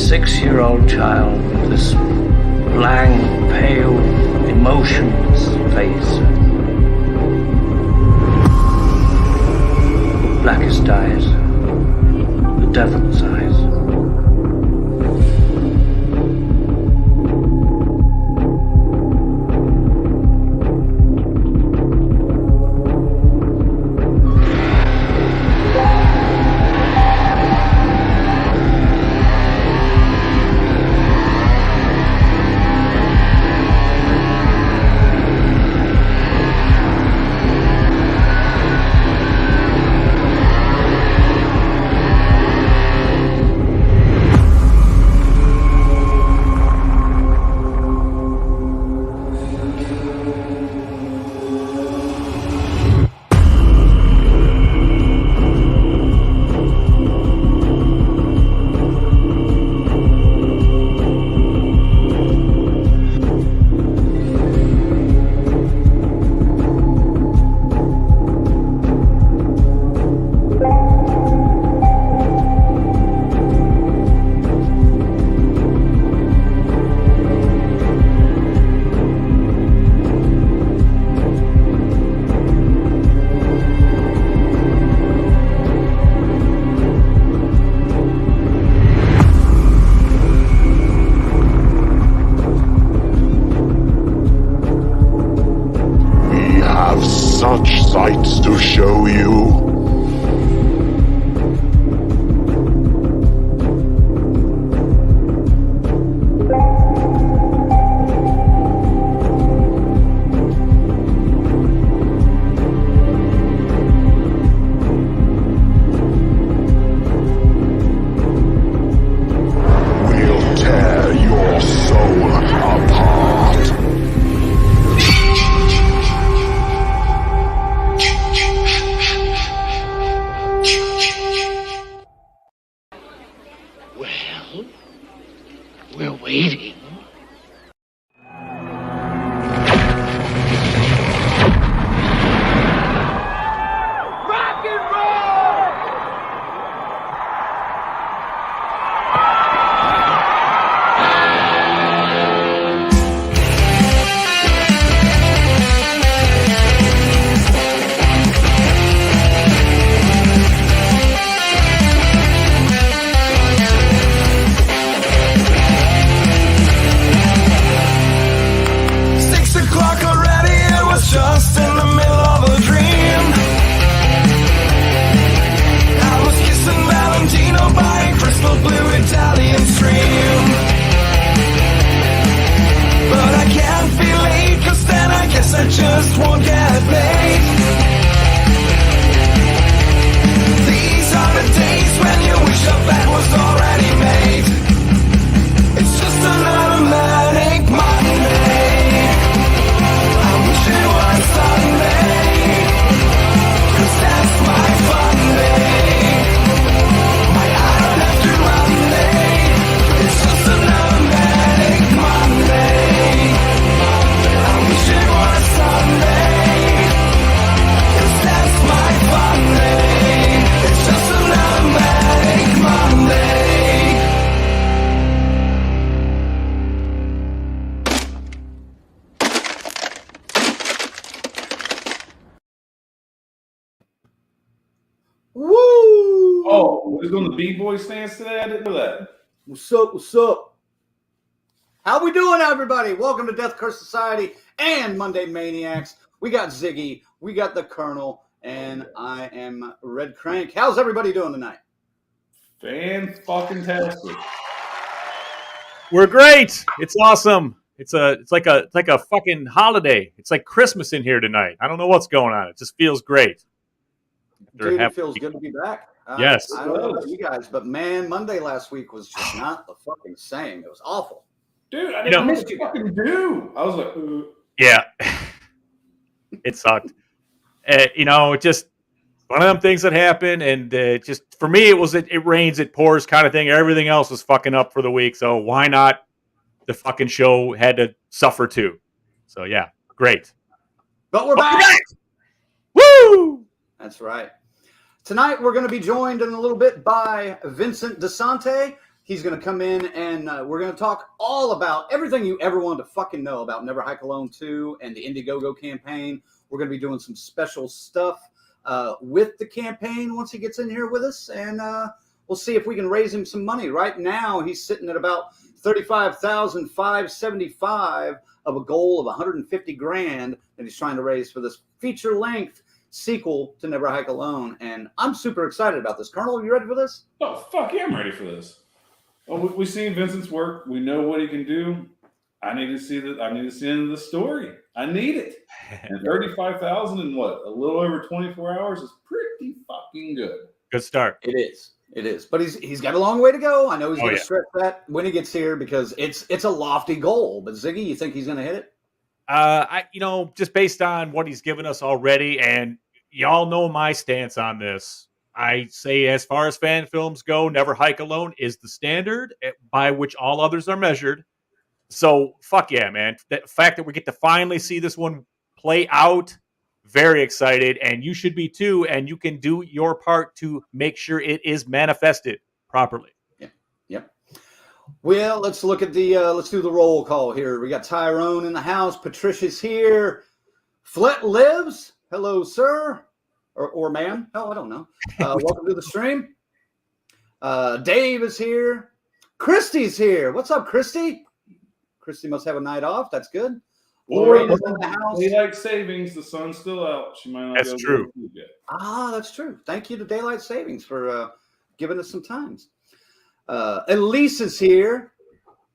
6-year-old child with this blank, pale, emotionless face. Blackest eyes, the devil's eyes. Such sights to show you. We'll tear your soul apart. Well, we're waiting. Rock and roll! Just in the middle of a dream, I was kissing Valentino by a crystal blue Italian stream. But I can't be late, 'cause then I guess I just won't get paid. These are the days when you wish a bet was already made. It's just another manic Monday. It was Sunday, 'cause that's my fun day. I don't have to Monday, it's just another manic Monday. I wish it was Sunday, 'cause that's my fun day. It's just another manic Monday. Woo! Oh, we're doing the B-boy stance today? I didn't know that. What's up? What's up? How we doing, everybody? Welcome to Death Curse Society and Monday Maniacs. We got Ziggy, we got the Colonel, and I am Red Crank. How's everybody doing tonight? Fan-fucking-tastic. We're great. It's awesome. It's like a fucking holiday. It's like Christmas in here tonight. I don't know what's going on. It just feels great. Dude, it feels good to be back. Yes. I don't know about you guys, but man, Monday last week was just not the fucking same. It was awful. Dude, I didn't know what to fucking do. I was like, Yeah. It sucked. Just one of them things that happen, and just for me, it rains, it pours kind of thing. Everything else was fucking up for the week, so why not? The fucking show had to suffer too. So yeah, great. But we're back. Woo! That's right. Tonight we're going to be joined in a little bit by Vincent DiSanti. He's going to come in and we're going to talk all about everything you ever wanted to fucking know about Never Hike Alone 2 and the Indiegogo campaign. We're going to be doing some special stuff with the campaign once he gets in here with us, and we'll see if we can raise him some money. Right now, he's sitting at about $35,575 of a goal of 150 grand that he's trying to raise for this feature-length sequel to Never Hike Alone, and I'm super excited about this. Colonel, are you ready for this? Oh, fuck yeah, I'm ready for this. Well, we've seen Vincent's work. We know what he can do. I need to see the end of the story. I need it. And 35,000 in what? A little over 24 hours is pretty fucking good. Good start. It is. But he's got a long way to go. I know he's going to stretch that when he gets here because it's a lofty goal. But Ziggy, you think he's going to hit it? Just based on what he's given us already, and y'all know my stance on this. I say, as far as fan films go, Never Hike Alone is the standard by which all others are measured. So, fuck yeah, man. The fact that we get to finally see this one play out, very excited, and you should be too, and you can do your part to make sure it is manifested properly. Yep. Well, let's look at let's do the roll call here. We got Tyrone in the house. Patricia's here. Flet lives. Hello, sir. Or ma'am. Oh, I don't know. Welcome to the stream. Dave is here. Christy's here. What's up, Christy? Christy must have a night off. That's good. Lorraine is in the house. Daylight savings. The sun's still out. She might not. That's true. Yet. That's true. Thank you to Daylight Savings for giving us some times. Elise is here.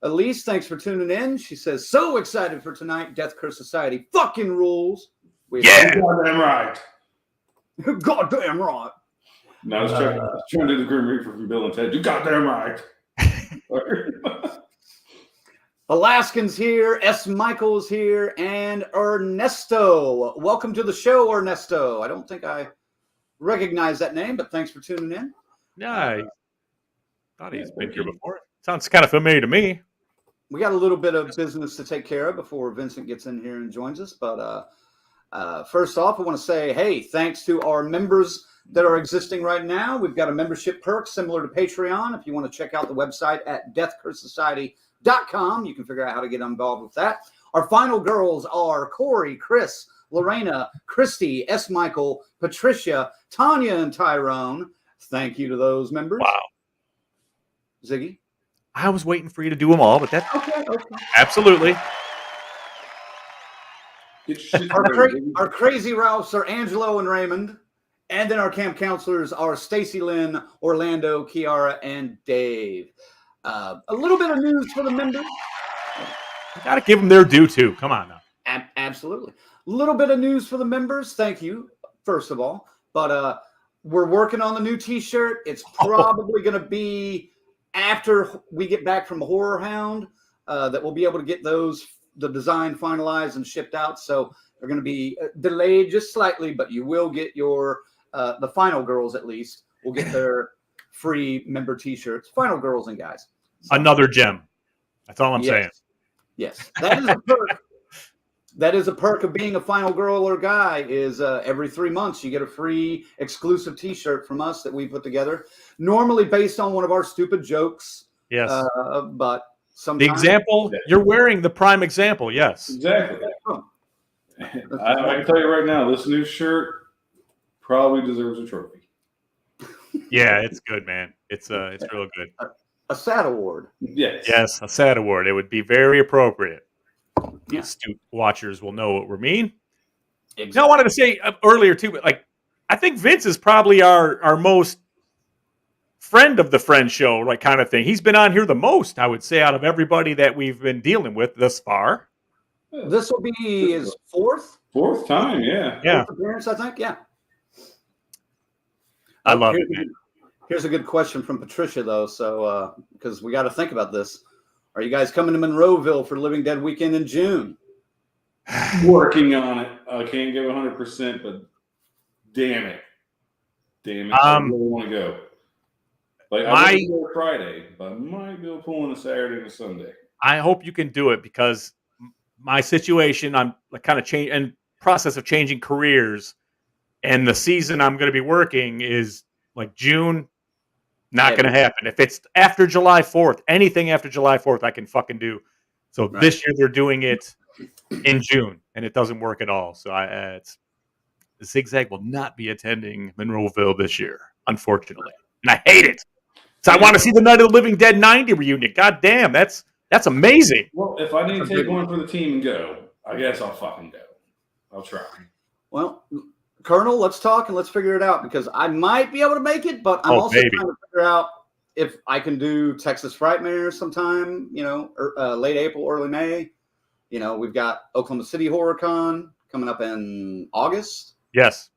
Elise, thanks for tuning in. She says, so excited for tonight. Death Curse Society fucking rules. Yeah, goddamn right. Goddamn right. No, I was trying to do the Grim Reaper from Bill and Ted. You goddamn right. Alaskan's here. S. Michael's here. And Ernesto. Welcome to the show, Ernesto. I don't think I recognize that name, but thanks for tuning in. Yeah, I thought he's been here before. Sounds kind of familiar to me. We got a little bit of business to take care of before Vincent gets in here and joins us. But first off, I want to say, hey, thanks to our members that are existing right now. We've got a membership perk similar to Patreon. If you want to check out the website at deathcursesociety.com, you can figure out how to get involved with that. Our final girls are Corey, Chris, Lorena, Christy, S. Michael, Patricia, Tanya, and Tyrone. Thank you to those members. Wow. Ziggy? I was waiting for you to do them all, but that's okay. Absolutely. Our crazy Ralphs are Angelo and Raymond. And then our camp counselors are Stacy Lynn, Orlando, Kiara, and Dave. A little bit of news for the members. Got to give them their due, too. Come on now. Absolutely. A little bit of news for the members. Thank you, first of all. But we're working on the new T-shirt. It's probably going to be after we get back from Horror Hound that we'll be able to get the design finalized and shipped out. So they're going to be delayed just slightly, but you will get your the final girls at least will get their free member T-shirts. Final girls and guys. So, another gem. That's all I'm saying. Yes, that is a perk. That is a perk of being a final girl or guy. Is every 3 months you get a free exclusive T-shirt from us that we put together. Normally based on one of our stupid jokes. Yes, but sometimes the example you're wearing the prime example. Yes, exactly. I can tell you right now, this new shirt probably deserves a trophy. Yeah, it's good, man. It's real good. A SAT award. Yes, a SAT award. It would be very appropriate. Yeah. Astute watchers will know what we mean. Exactly. Now, I wanted to say earlier too, but I think Vince is probably our most friend of the friend show, kind of thing. He's been on here the most, I would say, out of everybody that we've been dealing with thus far. This will be his fourth time, yeah. Fourth appearance, I think, yeah. I love it, man. Here's a good question from Patricia, though, so because we got to think about this. Are you guys coming to Monroeville for Living Dead Weekend in June? Working on it. I can't give 100%, but damn it. I really want to go. I won't go Friday, but I might be able to pull in a Saturday and a Sunday. I hope you can do it because my situation, I'm kind of in process of changing careers, and the season I'm going to be working is June Not going to happen. If it's after July 4th, anything after July 4th, I can fucking do. So this year they're doing it in June, and it doesn't work at all. So Zigzag will not be attending Monroeville this year, unfortunately, and I hate it. So I want to see the Night of the Living Dead 90 reunion. God damn, that's amazing. Well, if I need to take one for the team and go, I guess I'll fucking go. I'll try. Well, Colonel, let's talk and let's figure it out, because I might be able to make it, but I'm also trying to figure out if I can do Texas Frightmare sometime, late April, early May. We've got Oklahoma City HorrorCon coming up in August. Yes.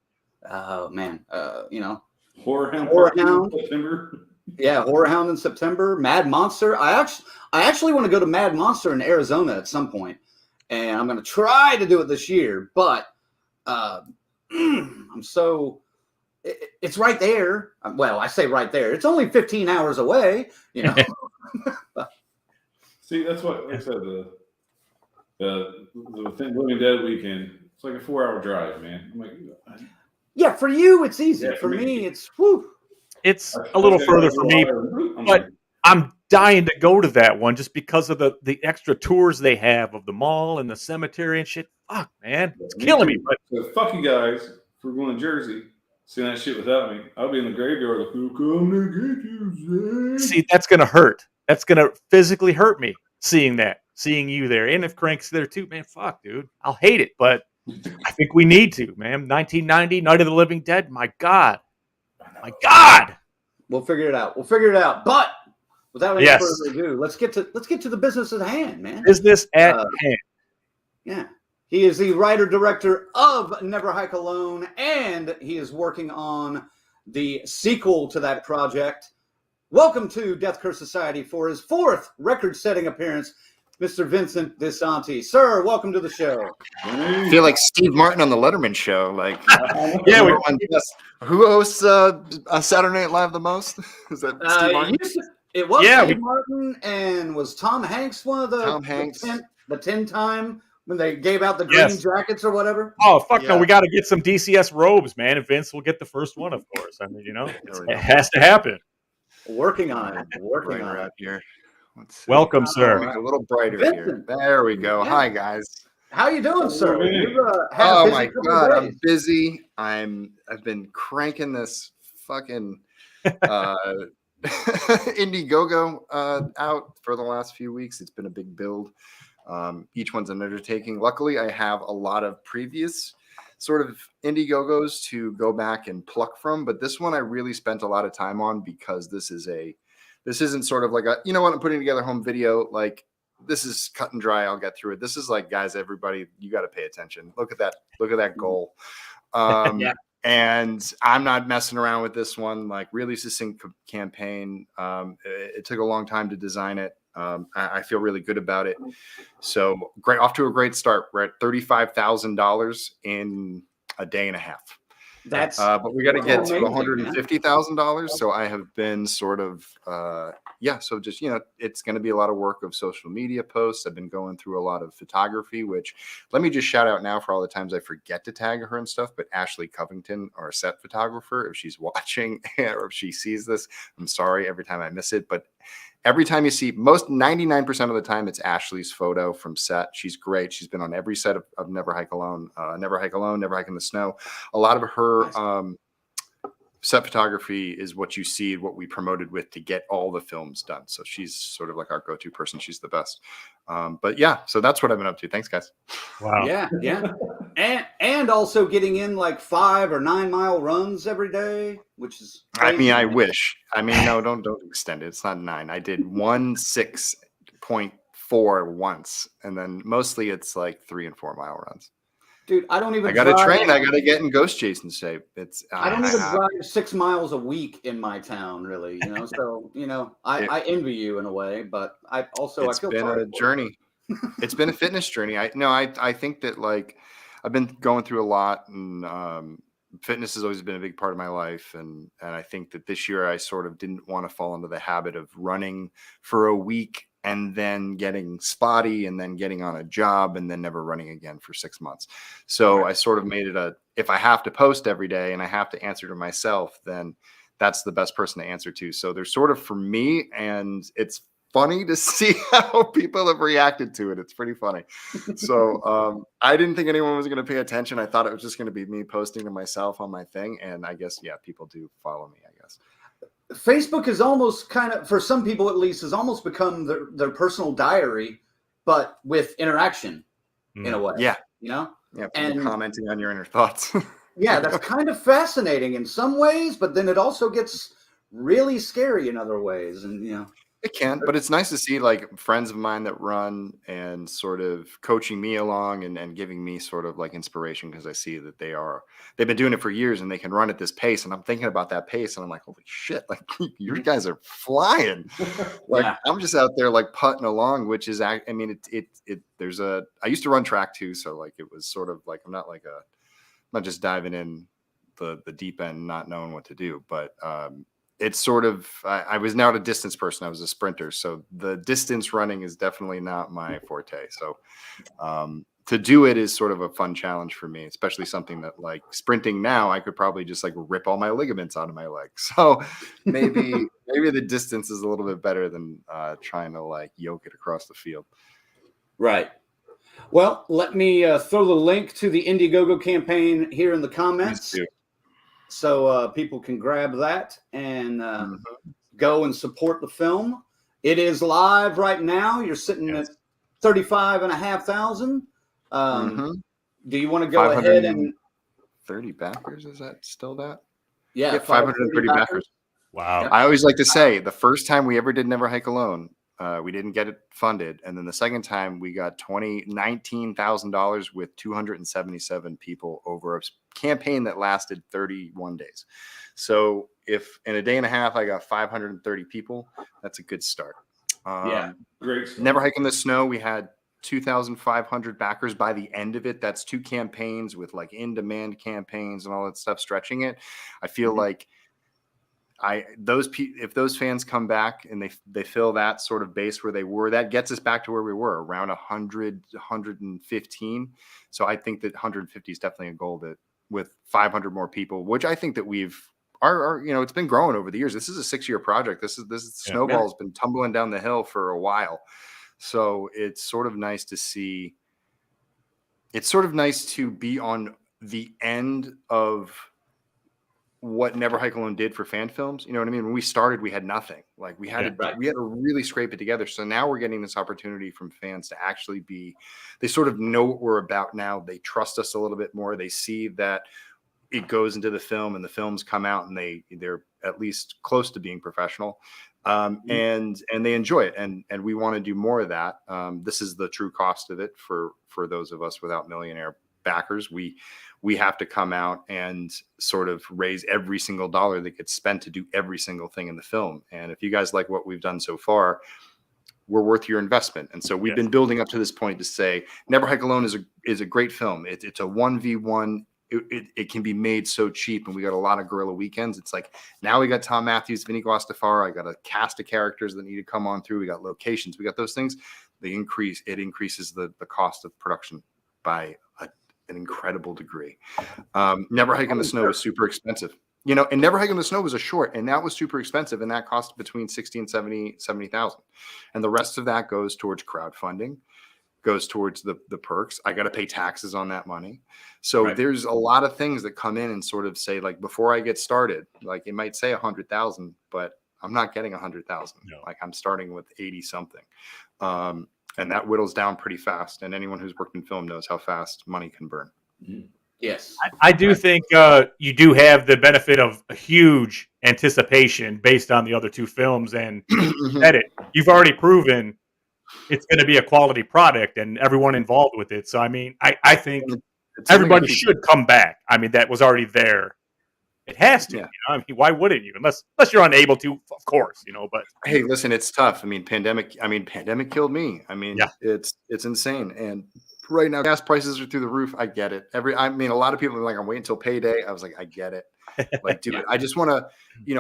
Oh, man. Horror Hound. September. Yeah, Horror Hound in September. Mad Monster. I actually want to go to Mad Monster in Arizona at some point, and I'm going to try to do it this year, but it's right there. Well, I say right there. It's only 15 hours away, See, that's what, like I said, the Living Dead weekend, it's like a 4-hour drive, man. I'm like, yeah, for you, it's easy. Yeah, for me, it's whew. It's a little further for me, but I'm dying to go to that one just because of the extra tours they have of the mall and the cemetery and shit. Fuck, man. It's killing me. But so fuck you guys for going to Jersey. Seeing that shit without me. I'll be in the graveyard like, who come to get you, Zay? See, that's going to hurt. That's going to physically hurt me seeing you there. And if Crank's there too, man, fuck, dude. I'll hate it, but I think we need to, man. 1990, Night of the Living Dead. My God. My God. We'll figure it out. But without any further ado, let's get to the business at hand, man. Business at hand. Yeah. He is the writer-director of Never Hike Alone, and he is working on the sequel to that project. Welcome to Death Curse Society for his 4th record-setting appearance, Mr. Vincent DiSanti. Sir, welcome to the show. I feel like Steve Martin on the Letterman show. Like, who hosts Saturday Night Live the most? Is that Steve Martin? It was Steve Martin, and was Tom Hanks one of the Tom Hanks. the 10-time when they gave out the green jackets or whatever? Oh, fuck no. We got to get some DCS robes, man. And Vince will get the first one, of course. I mean, it has to happen. Working on it. Out here. Welcome, sir. A little brighter here. There we go. Yeah. Hi, guys. How you doing, sir? Oh my God, I'm busy. I've been cranking this fucking Indiegogo out for the last few weeks. It's been a big build. Each one's an undertaking. Luckily, I have a lot of previous sort of Indiegogos to go back and pluck from, but this one I really spent a lot of time on because this isn't sort of like I'm putting together a home video. Like, this is cut and dry. I'll get through it. This is like, guys, everybody, you got to pay attention. Look at that goal. And I'm not messing around with this one. Like, really succinct campaign. It took a long time to design it. I feel really good about it. So great, off to a great start. We're at $35,000 in a day and a half. But we got to get to $150,000. So I have been sort of, so just, it's going to be a lot of work of social media posts. I've been going through a lot of photography, which let me just shout out now for all the times I forget to tag her and stuff. But Ashley Covington, our set photographer, if she's watching or if she sees this, I'm sorry every time I miss it. But every time you see, 99% of the time, it's Ashley's photo from set. She's great. She's been on every set of Never Hike Alone, Never Hike in the Snow. A lot of her set photography is what you see, what we promoted with to get all the films done. So she's sort of like our go-to person. She's the best. But yeah, so that's what I've been up to. Thanks, guys. Wow. Yeah. And also getting in like 5 or 9 mile runs every day, which is crazy. I mean, I wish. I mean, no, don't extend it. It's not 9. I did 6.4 once, and then mostly it's like 3 and 4 mile runs. Dude, I don't even. I got to train. I got to get in ghost chasing shape. I don't even drive 6 miles a week in my town, really. So I envy you in a way, but I feel been a journey. It's been a fitness journey. I think that, like, I've been going through a lot, and fitness has always been a big part of my life. And I think that this year I sort of didn't want to fall into the habit of running for a week and then getting spotty and then getting on a job and then never running again for 6 months. So I sort of made it if I have to post every day and I have to answer to myself, then that's the best person to answer to. So they're sort of for me, and it's funny to see how people have reacted to it. It's pretty funny. So I didn't think anyone was going to pay attention. I thought it was just going to be me posting to myself on my thing. And I guess, yeah, people do follow me, I guess. Facebook is almost kind of, for some people at least, has almost become their personal diary, but with interaction in a way. Yeah. You know? Yeah. And commenting on your inner thoughts. yeah, that's kind of fascinating in some ways, but then it also gets really scary in other ways. And, you know. It can, but it's nice to see like friends of mine that run and sort of coaching me along and giving me sort of like inspiration, because I see that they've been doing it for years and they can run at this pace. And I'm thinking about that pace and I'm like, holy shit, like you guys are flying. Like Yeah. I'm just out there like putting along, which is, I mean, I used to run track too. So like, it was sort of like, I'm not just diving in the deep end, not knowing what to do, but, it's sort of, I was not a distance person. I was a sprinter. So the distance running is definitely not my forte. So to do it is sort of a fun challenge for me, especially something that like sprinting now, I could probably just like rip all my ligaments out of my legs. So maybe the distance is a little bit better than trying to like yoke it across the field. Right. Well, let me throw the link to the Indiegogo campaign here in the comments. So people can grab that and go and support the film. It is live right now. You're sitting at 35,500. Do you want to go ahead and 30 backers? Is that still that? Yeah, 530 backers. Wow. I always like to say the first time we ever did Never Hike Alone, we didn't get it funded. And then the second time we got $19,000 with 277 people over a campaign that lasted 31 days. So if in a day and a half, I got 530 people, that's a good start. Great start. Never Hike in the Snow, we had 2,500 backers by the end of it. That's 2 campaigns with like in-demand campaigns and all that stuff stretching it. I feel like if those fans come back and they fill that sort of base where they were, that gets us back to where we were, around 100, 115. So I think that 150 is definitely a goal that with 500 more people, which I think that it's been growing over the years. This is a 6-year project. This snowball's been tumbling down the hill for a while. So it's sort of nice to see. It's sort of nice to be on the end of what Never Hike Alone did for fan films. You know what I mean? When we started, we had nothing. Like we had to really scrape it together. So now we're getting this opportunity from fans to actually they sort of know what we're about now. They trust us a little bit more. They see that it goes into the film and the films come out and they're at least close to being professional. And they enjoy it. And we want to do more of that. This is the true cost of it for those of us without millionaire backers. We have to come out and sort of raise every single dollar that gets spent to do every single thing in the film. And if you guys like what we've done so far, we're worth your investment. And so we've been building up to this point to say Never Hike Alone is a great film. It's a 1v1. It can be made so cheap, and we got a lot of guerrilla weekends. It's like now we got Tom Matthews, Vinny Guastafaro. I got a cast of characters that need to come on through. We got locations. We got those things. It increases the cost of production by an incredible degree. Never Hike in the Snow was super expensive, and Never Hike in the Snow was a short, and that was super expensive, and that cost between 60 and 70,000, and the rest of that goes towards crowdfunding, goes towards the perks. I got to pay taxes on that money. So there's a lot of things that come in and sort of say, like, before I get started, like it might say 100,000, but I'm not getting 100,000. No. Like I'm starting with 80 something. And that whittles down pretty fast. And anyone who's worked in film knows how fast money can burn. Yes. I do think you do have the benefit of a huge anticipation based on the other 2 films. And you've already proven it's going to be a quality product and everyone involved with it. So, I mean, I think everybody should come back. I mean, that was already there. It has to. I mean, why wouldn't you? Unless you're unable to, of course, but hey, listen, it's tough. I mean, pandemic killed me. I mean, it's insane. And right now gas prices are through the roof. I get it. A lot of people are like, I'm waiting until payday. I was like, I get it. Like, dude, I just want to,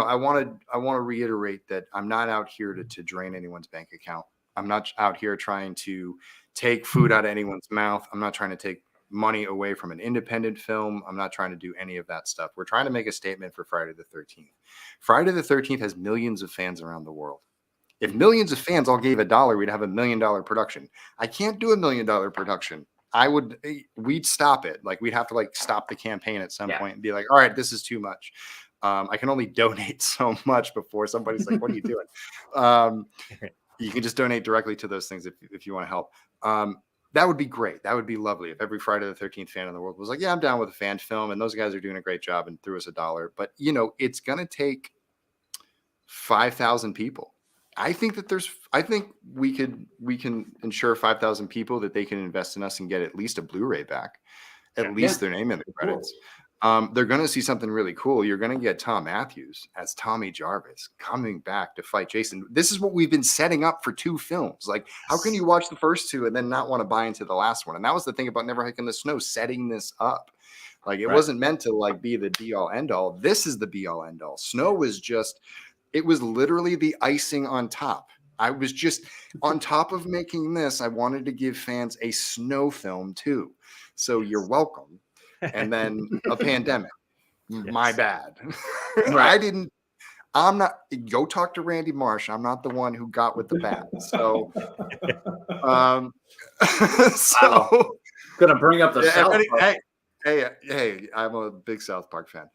I want to reiterate that I'm not out here to drain anyone's bank account. I'm not out here trying to take food out of anyone's mouth. I'm not trying to take money away from an independent film. I'm not trying to do any of that stuff. We're trying to make a statement for Friday the 13th. Friday the 13th has millions of fans around the world. If millions of fans all gave $1, we'd have $1 million production. I can't do $1 million production. We'd stop it. Like, we'd have to like stop the campaign at some point and be like, all right, this is too much. I can only donate so much before somebody's like, what are you doing? You can just donate directly to those things if you want to help. That would be great. That would be lovely if every Friday the 13th fan in the world was like, yeah, I'm down with a fan film, and those guys are doing a great job and threw us $1. But, you know, it's going to take 5,000 people. I think we can ensure 5,000 people that they can invest in us and get at least a Blu-ray back, at least their name in the credits. They're going to see something really cool. You're going to get Tom Matthews as Tommy Jarvis coming back to fight Jason. This is what we've been setting up for 2 films. Like, how can you watch the first 2 and then not want to buy into the last one? And that was the thing about Never Hike in the Snow, setting this up. Like, it wasn't meant to like be the be all end all. This is the be all end all. Snow was just, it was literally the icing on top. I was just on top of making this. I wanted to give fans a snow film too. So you're welcome. And then a pandemic. My bad. I'm not, go talk to Randy Marsh. I'm not the one who got with the bat. So, Gonna bring up the South Park. Hey, I'm a big South Park fan.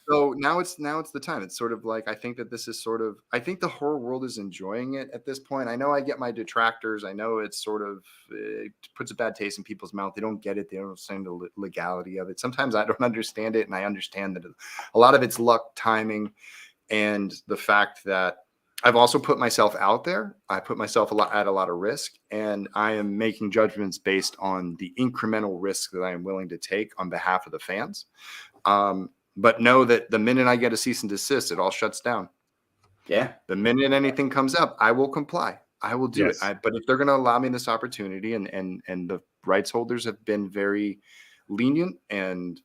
So now it's the time. It's sort of like, I think that this is sort of, I think the horror world is enjoying it at this point. I know I get my detractors. I know it's sort of, it puts a bad taste in people's mouth. They don't get it. They don't understand the legality of it. Sometimes I don't understand it. And I understand that a lot of it's luck, timing, and the fact that I've also put myself out there. I put myself at a lot of risk, and I am making judgments based on the incremental risk that I am willing to take on behalf of the fans. But know that the minute I get a cease and desist, it all shuts down. Yeah. The minute anything comes up, I will comply. I will do it. But if they're going to allow me this opportunity, and the rights holders have been very lenient and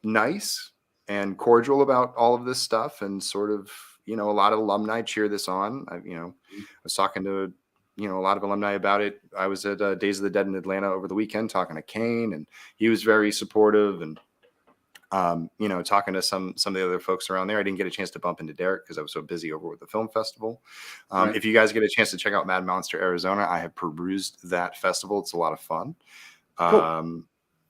nice and cordial about all of this stuff, and sort of, you know, a lot of alumni cheer this on. I was talking to, you know, a lot of alumni about it. I was at Days of the Dead in Atlanta over the weekend talking to Kane, and he was very supportive, and you know, talking to some of the other folks around there. I didn't get a chance to bump into Derek because I was so busy over with the film festival. If you guys get a chance to check out Mad Monster Arizona, I have perused that festival. It's a lot of fun. Cool.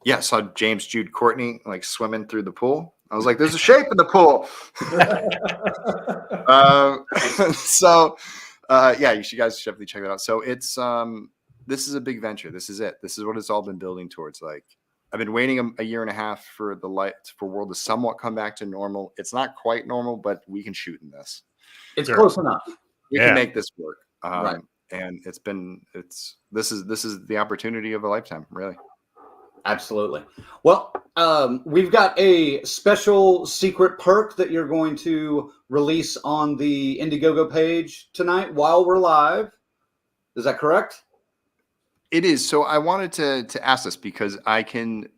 Yeah, saw James Jude Courtney like swimming through the pool. I was like, there's a shape in the pool. Yeah, you guys should definitely check that out. So it's this is a big venture. This is it. This is what it's all been building towards. Like, I've been waiting a year and a half for world to somewhat come back to normal. It's not quite normal, but we can shoot in this. It's close enough. We can make this work. And this is the opportunity of a lifetime, really. Absolutely. Well, we've got a special secret perk that you're going to release on the Indiegogo page tonight while we're live. Is that correct? It is. So I wanted to ask this because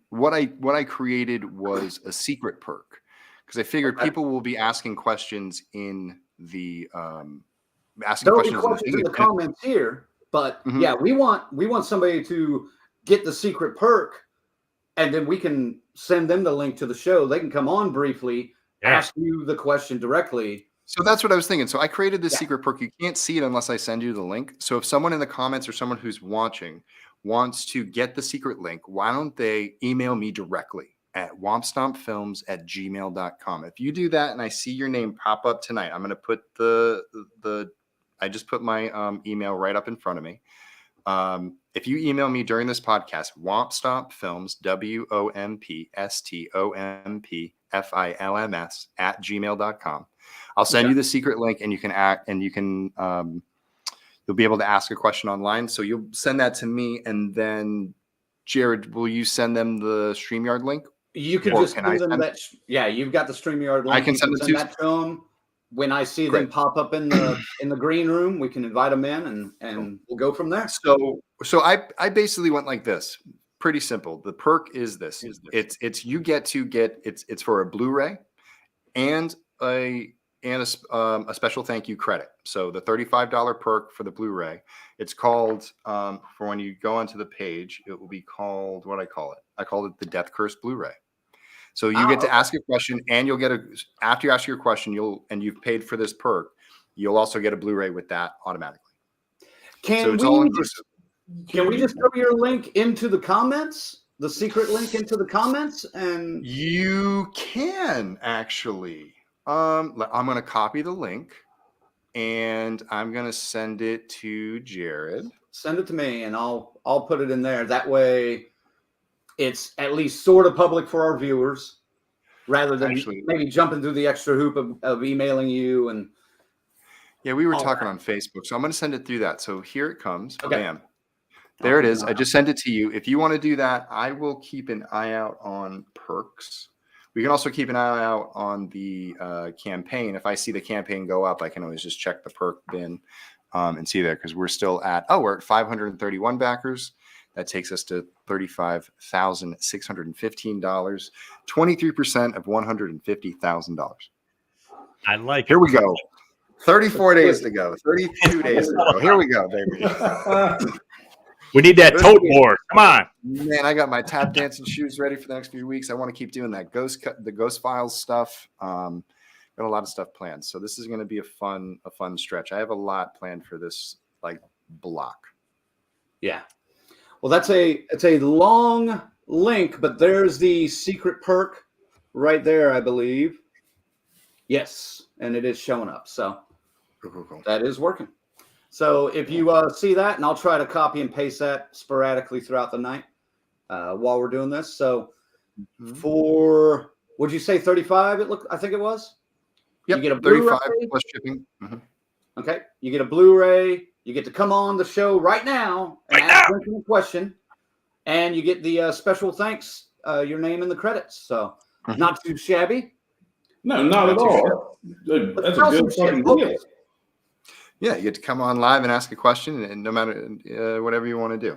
what I created was a secret perk, because I figured people will be asking questions in the There'll be questions in the comments here, but yeah, we want somebody to get the secret perk, and then we can send them the link to the show. They can come on briefly, ask you the question directly. So that's what I was thinking. So I created this secret perk. You can't see it unless I send you the link. So if someone in the comments or someone who's watching wants to get the secret link, why don't they email me directly at wompstompfilms@gmail.com. If you do that and I see your name pop up tonight, I'm going to put I just put my email right up in front of me. If you email me during this podcast, wompstompfilms, WOMPSTOMPFILMS @gmail.com. I'll send you the secret link, and you can you'll be able to ask a question online. So you'll send that to me, and then Jared, will you send them the StreamYard link? You can just send them that. Yeah, you've got the StreamYard link. I can send that to them. When I see them pop up in the green room, we can invite them in, and we'll go from there. So I basically went like this. Pretty simple. The perk is this. It's you get to get it's for a Blu-ray and a and a special thank you credit. So the $35 perk for the Blu-ray, it's called, for when you go onto the page, it will be called, what I call it? I call it the Death Curse Blu-ray. So you get to ask a question, and you'll get after you ask your question, you've paid for this perk, you'll also get a Blu-ray with that automatically. Can we just throw your link into the comments? The secret link into the comments? And you can actually. I'm going to copy the link, and I'm going to send it to Jared. Send it to me, and I'll put it in there. That way, it's at least sort of public for our viewers, rather than maybe jumping through the extra hoop of emailing you. And yeah, we were talking on Facebook, so I'm going to send it through that. So here it comes. Okay. Bam. There it is. I just sent it to you. If you want to do that, I will keep an eye out on perks. We can also keep an eye out on the campaign. If I see the campaign go up, I can always just check the perk bin and see there, because we're still at 531 backers. That takes us to $35,615, 23% of $150,000. I like Here we go. 34 days to go. 32 days to go. Here we go, baby. We need that tote board. Come on. Man, I got my tap dancing shoes ready for the next few weeks. I want to keep doing that the Ghost Files stuff. Got a lot of stuff planned. So this is going to be a fun stretch. I have a lot planned for this block. Yeah. Well, it's a long link, but there's the secret perk right there, I believe. Yes, and it is showing up. So Cool. That is working. So if you see that, and I'll try to copy and paste that sporadically throughout the night while we're doing this. So for, would you say 35? I think it was. Yep, you get a 35 Blu-ray. plus shipping. Mm-hmm. Okay, you get a Blu-ray. You get to come on the show right now and ask a question, and you get the special thanks, your name in the credits. So not too shabby. No, not at all. That's a good fucking deal. Yeah, you get to come on live and ask a question, and no matter whatever you want to do.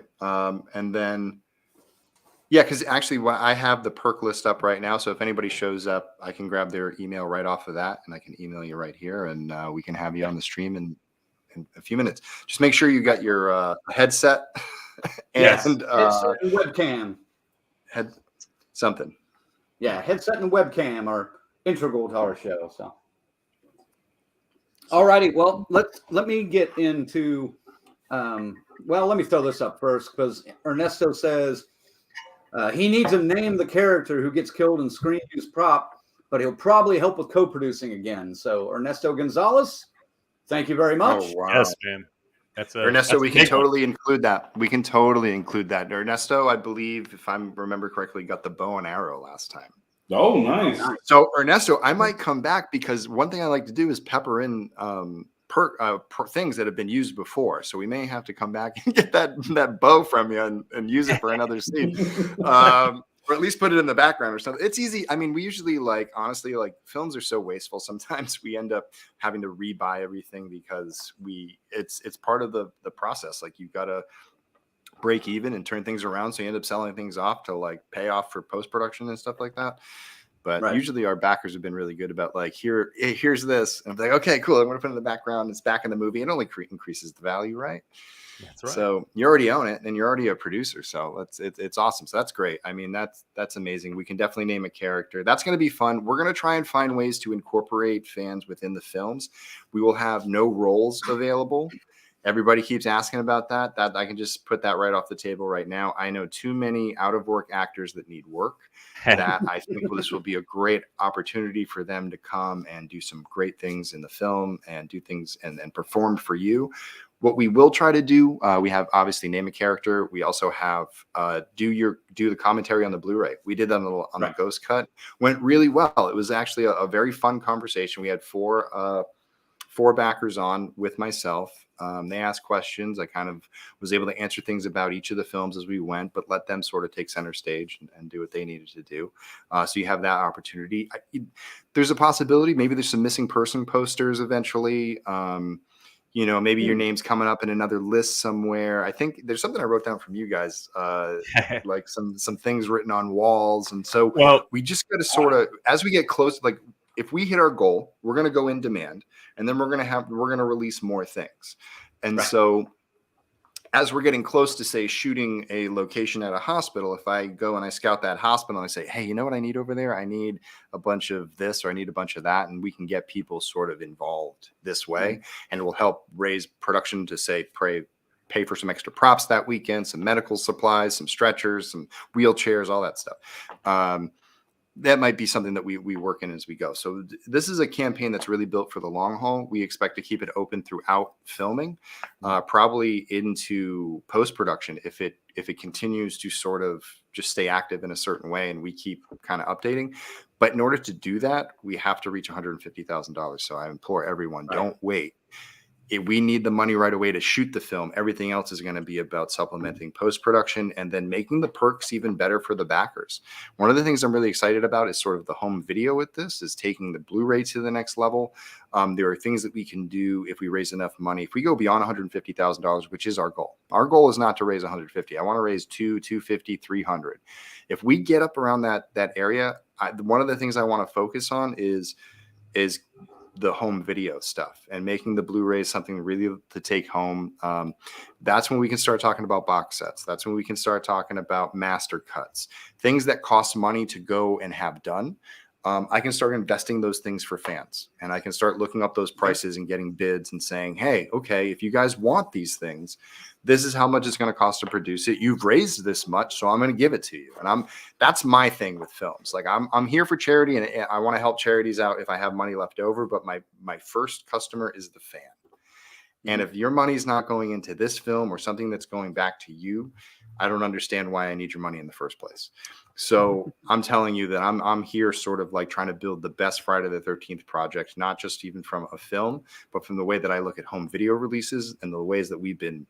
And then, because actually I have the perk list up right now. So if anybody shows up, I can grab their email right off of that, and I can email you right here, and we can have you on the stream in a few minutes. Just make sure you got your headset and headset and webcam. Something. Yeah, headset and webcam are integral to our show. So. All righty. Well, let me get into. Let me throw this up first, because Ernesto says he needs to name the character who gets killed in screen use prop, but he'll probably help with co-producing again. So Ernesto Gonzalez, thank you very much. Oh, wow. Yes, man. Ernesto, we can totally include that. We can totally include that. Ernesto, I believe, if I remember correctly, got the bow and arrow last time. Oh, nice. So Ernesto, I might come back, because one thing I like to do is pepper in things that have been used before. So we may have to come back and get that bow from you and use it for another scene, or at least put it in the background or something. It's easy. I mean, we usually honestly, films are so wasteful. Sometimes we end up having to rebuy everything because it's part of the process. You've got to break even and turn things around, so you end up selling things off to pay off for post-production and stuff like that. But usually our backers have been really good about here's this, and I'm like, okay, cool, I'm gonna put it in the background, it's back in the movie. It only increases the value, right? That's right. So you already own it, and you're already a producer, so it's awesome. So that's great. I mean, that's amazing. We can definitely name a character. That's going to be fun. We're going to try and find ways to incorporate fans within the films. We will have no roles available. Everybody keeps asking about that. That I can just put that right off the table right now. I know too many out of work actors that need work, that I think this will be a great opportunity for them to come and do some great things in the film and do things and perform for you. What we will try to do, we have obviously name a character. We also have do the commentary on the Blu-ray. We did that on the Ghost Cut. Went really well. It was actually a very fun conversation. We had four backers on with myself. They asked questions. I kind of was able to answer things about each of the films as we went, but let them sort of take center stage and do what they needed to do. So you have that opportunity. There's a possibility. Maybe there's some missing person posters eventually. Maybe your name's coming up in another list somewhere. I think there's something I wrote down from you guys, some things written on walls. And so we just got to sort of, as we get close, if we hit our goal, we're going to go in demand, and then we're going to release more things. And so as we're getting close to, say, shooting a location at a hospital, if I go and I scout that hospital and I say, hey, you know what I need over there? I need a bunch of this, or I need a bunch of that. And we can get people sort of involved this way, and it will help raise production to, say, pay for some extra props that weekend, some medical supplies, some stretchers, some wheelchairs, all that stuff. That might be something that we work in as we go. So this is a campaign that's really built for the long haul. We expect to keep it open throughout filming, probably into post-production if it continues to sort of just stay active in a certain way and we keep kind of updating. But in order to do that, we have to reach $150,000. So I implore everyone, don't wait. If we need the money right away to shoot the film, everything else is going to be about supplementing post-production and then making the perks even better for the backers. One of the things I'm really excited about is sort of the home video with this, is taking the Blu-ray to the next level. There are things that we can do if we raise enough money. If we go beyond $150,000, which is our goal. Our goal is not to raise 150. I want to raise 250, 300. If we get up around that area, one of the things I want to focus on is the home video stuff and making the Blu-rays something really to take home. That's when we can start talking about box sets. That's when we can start talking about master cuts, things that cost money to go and have done. I can start investing those things for fans, and I can start looking up those prices and getting bids and saying, hey, okay, if you guys want these things, this is how much it's going to cost to produce it. You've raised this much, so I'm going to give it to you. And that's my thing with films. Like I'm here for charity, and I want to help charities out if I have money left over. But my first customer is the fan. And if your money's not going into this film or something that's going back to you, I don't understand why I need your money in the first place. So I'm telling you that I'm here sort of like trying to build the best Friday the 13th project, not just even from a film, but from the way that I look at home video releases and the ways that we've been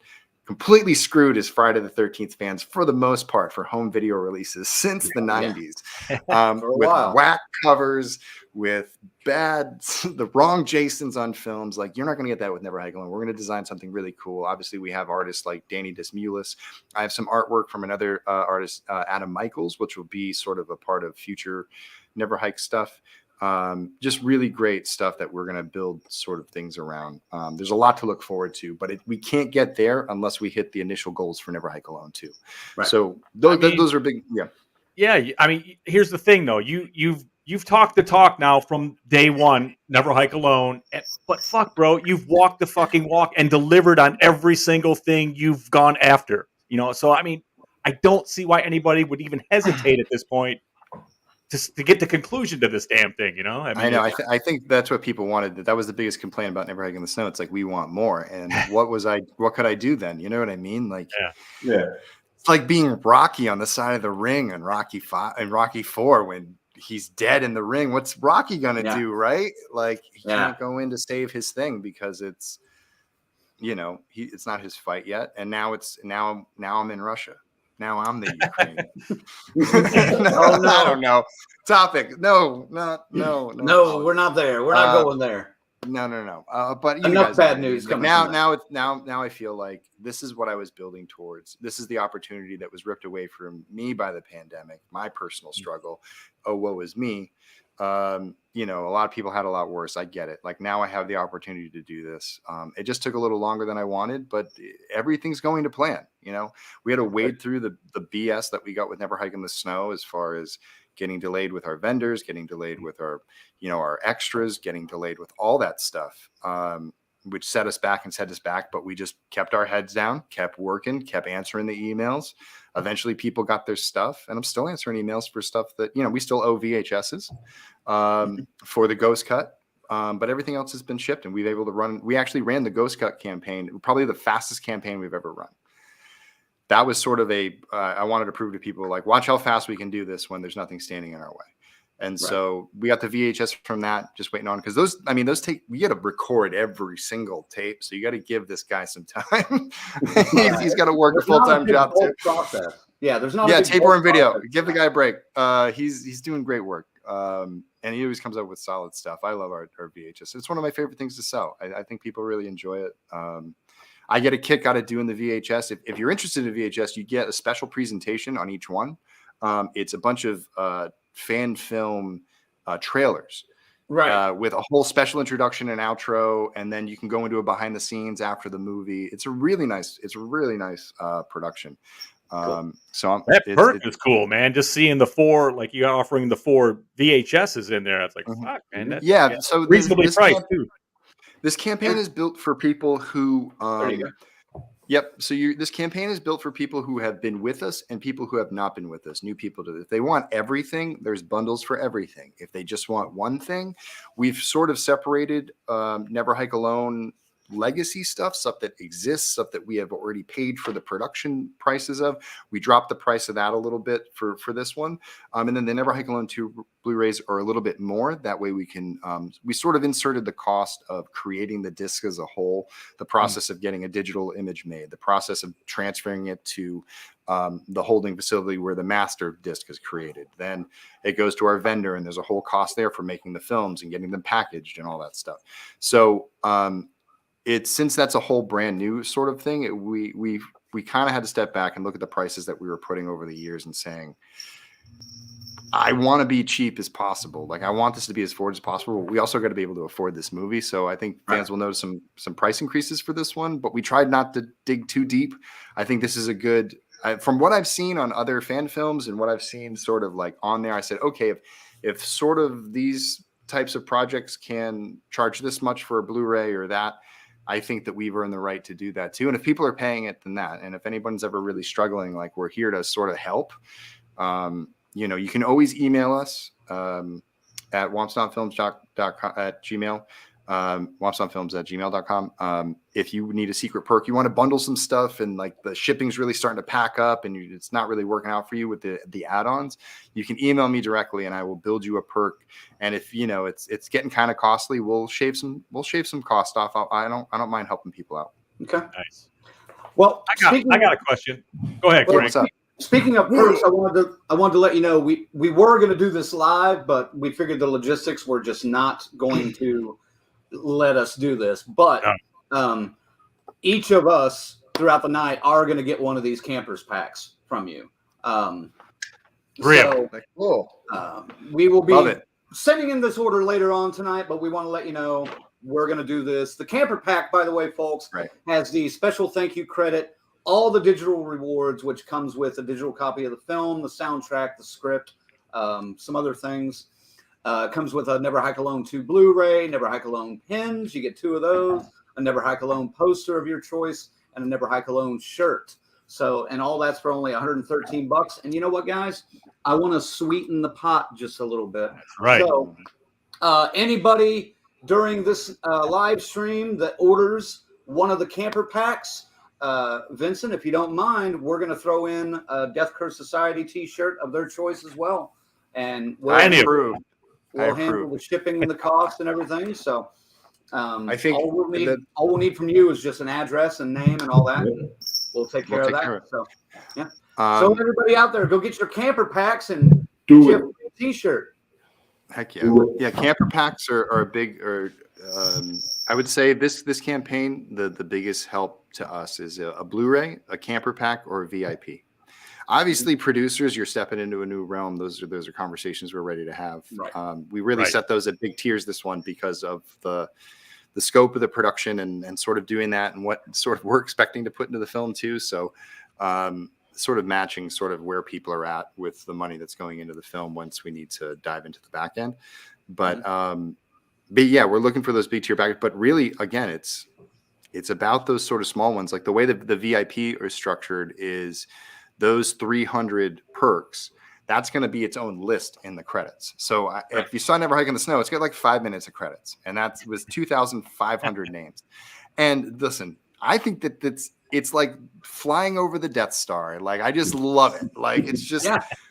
completely screwed as Friday the 13th fans for the most part for home video releases since the 90s. With whack covers, with the wrong Jasons on films. Like, you're not going to get that with Never Hike Alone. We're going to design something really cool. Obviously, we have artists like Danny Desmulis. I have some artwork from another artist, Adam Michaels, which will be sort of a part of future Never Hike stuff. Just really great stuff that we're going to build sort of things around. There's a lot to look forward to, but we can't get there unless we hit the initial goals for Never Hike Alone too. Right. So those are big. Yeah. Yeah. I mean, here's the thing though. You've talked the talk now from day one, Never Hike Alone. But fuck, bro, you've walked the fucking walk and delivered on every single thing you've gone after. So I mean, I don't see why anybody would even hesitate at this point to get the conclusion to this damn thing. I know. I think that's what people wanted. That was the biggest complaint about Never Hike in the Snow. It's like, we want more. And what could I do then? You know what I mean? Like, yeah. It's like being Rocky on the side of the ring in Rocky 5 and Rocky 4 when he's dead in the ring. What's Rocky gonna do, right? Like, he can't go in to save his thing because it's, it's not his fight yet. And now I'm in Russia. Now I'm the Ukrainian. Oh, no. I don't know. Topic. No, we're not there. We're not going there. No. But enough bad news coming now. Now I feel like this is what I was building towards. This is the opportunity that was ripped away from me by the pandemic. My personal struggle. Oh, woe is me. A lot of people had a lot worse. I get it. Like, now I have the opportunity to do this. It just took a little longer than I wanted, but everything's going to plan. We had to wade through the BS that we got with Never Hike in the Snow, as far as getting delayed with our vendors, getting delayed with our extras, getting delayed with all that stuff, which set us back. But we just kept our heads down, kept working, kept answering the emails. Eventually people got their stuff, and I'm still answering emails for stuff that, we still owe VHSs for the Ghost Cut. But everything else has been shipped, and we actually ran the Ghost Cut campaign, probably the fastest campaign we've ever run. That was sort of I wanted to prove to people, like, watch how fast we can do this when there's nothing standing in our way. And so we got the VHS from that, just waiting on, because those we got to record every single tape. So you got to give this guy some time. he's got to work a full-time job too. Process. Yeah, there's no tape or in video. Give the guy a break. He's doing great work. And he always comes up with solid stuff. I love our VHS. It's one of my favorite things to sell. I think people really enjoy it. I get a kick out of doing the VHS. If you're interested in VHS, you get a special presentation on each one. It's a bunch of fan film trailers Right. with a whole special introduction and outro, and then you can go into a behind the scenes after the movie. It's a really nice production. So That perk is cool, man. Just seeing the 4, like you offering the 4 VHSs in there. It's like, fuck, man. That's so reasonably priced too. This campaign is built for people who There you go. Yep. So this campaign is built for people who have been with us and people who have not been with us, new people to. If they want everything, there's bundles for everything. If they just want one thing, we've sort of separated Never Hike Alone legacy stuff that exists, stuff that we have already paid for the production prices of. We dropped the price of that a little bit for this one. And then the Never Hike Alone 2 Blu-rays are a little bit more. That way we can, we sort of inserted the cost of creating the disc as a whole, the process of getting a digital image made, the process of transferring it to the holding facility where the master disc is created. Then it goes to our vendor and there's a whole cost there for making the films and getting them packaged and all that stuff. So, since that's a whole brand new sort of thing, we kind of had to step back and look at the prices that we were putting over the years and saying, I want to be cheap as possible. Like I want this to be as affordable as possible. We also got to be able to afford this movie. So I think fans will notice some price increases for this one, but we tried not to dig too deep. I think this is a good, from what I've seen on other fan films and what I've seen sort of like on there, I said, okay, if sort of these types of projects can charge this much for a Blu-ray or that, I think that we've earned the right to do that too. And if people are paying it, then that. And if anyone's ever really struggling, like we're here to sort of help. You can always email us at wompstompfilms@gmail. wompstompfilms@gmail.com. If you need a secret perk, you want to bundle some stuff and like the shipping's really starting to pack up and it's not really working out for you with the add-ons, you can email me directly and I will build you a perk. And if it's getting kind of costly, we'll shave some cost off. I don't mind helping people out. Okay. Nice. Well, I got a question. Go ahead, Frank. What's up? Speaking of perks, I wanted to let you know we were going to do this live, but we figured the logistics were just not going to let us do this. But each of us throughout the night are going to get one of these campers packs from you. Really? Cool. We will Love be it. sending in this order later on tonight, but we want to let you know we're going to do this. The camper pack, by the way, folks, has the special thank you credit, all the digital rewards, which comes with a digital copy of the film, the soundtrack, the script, some other things. Comes with a Never Hike Alone 2 Blu-ray, Never Hike Alone pins. You get 2 of those, a Never Hike Alone poster of your choice, and a Never Hike Alone shirt. So, and all that's for only $113. And you know what, guys? I want to sweeten the pot just a little bit. Right. So, anybody during this live stream that orders one of the camper packs, Vincent, if you don't mind, we're going to throw in a Death Curse Society T-shirt of their choice as well. And we'll handle the shipping and the cost and everything. So I think all we'll need from you is just an address and name and all that. And we'll take care of that. So yeah. So everybody out there, go get your camper packs and get a T-shirt. Heck yeah. Yeah, camper packs are a big I would say this campaign, the biggest help to us is a Blu-ray, a camper pack, or a VIP. Obviously, producers, you're stepping into a new realm. Those are conversations we're ready to have. Right. We really set those at big tiers this one because of the scope of the production and sort of doing that and what sort of we're expecting to put into the film too. So sort of matching sort of where people are at with the money that's going into the film once we need to dive into the back end. But yeah, we're looking for those big tier packages. But really, again, it's about those sort of small ones. Like the way that the VIP are structured is those 300 perks. That's going to be its own list in the credits. So if you saw Never Hike in the Snow, it's got like 5 minutes of credits, and that was 2,500 names. And listen, I think that it's like flying over the Death Star. Like I just love it. Like it's just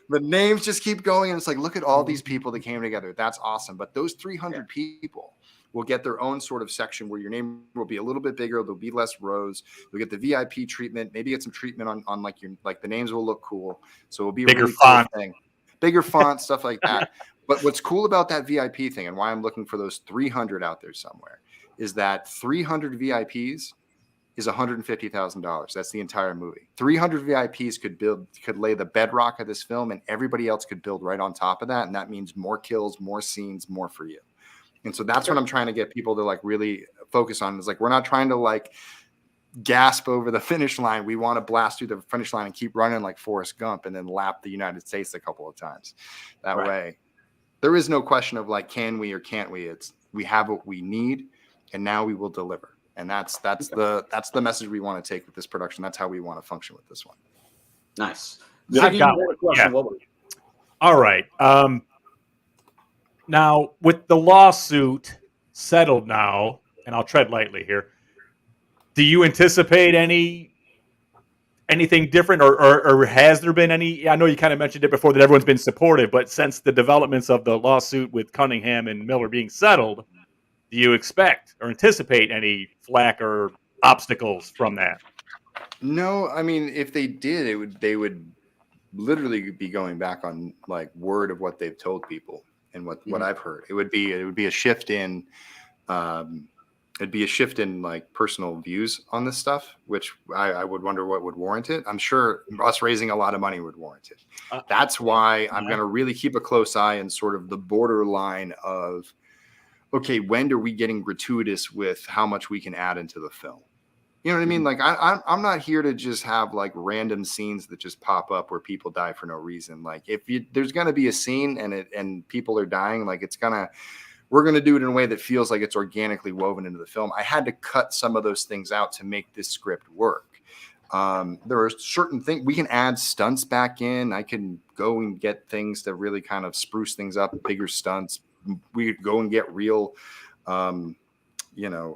the names just keep going, and it's like look at all these people that came together. That's awesome. But those 300 people will get their own sort of section where your name will be a little bit bigger. There'll be less rows. You'll get the VIP treatment. Maybe get some treatment on like the names will look cool. So it'll be bigger a really font, cool thing. Bigger font, stuff like that. But what's cool about that VIP thing and why I'm looking for those 300 out there somewhere is that 300 VIPs is $150,000. That's the entire movie. 300 VIPs could lay the bedrock of this film, and everybody else could build right on top of that. And that means more kills, more scenes, more for you. And so that's what I'm trying to get people to like really focus on. Is like, we're not trying to like gasp over the finish line. We want to blast through the finish line and keep running like Forrest Gump and then lap the United States a couple of times. That way, there is no question of like, can we or can't we? It's we have what we need, and now we will deliver. And that's the message we want to take with this production. That's how we want to function with this one. Nice. I've Ziggy, got you had a one. question. Yeah. What was it? All right. Now, with the lawsuit settled now, and I'll tread lightly here, do you anticipate anything different, or has there been any? I know you kind of mentioned it before that everyone's been supportive, but since the developments of the lawsuit with Cunningham and Miller being settled, do you expect or anticipate any flack or obstacles from that? No, I mean, if they did, they would literally be going back on like word of what they've told people and what I've heard. It would be a shift in like personal views on this stuff, which I would wonder what would warrant it. I'm sure us raising a lot of money would warrant it. That's why I'm going to really keep a close eye on sort of the borderline of, okay, when are we getting gratuitous with how much we can add into the film? You know what I mean? Like I'm not here to just have like random scenes that just pop up where people die for no reason. Like there's going to be a scene and people are dying, like we're going to do it in a way that feels like it's organically woven into the film. I had to cut some of those things out to make this script work. There are certain things we can add stunts back in. I can go and get things to really kind of spruce things up, bigger stunts. We could go and get real,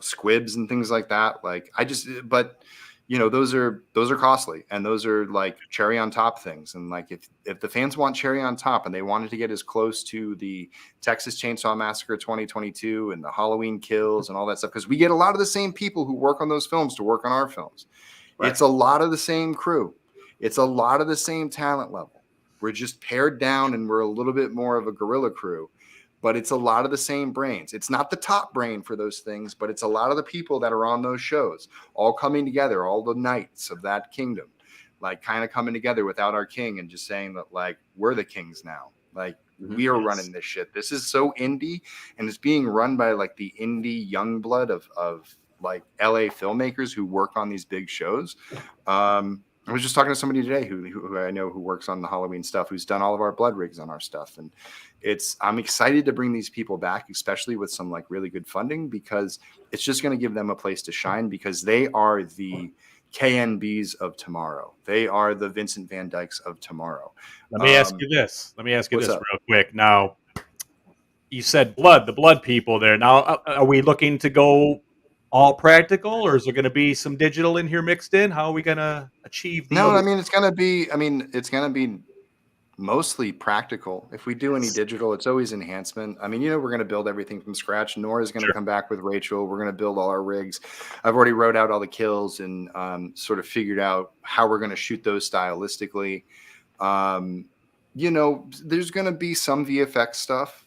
squibs and things like that. Like but those are costly, and those are like cherry on top things. And like, if the fans want cherry on top and they wanted to get as close to the Texas Chainsaw Massacre 2022 and the Halloween Kills and all that stuff, because we get a lot of the same people who work on those films to work on our films. Right. It's a lot of the same crew. It's a lot of the same talent level. We're just pared down and we're a little bit more of a guerrilla crew. But it's a lot of the same brains. It's not the top brain for those things, but it's a lot of the people that are on those shows all coming together, all the knights of that kingdom, like kind of coming together without our king and just saying that like, we're the kings now. Like we are running this shit. This is so indie, and it's being run by like the indie young blood of like LA filmmakers who work on these big shows. I was just talking to somebody today who I know who works on the Halloween stuff, who's done all of our blood rigs on our stuff. And I'm excited to bring these people back, especially with some like really good funding, because it's just going to give them a place to shine, because they are the KNBs of tomorrow. They are the Vincent Van Dykes of tomorrow. Let me ask you this. Real up? quick. Now, you said the blood people there. Now, are we looking to go all practical, or is there going to be some digital in here mixed in? How are we going to achieve? It's going to be mostly practical. If we do any digital, it's always enhancement. I mean, we're going to build everything from scratch. Nora's going to come back with Rachel. We're going to build all our rigs. I've already wrote out all the kills and sort of figured out how we're going to shoot those stylistically. There's going to be some VFX stuff.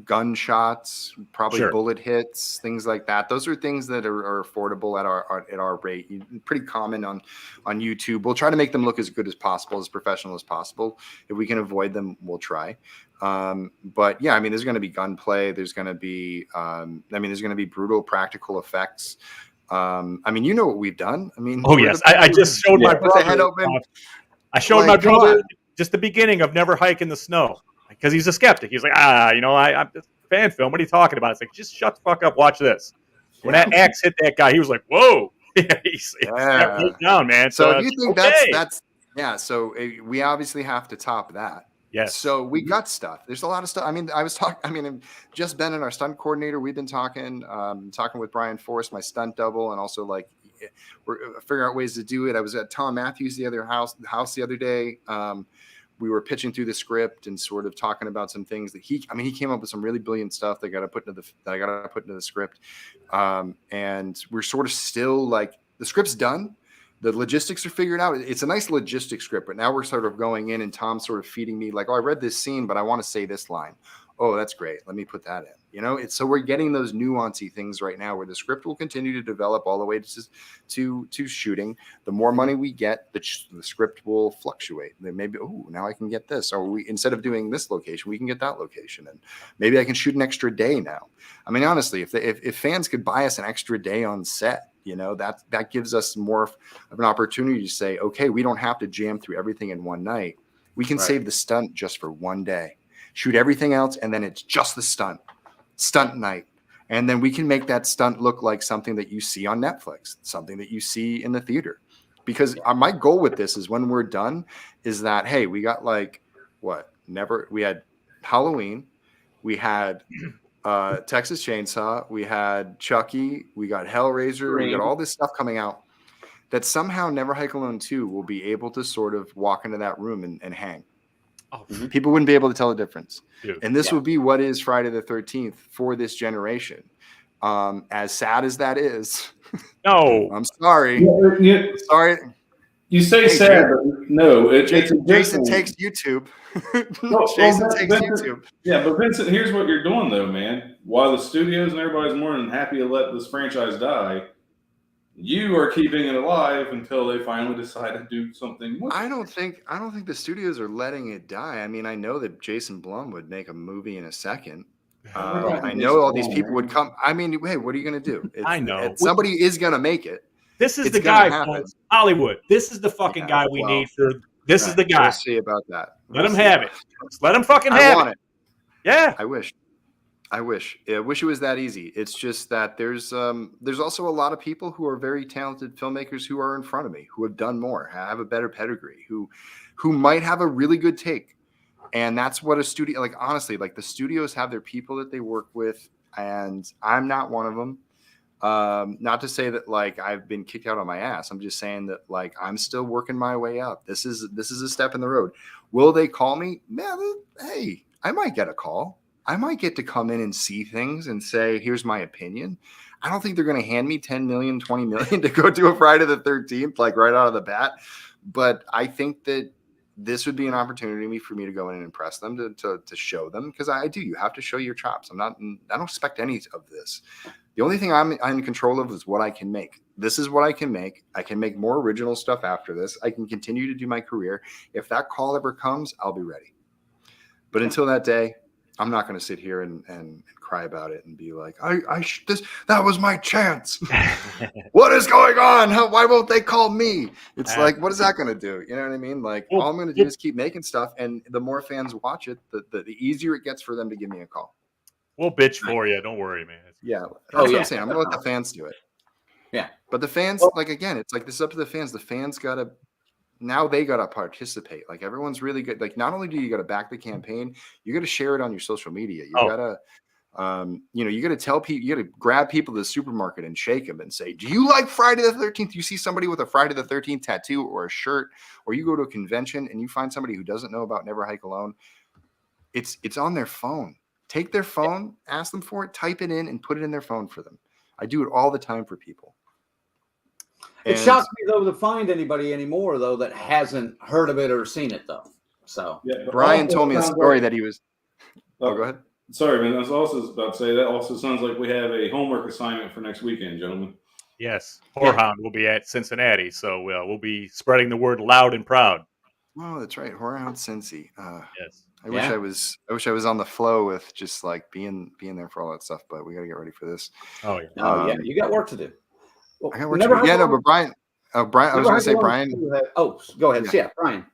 Gunshots, probably bullet hits, things like that. Those are things that are affordable at our rate. Pretty common on YouTube. We'll try to make them look as good as possible, as professional as possible. If we can avoid them, we'll try. But yeah, I mean, there's going to be gunplay. There's going to be, there's going to be brutal practical effects. What we've done. I mean, yes, I just showed my brother. Head open. I showed my brother just the beginning of Never Hike in the Snow. Because he's a skeptic. He's like, I'm just fan film. What are you talking about? It's like, just shut the fuck up. Watch this. When that axe hit that guy, he was like, whoa. He's down, man. So if you think that's so we obviously have to top that. Yes. So we got stuff. There's a lot of stuff. I mean, just Ben and our stunt coordinator, we've been talking with Brian Forrest, my stunt double, and also like we're figuring out ways to do it. I was at Tom Matthews the other day. We were pitching through the script and sort of talking about some things that he came up with some really brilliant stuff that I got to put into the script. And we're sort of still like, the script's done. The logistics are figured out. It's a nice logistic script, but now we're sort of going in and Tom's sort of feeding me like, oh, I read this scene, but I want to say this line. Oh, that's great. Let me put that in. It's so we're getting those nuancy things right now where the script will continue to develop all the way to shooting. The more money we get, the script will fluctuate. Then maybe, now I can get this, or instead of doing this location, we can get that location, and maybe I can shoot an extra day now. I mean, honestly, if fans could buy us an extra day on set, that gives us more of an opportunity to say, okay, we don't have to jam through everything in one night. We can save the stunt just for one day, shoot everything else, and then it's just the stunt night. And then we can make that stunt look like something that you see on Netflix, something that you see in the theater. Because my goal with this is when we're done is that, hey, we got we had Halloween, we had Texas Chainsaw, we had Chucky, we got Hellraiser, we got all this stuff coming out that somehow Never Hike Alone 2 will be able to sort of walk into that room and hang. Oh, people wouldn't be able to tell the difference. Dude, and this would be what is Friday the 13th for this generation. As sad as that is. No. I'm sorry. Sorry. You say sad, but no. Jason takes YouTube. Jason takes YouTube. Yeah, but Vincent, here's what you're doing, though, man. While the studios and everybody's more than happy to let this franchise die, you are keeping it alive until they finally decide to do something more. I don't think the studios are letting it die. I mean, I know that Jason Blum would make a movie in a second. I know all these people would come. I mean, hey, what are you going to do? I know. Somebody is going to make it. This is the guy from Hollywood. This is the fucking guy we need for. This is the guy. We'll see about that. Let him have it. Let him fucking have it. Yeah. I wish. I wish it was that easy. It's just that there's also a lot of people who are very talented filmmakers who are in front of me, who have done more, have a better pedigree, who might have a really good take. And that's what a studio, like, honestly, like the studios have their people that they work with, and I'm not one of them. Not to say that like I've been kicked out on my ass. I'm just saying that like I'm still working my way up. This is a step in the road. Will they call me? Man, hey, I might get a call. I might get to come in and see things and say, here's my opinion. I don't think they're going to hand me 10 million, 20 million to go do a Friday the 13th, like right out of the bat. But I think that this would be an opportunity for me to go in and impress them, to show them, because I do. You have to show your chops. I don't expect any of this. The only thing I'm in control of is what I can make. This is what I can make. I can make more original stuff after this. I can continue to do my career. If that call ever comes, I'll be ready. But until that day, I'm not going to sit here and cry about it and be like, that was my chance. What is going on? Why won't they call me? It's like, what is that going to do? You know what I mean? Like, all I'm going to do is keep making stuff. And the more fans watch it, the easier it gets for them to give me a call. We'll bitch for you. Don't worry, man. Yeah. That's what I'm saying. I'm going to let the fans do it. Yeah. But the fans, like, again, it's like, this is up to the fans. The fans got to, now they got to participate. Like, everyone's really good. Like, not only do you got to back the campaign, you got to share it on your social media. You got to, you got to tell people, you got to grab people to the supermarket and shake them and say, do you like Friday the 13th? You see somebody with a Friday the 13th tattoo or a shirt, or you go to a convention and you find somebody who doesn't know about Never Hike Alone. It's on their phone. Take their phone, ask them for it, type it in, and put it in their phone for them. I do it all the time for people. It shocks me, though, to find anybody anymore, though, that hasn't heard of it or seen it, though. So Brian told me a story that he was. Oh, go ahead. Sorry, man. I was also about to say that also sounds like we have a homework assignment for next weekend, gentlemen. Yes, Whorehound will be at Cincinnati, so we'll be spreading the word loud and proud. Oh, that's right, Whorehound Cincy. Yes. I wish I was on the flow with just like being there for all that stuff, but we got to get ready for this. Oh yeah. Yeah, you got work to do. Well, I got work to do. Yeah, no, but Brian. I was going to say Brian. Go ahead. Yeah, Brian.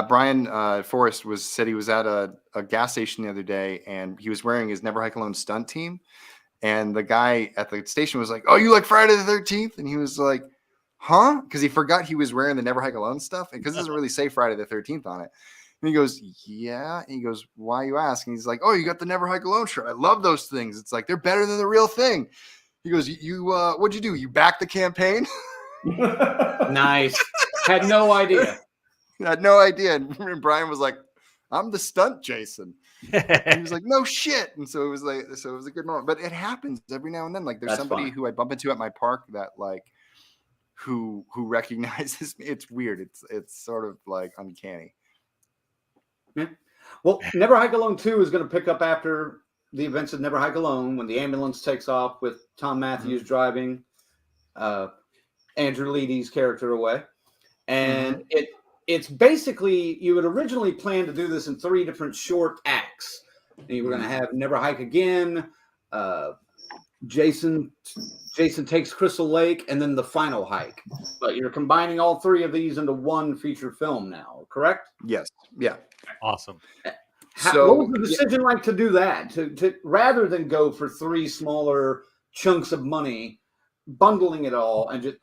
Brian Forrest said he was at a gas station the other day, and he was wearing his Never Hike Alone stunt team, and the guy at the station was like, "Oh, you like Friday the 13th?" And he was like, "Huh?" Because he forgot he was wearing the Never Hike Alone stuff, because it doesn't really say Friday the 13th on it. And he goes, "Yeah." And he goes, "Why you ask?" And he's like, "Oh, you got the Never Hike Alone shirt. I love those things. It's like they're better than the real thing." He goes, "You what'd you do? You backed the campaign?" Nice. Had no idea. Had no idea. And Brian was like, "I'm the stunt Jason." And he was like, "No shit." And so it was a good moment. But it happens every now and then. Like, there's somebody who I bump into at my park that like who recognizes me. It's weird. It's sort of like uncanny. Yeah. Well, Never Hike Alone 2 is going to pick up after the events of Never Hike Alone when the ambulance takes off with Tom Matthews driving Andrew Leedy's character away. And it's basically, you had originally planned to do this in 3 different short acts. And you were going to have Never Hike Again, Jason Takes Crystal Lake, and then the final hike. But you're combining all 3 of these into one feature film now, correct? Yes. Yeah. Awesome. What was the decision like to do that? To rather than go for 3 smaller chunks of money, bundling it all, and just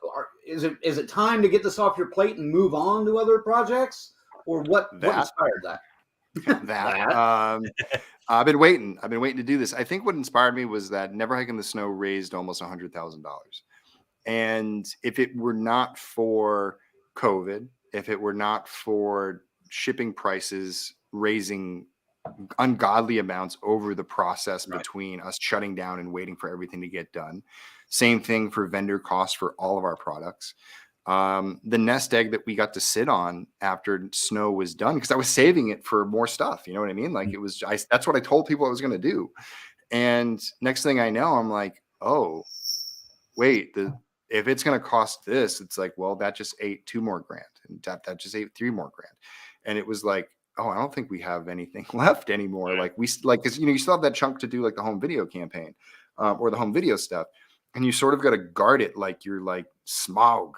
is it time to get this off your plate and move on to other projects, or what inspired that? I've been waiting to do this. I think what inspired me was that Never Hike in the Snow raised almost $100,000, and if it were not for COVID, if it were not for shipping prices raising ungodly amounts over the process between us shutting down and waiting for everything to get done. Same thing for vendor costs for all of our products. The nest egg that we got to sit on after Snow was done, because I was saving it for more stuff. You know what I mean? Like it was, that's what I told people I was going to do. And next thing I know, I'm like, oh, wait, if it's going to cost this, it's like, well, that just ate $2 more grand, and that just ate $3 more grand. And it was like, oh, I don't think we have anything left anymore. Like because you still have that chunk to do like the home video campaign or the home video stuff, and you sort of got to guard it like you're like Smaug,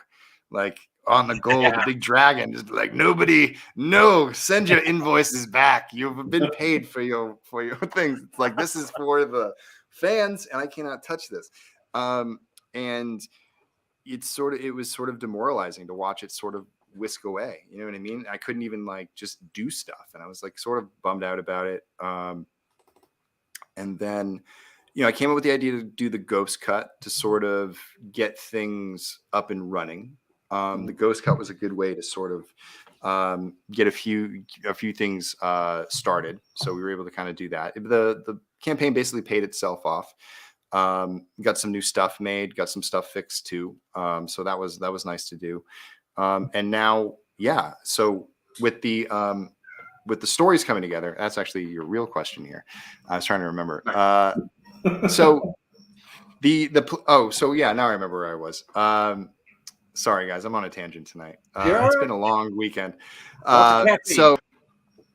like on the goal, the big dragon, just like send your invoices back. You've been paid for your things. It's like, this is for the fans, and I cannot touch this. And it was sort of demoralizing to watch it sort of whisk away. You know what I mean? I couldn't even like just do stuff, and I was like sort of bummed out about it. And then, I came up with the idea to do the ghost cut to sort of get things up and running. The ghost cut was a good way to sort of get a few things started. So we were able to kind of do that. The campaign basically paid itself off. Got some new stuff made, got some stuff fixed too. So that was nice to do. And now, so with the stories coming together, that's actually your real question here. I was trying to remember. So now I remember where I was. Sorry guys, I'm on a tangent tonight. It's been a long weekend.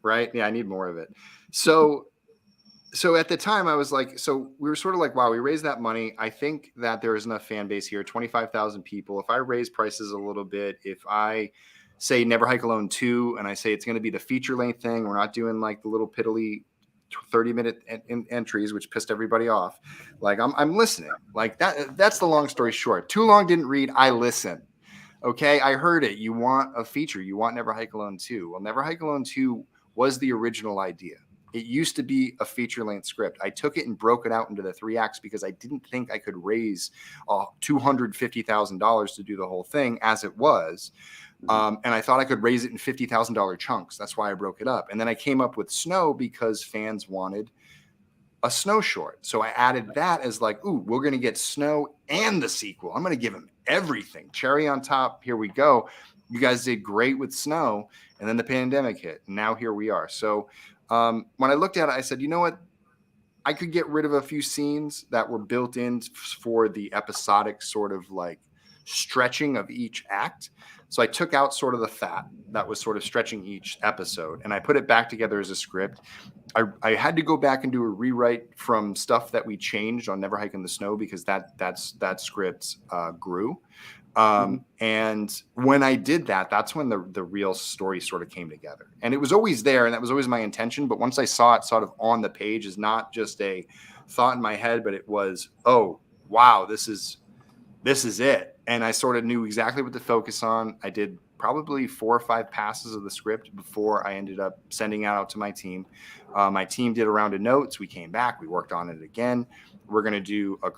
Right. Yeah, I need more of it. So at the time I was like, we were sort of like, wow, we raised that money. I think that there is enough fan base here, 25,000 people. If I raise prices a little bit, if I say Never Hike Alone 2, and I say it's going to be the feature length thing, we're not doing like the little piddly 30-minute entries, which pissed everybody off. Like I'm listening. Like that's the long story short. Too long didn't read. I listen. Okay. I heard it. You want a feature. You want Never Hike Alone 2. Well, Never Hike Alone 2 was the original idea. It used to be a feature-length script. I took it and broke it out into the 3 acts because I didn't think I could raise $250,000 to do the whole thing as it was. And I thought I could raise it in $50,000 chunks. That's why I broke it up. And then I came up with Snow because fans wanted a Snow short. So I added that as like, ooh, we're going to get Snow and the sequel. I'm going to give him everything. Cherry on top. Here we go. You guys did great with Snow. And then the pandemic hit. And now here we are. So when I looked at it, I said, you know what? I could get rid of a few scenes that were built in for the episodic sort of like stretching of each act. So I took out sort of the fat that was sort of stretching each episode, and I put it back together as a script. I had to go back and do a rewrite from stuff that we changed on Never Hike in the Snow because that script grew. And when I did that, that's when the real story sort of came together. And it was always there, and that was always my intention. But once I saw it sort of on the page, is not just a thought in my head, but it was, oh, wow, this is it. And I sort of knew exactly what to focus on. I did probably 4 or 5 passes of the script before I ended up sending it out to my team. My team did a round of notes. We came back. We worked on it again. We're going to do not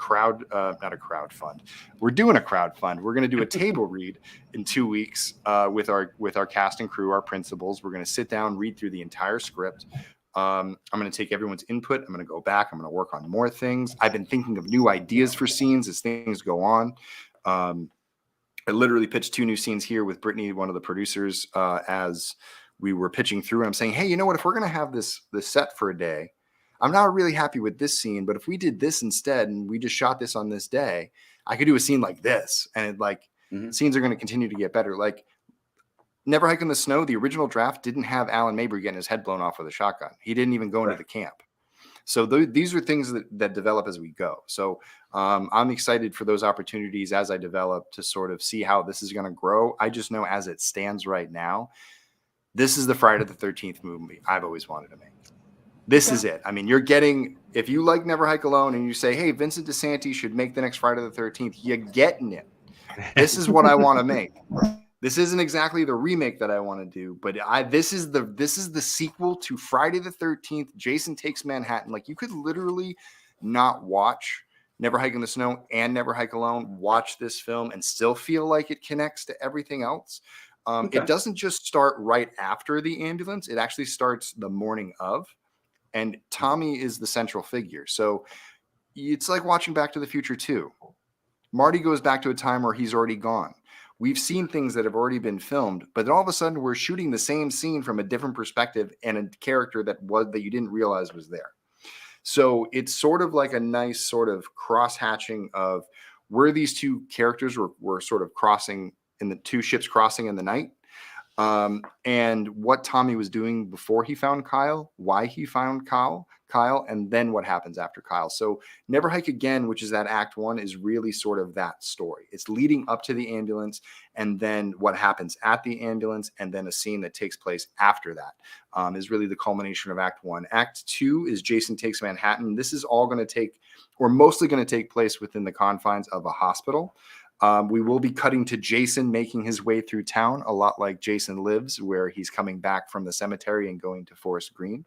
a crowd fund. We're doing a crowd fund. We're going to do a table read in 2 weeks with our cast and crew, our principals. We're going to sit down, read through the entire script. I'm going to take everyone's input. I'm going to go back. I'm going to work on more things. I've been thinking of new ideas for scenes as things go on. I literally pitched 2 new scenes here with Brittany, one of the producers, as we were pitching through. And I'm saying, hey, you know what? If we're going to have this set for a day, I'm not really happy with this scene, but if we did this instead and we just shot this on this day, I could do a scene like this. And scenes are going to continue to get better. Like Never Hike in the Snow, the original draft didn't have Alan Mabry getting his head blown off with a shotgun. He didn't even go into the camp. So these are things that develop as we go. So I'm excited for those opportunities as I develop to sort of see how this is going to grow. I just know as it stands right now, this is the Friday the 13th movie I've always wanted to make. This is it. I mean, you're getting, if you like Never Hike Alone and you say, hey, Vincent DiSanti should make the next Friday the 13th, you're getting it. This is what I want to make. This isn't exactly the remake that I want to do, but this is the sequel to Friday the 13th, Jason Takes Manhattan. Like, you could literally not watch Never Hike in the Snow and Never Hike Alone, watch this film and still feel like it connects to everything else. It doesn't just start right after the ambulance. It actually starts the morning of, and Tommy is the central figure. So it's like watching Back to the Future 2. Marty goes back to a time where he's already gone. We've seen things that have already been filmed, but then all of a sudden we're shooting the same scene from a different perspective and a character that you didn't realize was there. So it's sort of like a nice sort of cross-hatching of where these two characters were sort of crossing in the two ships crossing in the night, and what Tommy was doing before he found Kyle, why he found Kyle, and then what happens after Kyle. So Never Hike Again, which is that act 1, is really sort of that story. It's leading up to the ambulance, and then what happens at the ambulance, and then a scene that takes place after that is really the culmination of act 1. Act 2 is Jason Takes Manhattan. This is all going to take, or mostly going to take place within the confines of a hospital. We will be cutting to Jason making his way through town, a lot like Jason Lives, where he's coming back from the cemetery and going to Forest Green.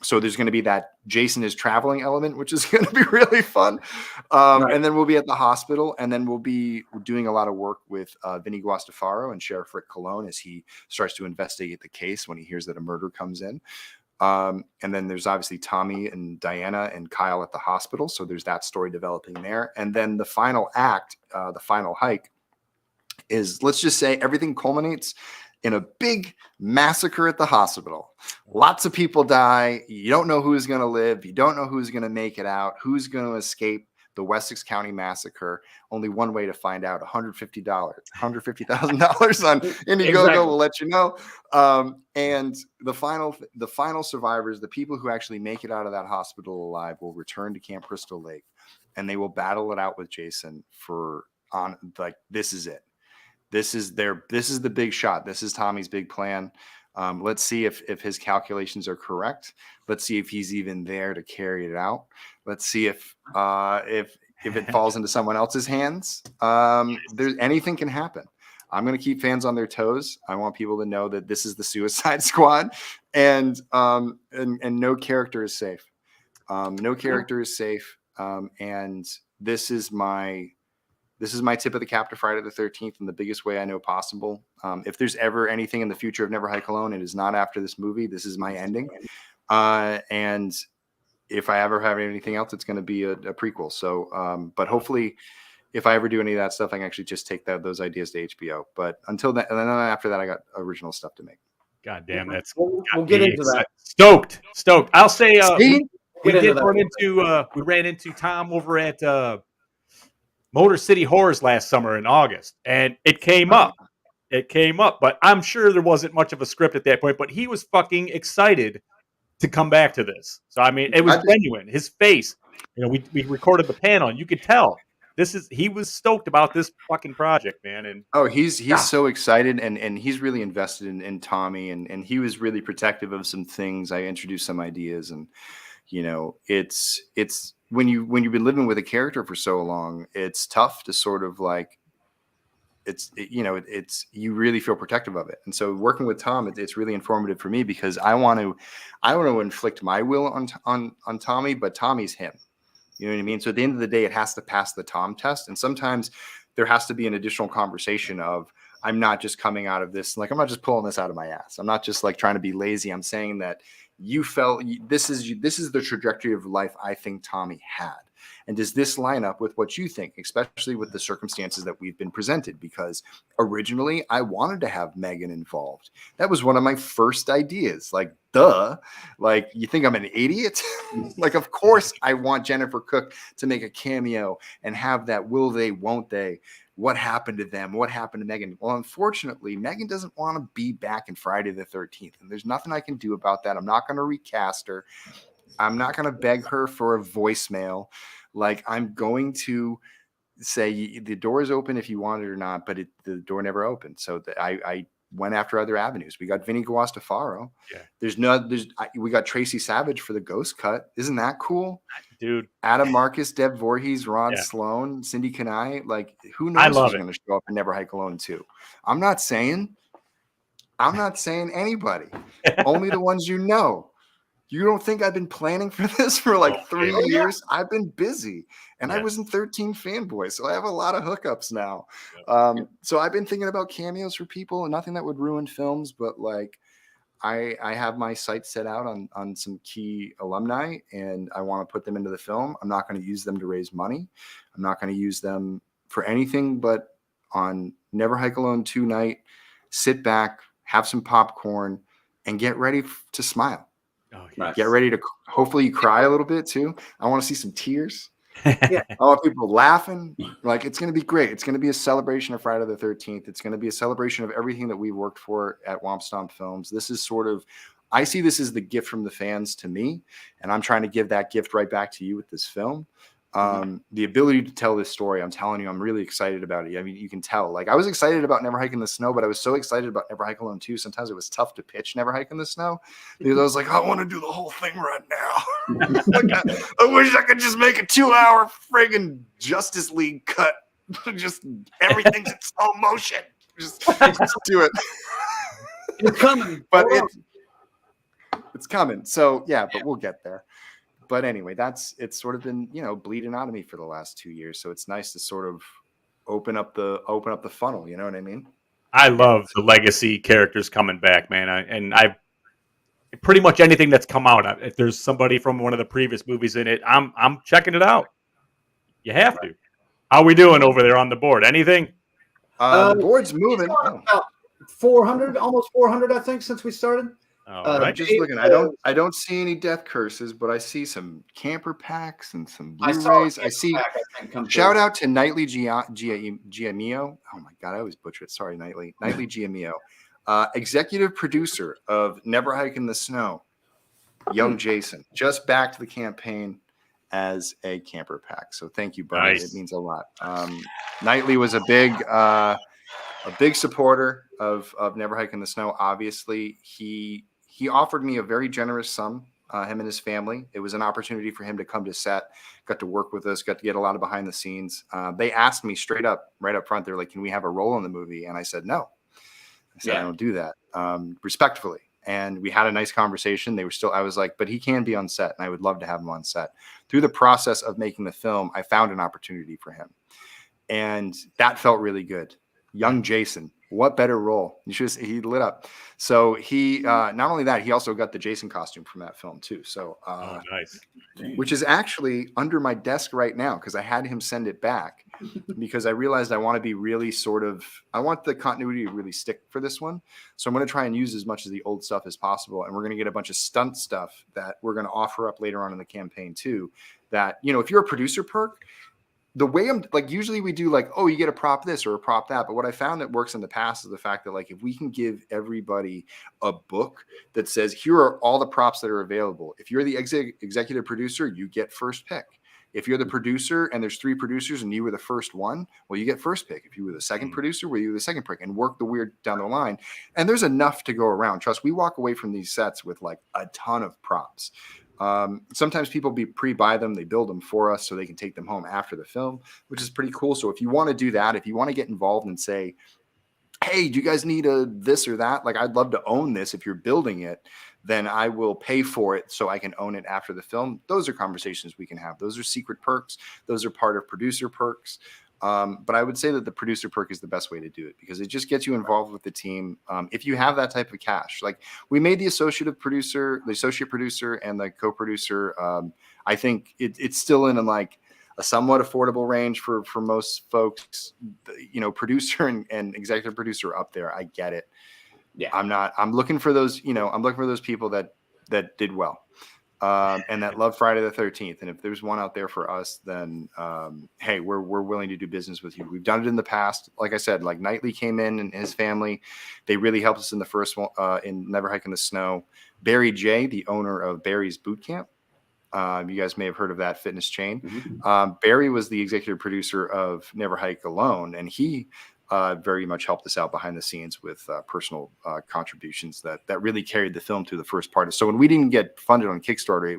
So there's going to be that Jason is traveling element, which is going to be really fun. And then we'll be at the hospital, and then we'll be doing a lot of work with Vinny Guastafaro and Sheriff Rick Colon as he starts to investigate the case when he hears that a murder comes in. And then there's obviously Tommy and Diana and Kyle at the hospital. So there's that story developing there. And then the final act, the final hike is, let's just say everything culminates in a big massacre at the hospital. Lots of people die. You don't know who's going to live. You don't know who's going to make it out, who's going to escape the Wessex County Massacre. Only one way to find out: $150,000 on Indiegogo will let you know. And the final survivors, the people who actually make it out of that hospital alive, will return to Camp Crystal Lake, and they will battle it out with Jason this is it. This is the big shot. This is Tommy's big plan. Let's see if his calculations are correct. Let's see if he's even there to carry it out. Let's see if it falls into someone else's hands. Anything can happen. I'm going to keep fans on their toes. I want people to know that this is the Suicide Squad, and no character is safe. No character is safe. And this is my tip of the cap to Friday the 13th in the biggest way I know possible. If there's ever anything in the future of Never Hike Alone, it is not after this movie. This is my ending. And if I ever have anything else, it's going to be a prequel. So, but hopefully if I ever do any of that stuff, I can actually just take those ideas to HBO. But until then, and then after that, I got original stuff to make. God damn, We'll get into that. Stoked. I'll say we ran into Tom over at Motor City Horrors last summer in August, and it came up. But I'm sure there wasn't much of a script at that point, but he was fucking excited to come back to this. So, I mean, it was genuine. His face, we recorded the panel, and you could tell he was stoked about this fucking project, man. And he's so excited, and he's really invested in Tommy, and he was really protective of some things. I introduced some ideas, and it's when you've been living with a character for so long, it's tough to sort of like, you really feel protective of it. And so working with Tom, it's really informative for me because I want to inflict my will on Tommy, but Tommy's him. You know what I mean? So at the end of the day, it has to pass the Tom test. And sometimes there has to be an additional conversation of, I'm not just coming out of this, like, I'm not just pulling this out of my ass. I'm not just like trying to be lazy. I'm saying that you felt this is the trajectory of life I think Tommy had. And does this line up with what you think, especially with the circumstances that we've been presented? Because originally I wanted to have Megan involved. That was one of my first ideas. Like, duh, like, you think I'm an idiot? Like, of course I want Jennifer Cook to make a cameo and have that will they, won't they? What happened to them? What happened to Megan? Well, unfortunately, Megan doesn't want to be back in Friday the 13th. And there's nothing I can do about that. I'm not going to recast her. I'm not going to beg her for a voicemail. Like, I'm going to say the door is open if you want it or not, but the door never opened. So I went after other avenues. We got Vinny Guastafaro. Yeah. We got Tracy Savage for the ghost cut. Isn't that cool? Dude. Adam Marcus, Deb Voorhees, Ron Sloan, Cindy Kanai. Like, who knows who's going to show up in Never Hike Alone 2? I'm not saying anybody. Only the ones you know. You don't think I've been planning for this for like 3 years? I've been busy, and I was in 13 Fanboys, so I have a lot of hookups now. So I've been thinking about cameos for people, and nothing that would ruin films, but like I have my sights set out on some key alumni, and I want to put them into the film. I'm not going to use them to raise money. I'm not going to use them for anything but on Never Hike Alone 2 night. Sit back, have some popcorn, and get ready to smile. Oh, yes. Get ready to hopefully cry a little bit too. I want to see some tears. I want people laughing. Like, it's going to be great. It's going to be a celebration of Friday the 13th. It's going to be a celebration of everything that we worked for at Womp Stomp Films. This is I see this as the gift from the fans to me, and I'm trying to give that gift right back to you with this film. The ability to tell this story, I'm telling you, I'm really excited about it. I mean, you can tell. Like, I was excited about Never Hike in the Snow, but I was so excited about Never Hike Alone 2. Sometimes it was tough to pitch Never Hike in the Snow because I was like, I want to do the whole thing right now. Like, I wish I could just make a 2-hour friggin' Justice League cut. Just everything's in slow motion. Just do it. It's coming. But it's coming. So yeah, but we'll get there. But anyway, it's sort of been, bleeding out of me for the last 2 years. So it's nice to sort of open up the funnel. You know what I mean? I love the legacy characters coming back, man. I pretty much anything that's come out. If there's somebody from one of the previous movies in it, I'm checking it out. You have to. How are we doing over there on the board? Anything? The board's moving. About 400, almost 400, I think, since we started. I'm just looking. I don't see any death curses, but I see some camper packs and some Blu-rays. I see. Shout out to Nightly Giamio. Oh my God, I always butcher it. Sorry, Nightly Giamio, executive producer of Never Hike in the Snow. Young Jason just backed the campaign as a camper pack. So thank you, buddy. Nice. It means a lot. Nightly was a big supporter of Never Hike in the Snow. Obviously, he offered me a very generous sum, him and his family. It was an opportunity for him to come to set, got to work with us, got to get a lot of behind the scenes. They asked me straight up, right up front, they're like, can we have a role in the movie? And I said, no. I said, I don't do that, respectfully. And we had a nice conversation. I was like, but he can be on set, and I would love to have him on set. Through the process of making the film, I found an opportunity for him. And that felt really good. Young Jason, what better role? He lit up. So he, not only that, he also got the Jason costume from that film too. So, nice. Which is actually under my desk right now, because I had him send it back because I realized I want to be really I want the continuity to really stick for this one. So I'm going to try and use as much of the old stuff as possible. And we're going to get a bunch of stunt stuff that we're going to offer up later on in the campaign too. That, if you're a producer perk, the way I'm like, usually we do like, oh, you get a prop this or a prop that. But what I found that works in the past is the fact that, like, if we can give everybody a book that says, here are all the props that are available. If you're the executive producer, you get first pick. If you're the producer and there's 3 producers and you were the first one, well, you get first pick. If you were the second producer, well, you were the second pick, and work the weird down the line. And there's enough to go around. Trust, we walk away from these sets with like a ton of props. Sometimes people pre-buy them, they build them for us so they can take them home after the film, which is pretty cool. So if you want to do that, if you want to get involved and say, hey, do you guys need a this or that? Like, I'd love to own this. If you're building it, then I will pay for it so I can own it after the film. Those are conversations we can have. Those are secret perks. Those are part of producer perks. But I would say that the producer perk is the best way to do it because it just gets you involved with the team. If you have that type of cash, like we made the associate producer, and the co-producer. I think it's still in like a somewhat affordable range for most folks. You know, producer and executive producer up there. I get it. Yeah. I'm looking for those, you know, I'm looking for those people that did well. And that love Friday the 13th. And if there's one out there for us, then hey, we're willing to do business with you. We've done it in the past. Like I said, like Knightley came in and his family, they really helped us in the first one in Never Hike in the Snow. Barry J, the owner of Barry's Boot Camp. You guys may have heard of that fitness chain. Mm-hmm. Barry was the executive producer of Never Hike Alone, and he very much helped us out behind the scenes with personal contributions that really carried the film through the first part. So when we didn't get funded on Kickstarter,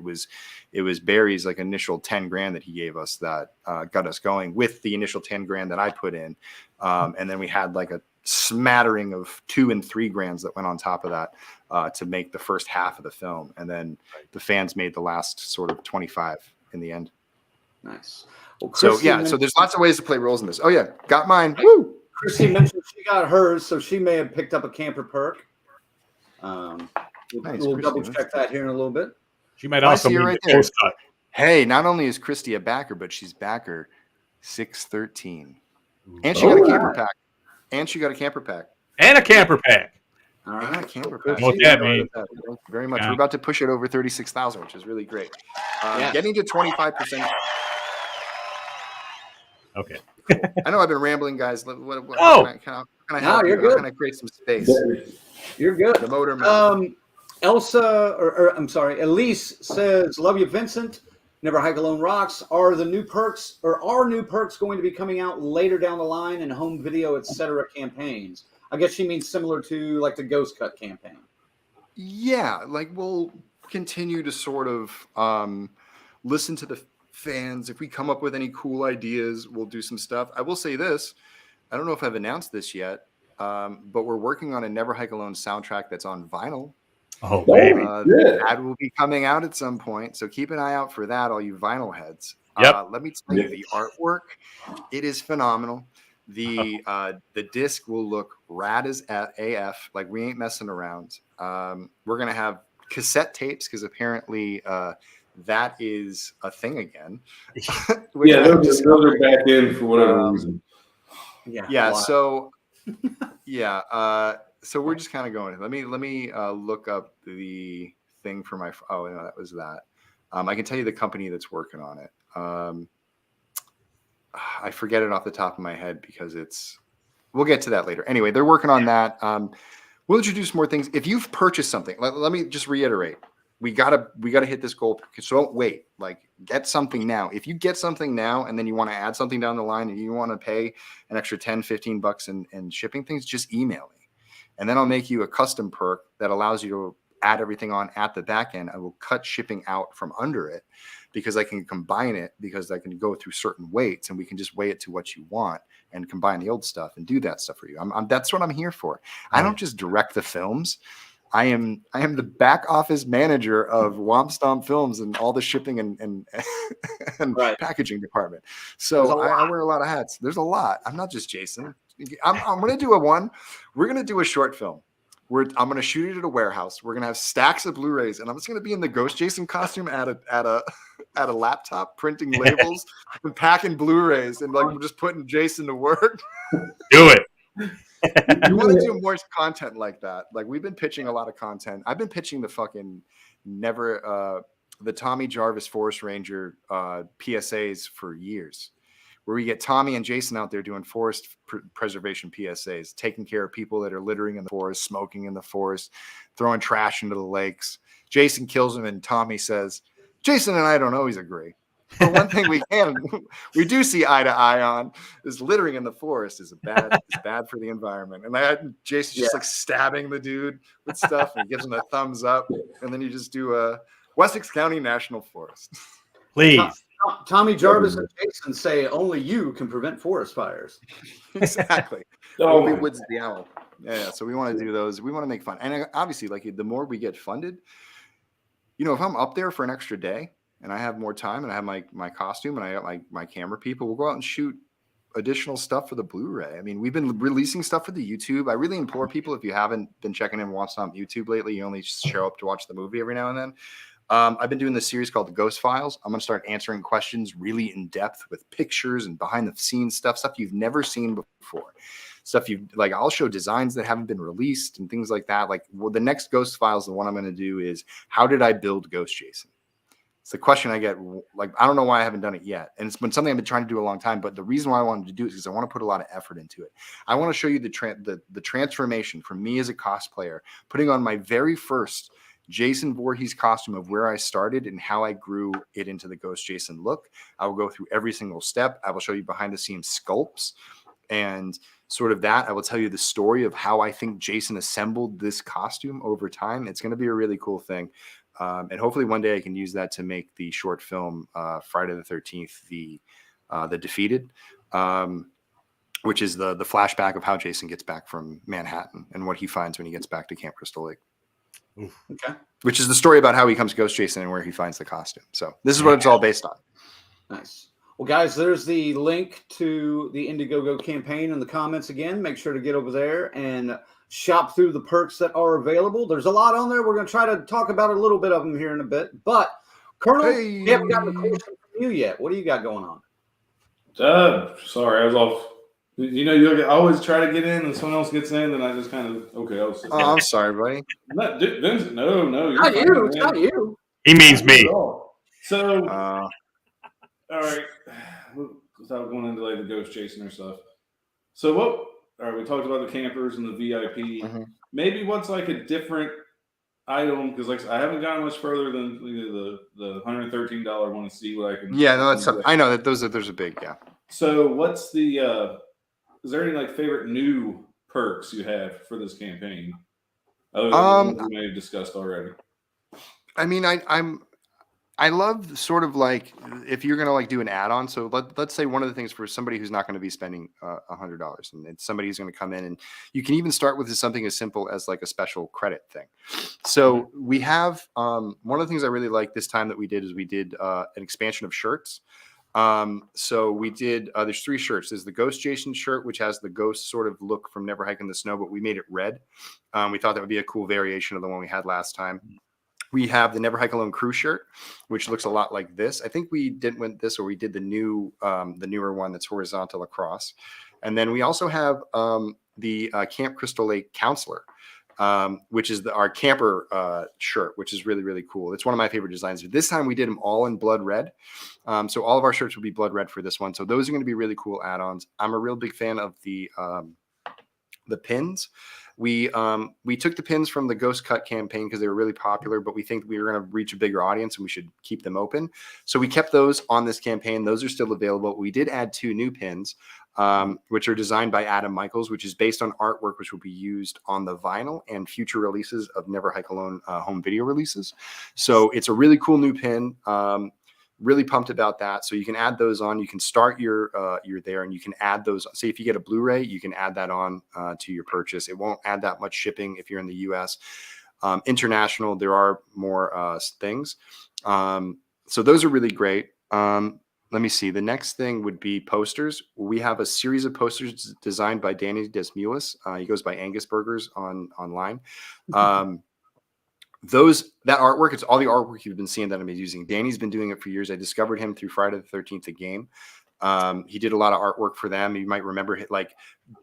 it was Barry's like initial 10 grand that he gave us that got us going with the initial 10 grand that I put in. And then we had like a smattering of 2 and 3 grands that went on top of that to make the first half of the film. And then the fans made the last sort of 25 in the end. Nice. Well, So yeah, so there's lots of ways to play roles in this. Oh yeah, got mine. Woo! Chrissy mentioned she got hers, so she may have picked up a camper perk. We'll double check that here in a little bit. She might I also see her be right the there. post cut. Hey, not only is Christy a backer, but she's backer 613. And she got a camper pack. And she got a camper pack. And a camper pack. All And a right. camper Well, pack. What that means. Thank you very much. Yeah. We're about to push it over 36,000, which is really great. Yeah. Getting to 25%. Okay. I know I've been rambling, guys. What, Oh! can I No, help you're you? good. How can I create some space? You're good. The motor mouth. Elsa, or I'm sorry, Elise says, "Love you, Vincent. Never Hike Alone rocks. Are new perks going to be coming out later down the line in home video, etc. campaigns?" I guess she means similar to like the Ghost Cut campaign. Yeah, like we'll continue to sort of listen to the fans. If we come up with any cool ideas, we'll do some stuff. I will say this. I don't know if I've announced this yet, but we're working on a Never Hike Alone soundtrack that's on vinyl. Oh, baby. That will be coming out at some point. So keep an eye out for that, all you vinyl heads. Yep. Let me tell you, the artwork, it is phenomenal. The disc will look rad as AF. Like we ain't messing around. We're going to have cassette tapes because apparently that is a thing again. Yeah, those are back in for whatever reason. Yeah. So so we're just kind of going. Let me look up the thing for my. Oh no, that was that. I can tell you the company that's working on it. I forget it off the top of my head because we'll get to that later. Anyway, they're working on that. We'll introduce more things. If you've purchased something, let me just reiterate. We gotta hit this goal. So don't wait. Like get something now. If you get something now and then you want to add something down the line and you want to pay an extra $10-15 in shipping things, just email me. And then I'll make you a custom perk that allows you to add everything on at the back end. I will cut shipping out from under it because I can combine it because I can go through certain weights and we can just weigh it to what you want and combine the old stuff and do that stuff for you. That's what I'm here for. I don't just direct the films. I am the back office manager of Womp Stomp Films and all the shipping and Right. packaging department. So I wear a lot of hats. There's a lot. I'm not just Jason. I'm going to do we're going to do a short film. I'm going to shoot it at a warehouse. We're going to have stacks of Blu-rays, and I'm just going to be in the Ghost Jason costume at a laptop printing labels and packing Blu-rays, and like we're just putting Jason to work. Do it. We want to do more content like that. Like we've been pitching a lot of content. I've been pitching the fucking the Tommy Jarvis Forest Ranger PSAs for years, where we get Tommy and Jason out there doing forest preservation PSAs, taking care of people that are littering in the forest, smoking in the forest, throwing trash into the lakes. Jason kills him, and Tommy says, "Jason and I don't always agree. But one thing we do see eye to eye on is littering in the forest is bad for the environment." And I had Jason just like stabbing the dude with stuff and gives him a thumbs up. And then you just do a Wessex County National Forest. Please. Tommy Jarvis and Jason say only you can prevent forest fires. Exactly. Only Woods the Owl. Yeah. So we want to do those. We want to make fun. And obviously, like the more we get funded, if I'm up there for an extra day, and I have more time and I have my costume and I got my camera people, we'll go out and shoot additional stuff for the Blu-ray. I mean, we've been releasing stuff for the YouTube. I really implore people, if you haven't been checking in Womp Stomp YouTube lately, you only show up to watch the movie every now and then. I've been doing this series called The Ghost Files. I'm going to start answering questions really in depth with pictures and behind the scenes stuff you've never seen before. Stuff you like, I'll show designs that haven't been released and things like that. Like, well, the next Ghost Files, the one I'm going to do is, how did I build Ghost Jason? It's the question I get. Like, I don't know why I haven't done it yet. And it's been something I've been trying to do a long time. But the reason why I wanted to do it is because I want to put a lot of effort into it. I want to show you the transformation from me as a cosplayer, putting on my very first Jason Voorhees costume of where I started and how I grew it into the Ghost Jason look. I will go through every single step. I will show you behind the scenes sculpts and sort of that. I will tell you the story of how I think Jason assembled this costume over time. It's going to be a really cool thing. And hopefully one day I can use that to make the short film Friday the 13th, the Defeated, which is the flashback of how Jason gets back from Manhattan and what he finds when he gets back to Camp Crystal Lake. Oof. Okay. Which is the story about how he becomes Ghost Jason and where he finds the costume. So this is what it's all based on. Nice. Well, guys, there's the link to the Indiegogo campaign in the comments again. Make sure to get over there and shop through the perks that are available. There's a lot on there. We're going to try to talk about a little bit of them here in a bit. But, Colonel, we haven't gotten a question from you yet. What do you got going on? Sorry, I was off. You know, you always try to get in, and someone else gets in, and I just kind of I'm sorry, buddy. Not Vincent. No, Not you. It's not you. He means me. So, all right, without going into like the Ghost Jason or stuff. So what? All right, we talked about the campers and the VIP. Mm-hmm. Maybe what's like a different item, because like I haven't gotten much further than the $113 one to see what I can. Yeah, no, that's. I know that those are big. Yeah. So what's the? Is there any like favorite new perks you have for this campaign? Other than the ones we may have discussed already. I mean, I love sort of like if you're gonna like do an add-on. So let's say one of the things for somebody who's not going to be spending $100, and it's somebody who's going to come in, and you can even start with something as simple as like a special credit thing. So we have one of the things I really like this time that we did is we did an expansion of shirts. So we did, there's 3 shirts. There's the Ghost Jason shirt, which has the ghost sort of look from Never Hike in the Snow, but we made it red. We thought that would be a cool variation of the one we had last time. We have the Never Hike Alone crew shirt, which looks a lot like this. I think we didn't win this, or we did the newer one that's horizontal across. And then we also have the Camp Crystal Lake counselor, which is our camper shirt, which is really, really cool. It's one of my favorite designs. This time we did them all in blood red. So all of our shirts will be blood red for this one. So those are going to be really cool add-ons. I'm a real big fan of the pins. We took the pins from the Ghost Cut campaign because they were really popular, but we think we were going to reach a bigger audience and we should keep them open. So we kept those on this campaign. Those are still available. We did add 2 new pins, which are designed by Adam Michaels, which is based on artwork which will be used on the vinyl and future releases of Never Hike Alone home video releases. So it's a really cool new pin. Really pumped about that. So you can add those on. You can start your there, and you can add those. Say if you get a Blu-ray, you can add that on to your purchase. It won't add that much shipping if you're in the U.S. International, there are more things. So those are really great. Let me see. The next thing would be posters. We have a series of posters designed by Danny Desmulis. He goes by Angus Burgers online. That artwork, it's all the artwork you've been seeing that I'm using. Danny's been doing it for years. I discovered him through Friday the 13th, the game. He did a lot of artwork for them. You might remember like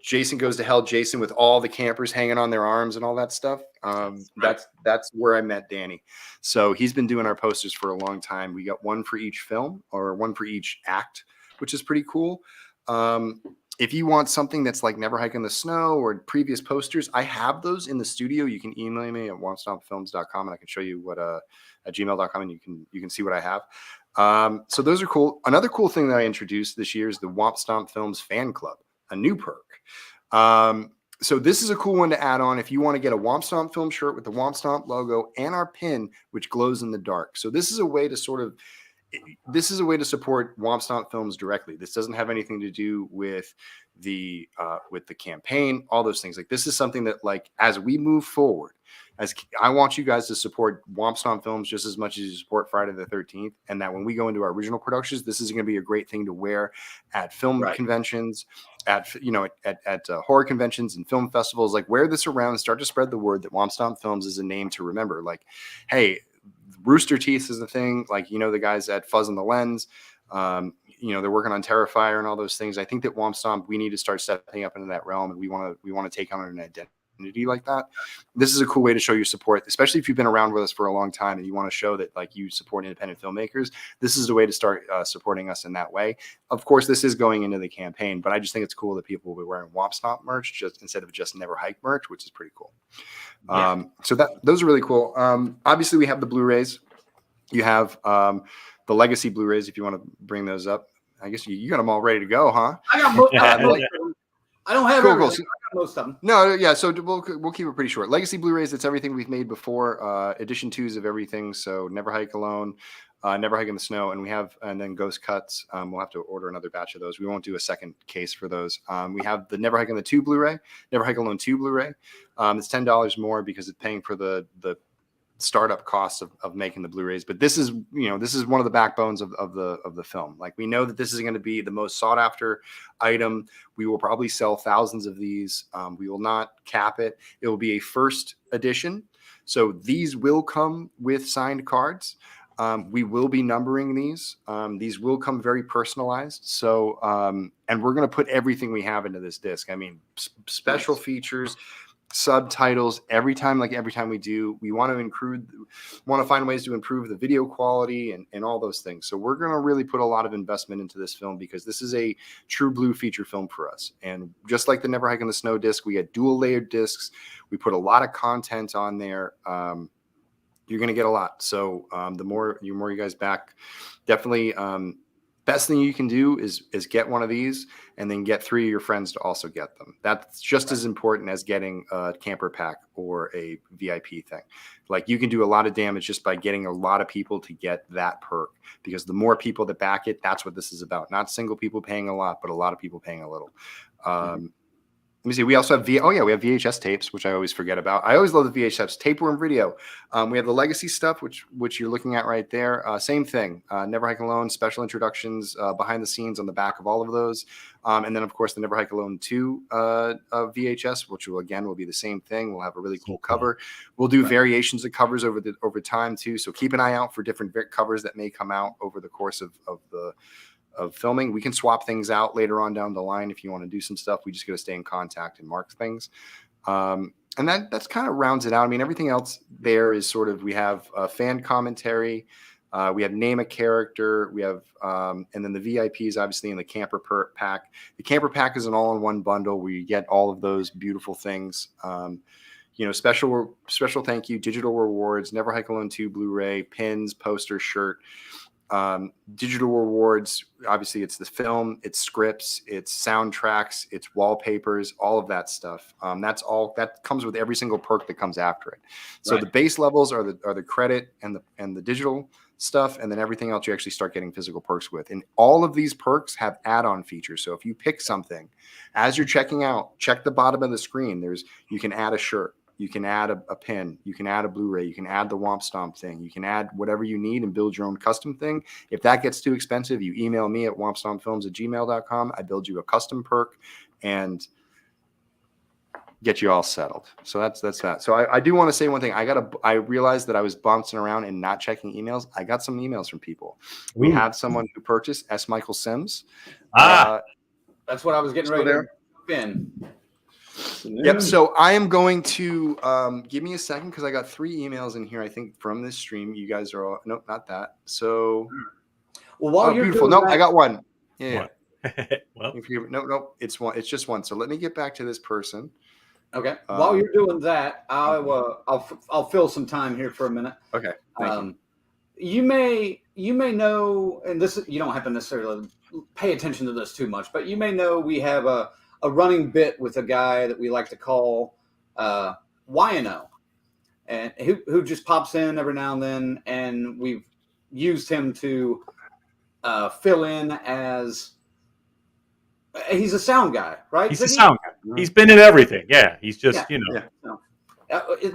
Jason Goes to Hell, Jason with all the campers hanging on their arms and all that stuff. That's where I met Danny. So he's been doing our posters for a long time. We got one for each film or one for each act, which is pretty cool. If you want something that's like Never Hike in the Snow or previous posters, I have those in the studio. You can email me at wompstompfilms.com and I can show you what at gmail.com and you can see what I have. So those are cool. Another cool thing that I introduced this year is the Womp Stomp Films Fan Club, a new perk. So this is a cool one to add on if you want to get a Womp Stomp film shirt with the Womp Stomp logo and our pin, which glows in the dark. So this is a way to support Womp Stomp Films directly. This doesn't have anything to do with the campaign, all those things. Like this is something that like as we move forward, as I want you guys to support Womp Stomp Films just as much as you support Friday the 13th, and that when we go into our original productions, this is going to be a great thing to wear at film conventions, at horror conventions and film festivals. Like wear this around and start to spread the word that Womp Stomp Films is a name to remember. Like, hey, Rooster Teeth is the thing. Like, the guys at Fuzz on the Lens, they're working on Terrifier and all those things. I think that Womp Stomp, we need to start stepping up into that realm, and we want to take on an identity like that. This is a cool way to show your support, especially if you've been around with us for a long time and you want to show that like you support independent filmmakers. This is the way to start supporting us in that way. Of course, this is going into the campaign, but I just think it's cool that people will be wearing Womp Stomp merch just instead of just Never Hike merch, which is pretty cool. Yeah. So those are really cool. Obviously, we have the Blu-rays. You have the Legacy Blu-rays if you want to bring those up. I guess you got them all ready to go, huh? I got most of them. I don't have everything. Cool. I got most of them. No, yeah. So we'll keep it pretty short. Legacy Blu-rays. It's everything we've made before. Edition 2s of everything. So Never Hike Alone, Never Hike in the Snow, and then Ghost Cuts. We'll have to order another batch of those. We won't do a second case for those. We have the Never Hike in the 2 Blu-ray, Never Hike Alone 2 Blu-ray. It's $10 more because it's paying for the startup costs of making the Blu-rays. But this is one of the backbones of the film. Like, we know that this is going to be the most sought after item. We will probably sell thousands of these. We will not cap it. It will be a first edition. So these will come with signed cards. We will be numbering these. These will come very personalized. So, and we're going to put everything we have into this disc. I mean, special features, subtitles, every time we do, we want to find ways to improve the video quality and all those things. So we're going to really put a lot of investment into this film because this is a true blue feature film for us. And just like the Never Hike in the Snow disc, we had dual layered discs. We put a lot of content on there. You're going to get a lot. So the more you guys back, definitely best thing you can do is get one of these and then get 3 of your friends to also get them. That's just as important as getting a camper pack or a VIP thing. Like, you can do a lot of damage just by getting a lot of people to get that perk, because the more people that back it, that's what this is about. Not single people paying a lot, but a lot of people paying a little. Let me see. We also have we have VHS tapes, which I always forget about. I always love the VHS tapeworm video. We have the Legacy stuff, which you're looking at right there. Same thing. Never Hike Alone special introductions, behind the scenes on the back of all of those, and then of course the Never Hike Alone 2 VHS, which will be the same thing. We'll have a really cool cover. We'll do variations of covers over time too. So keep an eye out for different covers that may come out over the course of filming. We can swap things out later on down the line if you want to do some stuff. We just got to stay in contact and mark things. And that's kind of rounds it out. I mean, everything else there is sort of, we have fan commentary. We have name a character. We have, and then the VIPs obviously in the camper pack. The camper pack is an all-in-one bundle where you get all of those beautiful things. Special thank you, digital rewards, Never Hike Alone 2 Blu-ray, pins, poster, shirt. Digital rewards, obviously it's the film, it's scripts, it's soundtracks, it's wallpapers, all of that stuff. That's all that comes with every single perk that comes after it. So The base levels are the credit and the digital stuff, and then everything else you actually start getting physical perks with. And all of these perks have add-on features. So if you pick something as you're checking out, check the bottom of the screen. You can add a shirt. You can add a pin, you can add a Blu-ray, you can add the Womp Stomp thing, you can add whatever you need and build your own custom thing. If that gets too expensive, you email me at wompstompfilms@gmail.com. I build you a custom perk and get you all settled. So that's that. So I do want to say one thing. I realized that I was bouncing around and not checking emails. I got some emails from people. We have someone who purchased S. Michael Sims. That's what I was getting ready to jump in. Yep. So I am going to give me a second because I got 3 emails in here, I think, from this stream. You guys are all nope, not that. So while you're beautiful. Nope, I got one. Yeah. Well, no, it's one. It's just one. So let me get back to this person. Okay. While you're doing that, I'll fill some time here for a minute. Okay. Thank you. You may know, and this you don't have to necessarily pay attention to this too much, but you may know we have a running bit with a guy that we like to call YNO, and who just pops in every now and then, and we've used him to fill in as he's a sound guy, right? He's a sound guy. He's been in everything. Yeah, he's just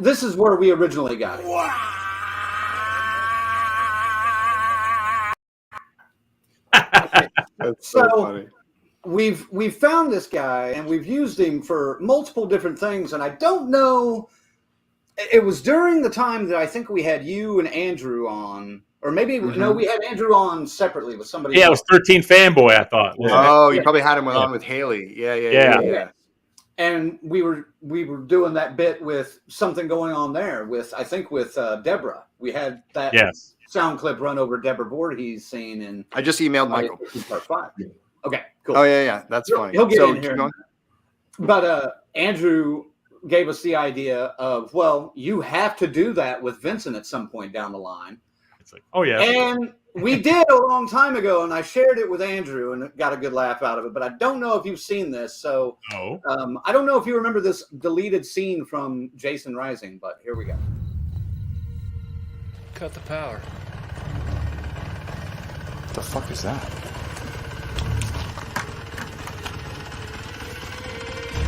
this is where we originally got him. That's so funny. We've found this guy and we've used him for multiple different things, and I don't know It was during the time that I think we had you and Andrew on, or maybe no, we had Andrew on separately with somebody. Yeah, else. it was 13 Fanboy, I thought. Yeah. Oh, you probably had him on with Haley. Yeah. And we were doing that bit with something going on there with Deborah. We had that sound clip run over Deborah Voorhees scene in. I just emailed Michael. Part 5. Okay, cool. Oh yeah, that's funny. He'll get in here. But Andrew gave us the idea of, well, you have to do that with Vincent at some point down the line. It's like, oh yeah. And we did a long time ago, and I shared it with Andrew and got a good laugh out of it. But I don't know if you've seen this, so I don't know if you remember this deleted scene from Jason Rising. But here we go. Cut the power. What the fuck is that?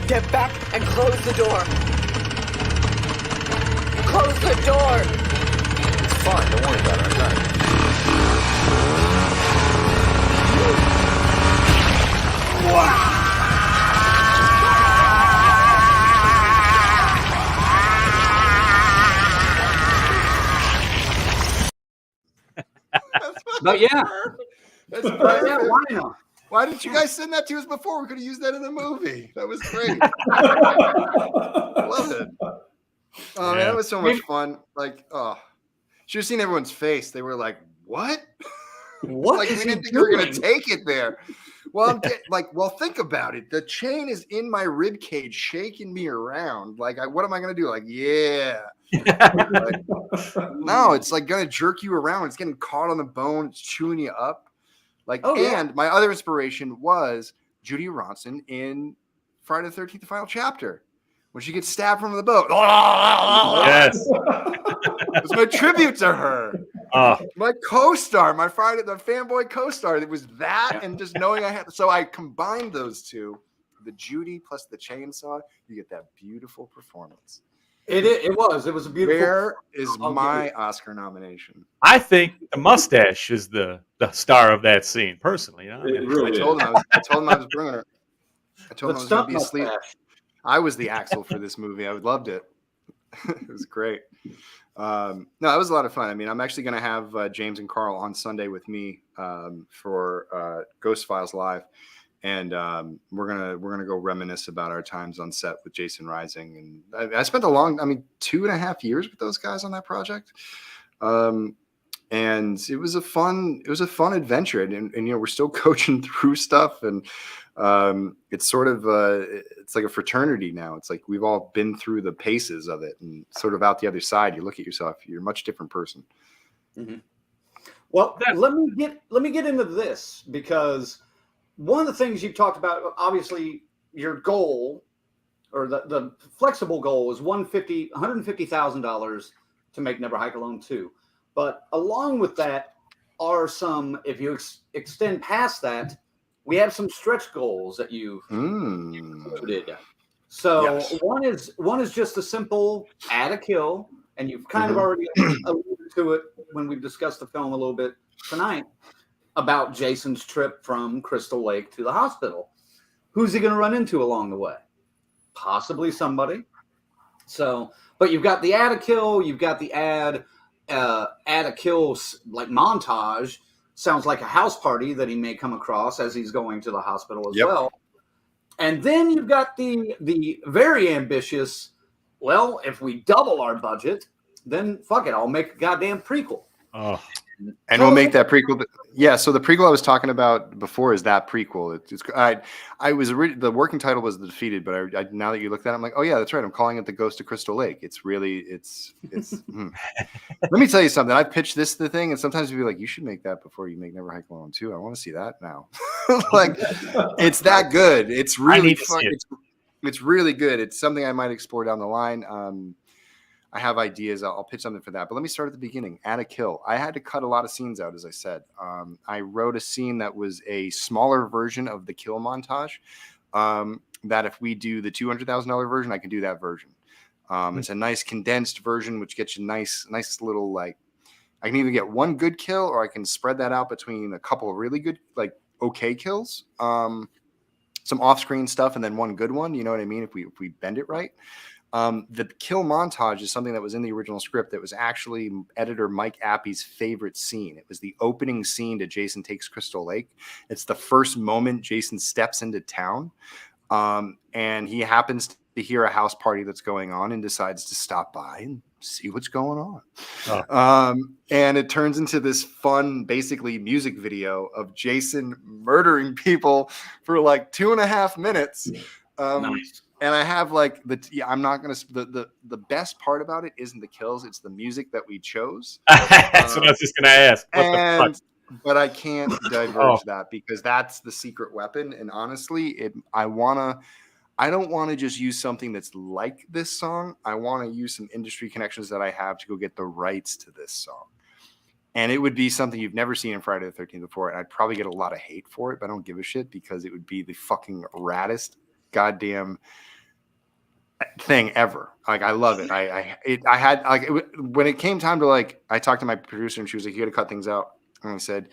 Get back and close the door. Close the door. It's fine. Don't worry about it. I got it. But yeah, That's but perfect. yeah, why not? Why didn't you guys send that to us before? We could have used that in the movie. That was great. Love it. Oh man, that was so much fun. Like, should have seen everyone's face. They were like, "What? What like is we he didn't think you were doing? gonna take it there." Well, well, think about it. The chain is in my rib cage, shaking me around. Like, what am I gonna do? Like, yeah. Like, no, it's like gonna jerk you around. It's getting caught on the bone. It's chewing you up. Like, and my other inspiration was Judy Ronson in Friday the 13th, the final chapter, when she gets stabbed from the boat. Yes. It was my tribute to her. My co-star, the fanboy co-star. It was that, and just knowing I had. So I combined those two, the Judy plus the chainsaw. You get that beautiful performance. It was a beautiful. Where is my Oscar nomination? I think the mustache is the star of that scene, personally. You know? It really I told him I was bringing her. I told him I was going to be asleep. I was the Axel for this movie. I loved it. It was great. No, that was a lot of fun. I mean, I'm actually going to have James and Carl on Sunday with me for Ghost Files Live, and we're gonna go reminisce about our times on set with Jason Rising. And I spent 2.5 years with those guys on that project. And it was a fun adventure, and you know, we're still coaching through stuff, and it's sort of it's like a fraternity now. It's like we've all been through the paces of it, and sort of out the other side, you look at yourself, you're a much different person. Mm-hmm. Well, let me get into this, because one of the things you've talked about, obviously, your goal, or the flexible goal, is $150,000 to make Never Hike Alone 2. But along with that are some, if you extend past that, we have some stretch goals that you've included. So one is just a simple add a kill, and you've kind of already alluded to it when we've discussed the film a little bit tonight about Jason's trip from Crystal Lake to the hospital. Who's he going to run into along the way? Possibly somebody. So, but you've got the add a kill, you've got the add a kill like montage. Sounds like a house party that he may come across as he's going to the hospital as well. And then you've got the very ambitious, well, if we double our budget, then fuck it, I'll make a goddamn prequel. And we'll make that prequel. Yeah, so the prequel I was talking about before is that prequel. I was the working title was The Defeated, but I now that you looked at it, I'm like, oh yeah, that's right. I'm calling it The Ghost of Crystal Lake. It's really it's. Let me tell you something. I pitched the thing, and sometimes you'd be like, you should make that before you make Never Hike Alone 2. I want to see that now. Like, it's that good. It's really fun. It's really good. It's something I might explore down the line. I have ideas. I'll pitch something for that. But let me start at the beginning. Add a kill. I had to cut a lot of scenes out, as I said. I wrote a scene that was a smaller version of the kill montage. That if we do the $200,000 version, I can do that version. It's a nice condensed version, which gets you nice little, like, I can either get one good kill, or I can spread that out between a couple of really good, like, okay kills, some off-screen stuff, and then one good one. You know what I mean? If we bend it right. The kill montage is something that was in the original script that was actually editor Mike Appy's favorite scene. It was the opening scene to Jason Takes Crystal Lake. It's the first moment Jason steps into town, and he happens to hear a house party that's going on and decides to stop by and see what's going on. And it turns into this fun, basically music video of Jason murdering people for like 2.5 minutes. Nice. And I have like I'm not going to, the best part about it isn't the kills. It's the music that we chose. That's what I was just going to ask. What the fuck? But I can't diverge that because that's the secret weapon. And honestly, I don't want to just use something that's like this song. I want to use some industry connections that I have to go get the rights to this song. And it would be something you've never seen in Friday the 13th before. And I'd probably get a lot of hate for it, but I don't give a shit because it would be the fucking raddest goddamn thing ever. Like, I love it. When it came time to, like, I talked to my producer and she was like, you got to cut things out. And I said,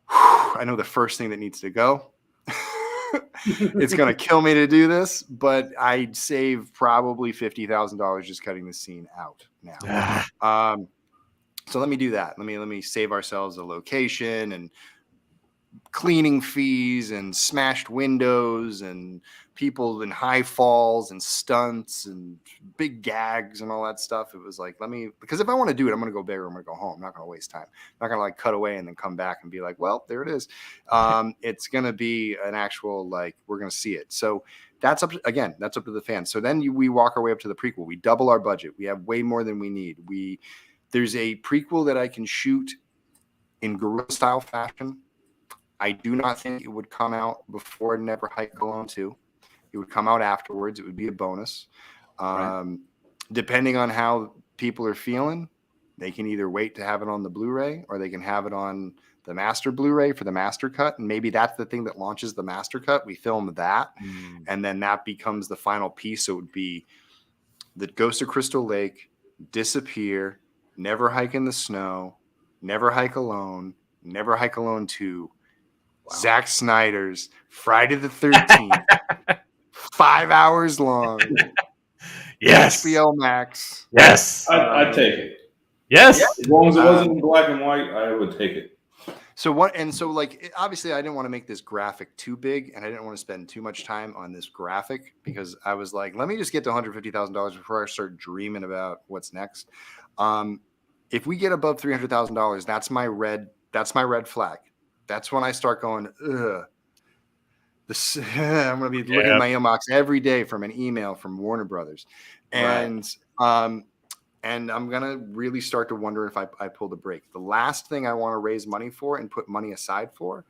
I know the first thing that needs to go. It's going to kill me to do this, but I'd save probably $50,000 just cutting the scene out now. So let me do that. Let me save ourselves a location and cleaning fees and smashed windows and people in high falls and stunts and big gags and all that stuff. It was like, because if I want to do it, I'm going to go bigger. I'm going to go home. I'm not going to waste time. I'm not going to like cut away and then come back and be like, well, there it is. It's going to be an actual, like, we're going to see it. So that's up to the fans. So then we walk our way up to the prequel. We double our budget. We have way more than we need. There's a prequel that I can shoot in guerrilla style fashion. I do not think it would come out before Never Hike Alone 2. It would come out afterwards. It would be a bonus. Right. Depending on how people are feeling, they can either wait to have it on the Blu-ray or they can have it on the master Blu-ray for the master cut. And maybe that's the thing that launches the master cut. We film that, and then that becomes the final piece. So it would be The Ghost of Crystal Lake, Disappear, Never Hike in the Snow, Never Hike Alone, Never Hike Alone 2, Zack Snyder's Friday the 13th, 5 hours long. Yes. HBO Max. Yes. I'd take it. Yes. As long as it wasn't in black and white, I would take it. So obviously I didn't want to make this graphic too big and I didn't want to spend too much time on this graphic because I was like, let me just get to $150,000 before I start dreaming about what's next. If we get above $300,000, that's my red flag. That's when I start going, ugh. I'm going to be looking at my inbox every day from an email from Warner Brothers. And I'm going to really start to wonder if I pull the brake. The last thing I want to raise money for and put money aside for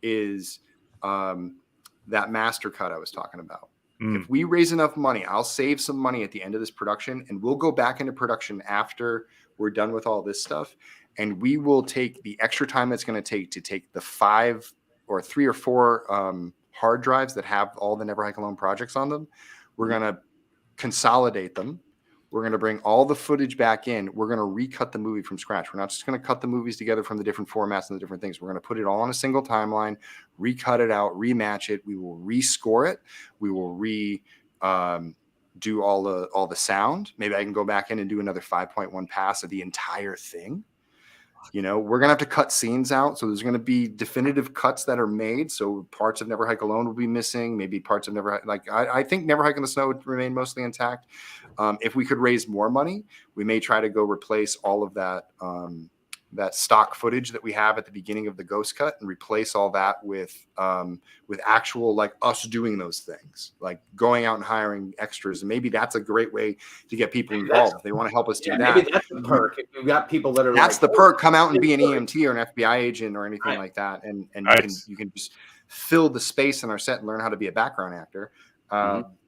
is that master cut I was talking about. If we raise enough money, I'll save some money at the end of this production and we'll go back into production after we're done with all this stuff. And we will take the extra time it's going to take the 5 or 3 or 4 hard drives that have all the Never Hike Alone projects on them. We're going to consolidate them. We're going to bring all the footage back in. We're going to recut the movie from scratch. We're not just going to cut the movies together from the different formats and the different things. We're going to put it all on a single timeline, recut it out, rematch it. We will rescore it. We will do all the sound. Maybe I can go back in and do another 5.1 pass of the entire thing. You know, we're going to have to cut scenes out. So there's going to be definitive cuts that are made. So parts of Never Hike Alone will be missing. Maybe parts of I think Never Hike in the Snow would remain mostly intact. If we could raise more money, we may try to go replace all of that stock footage that we have at the beginning of the Ghost Cut and replace all that with actual, like, us doing those things, like going out and hiring extras. And maybe that's a great way to get people involved. If they want to help us do that. Maybe that's the perk. If you've got people that are the perk. Come out and be an EMT or an FBI agent or anything like that. And you can just fill the space in our set and learn how to be a background actor.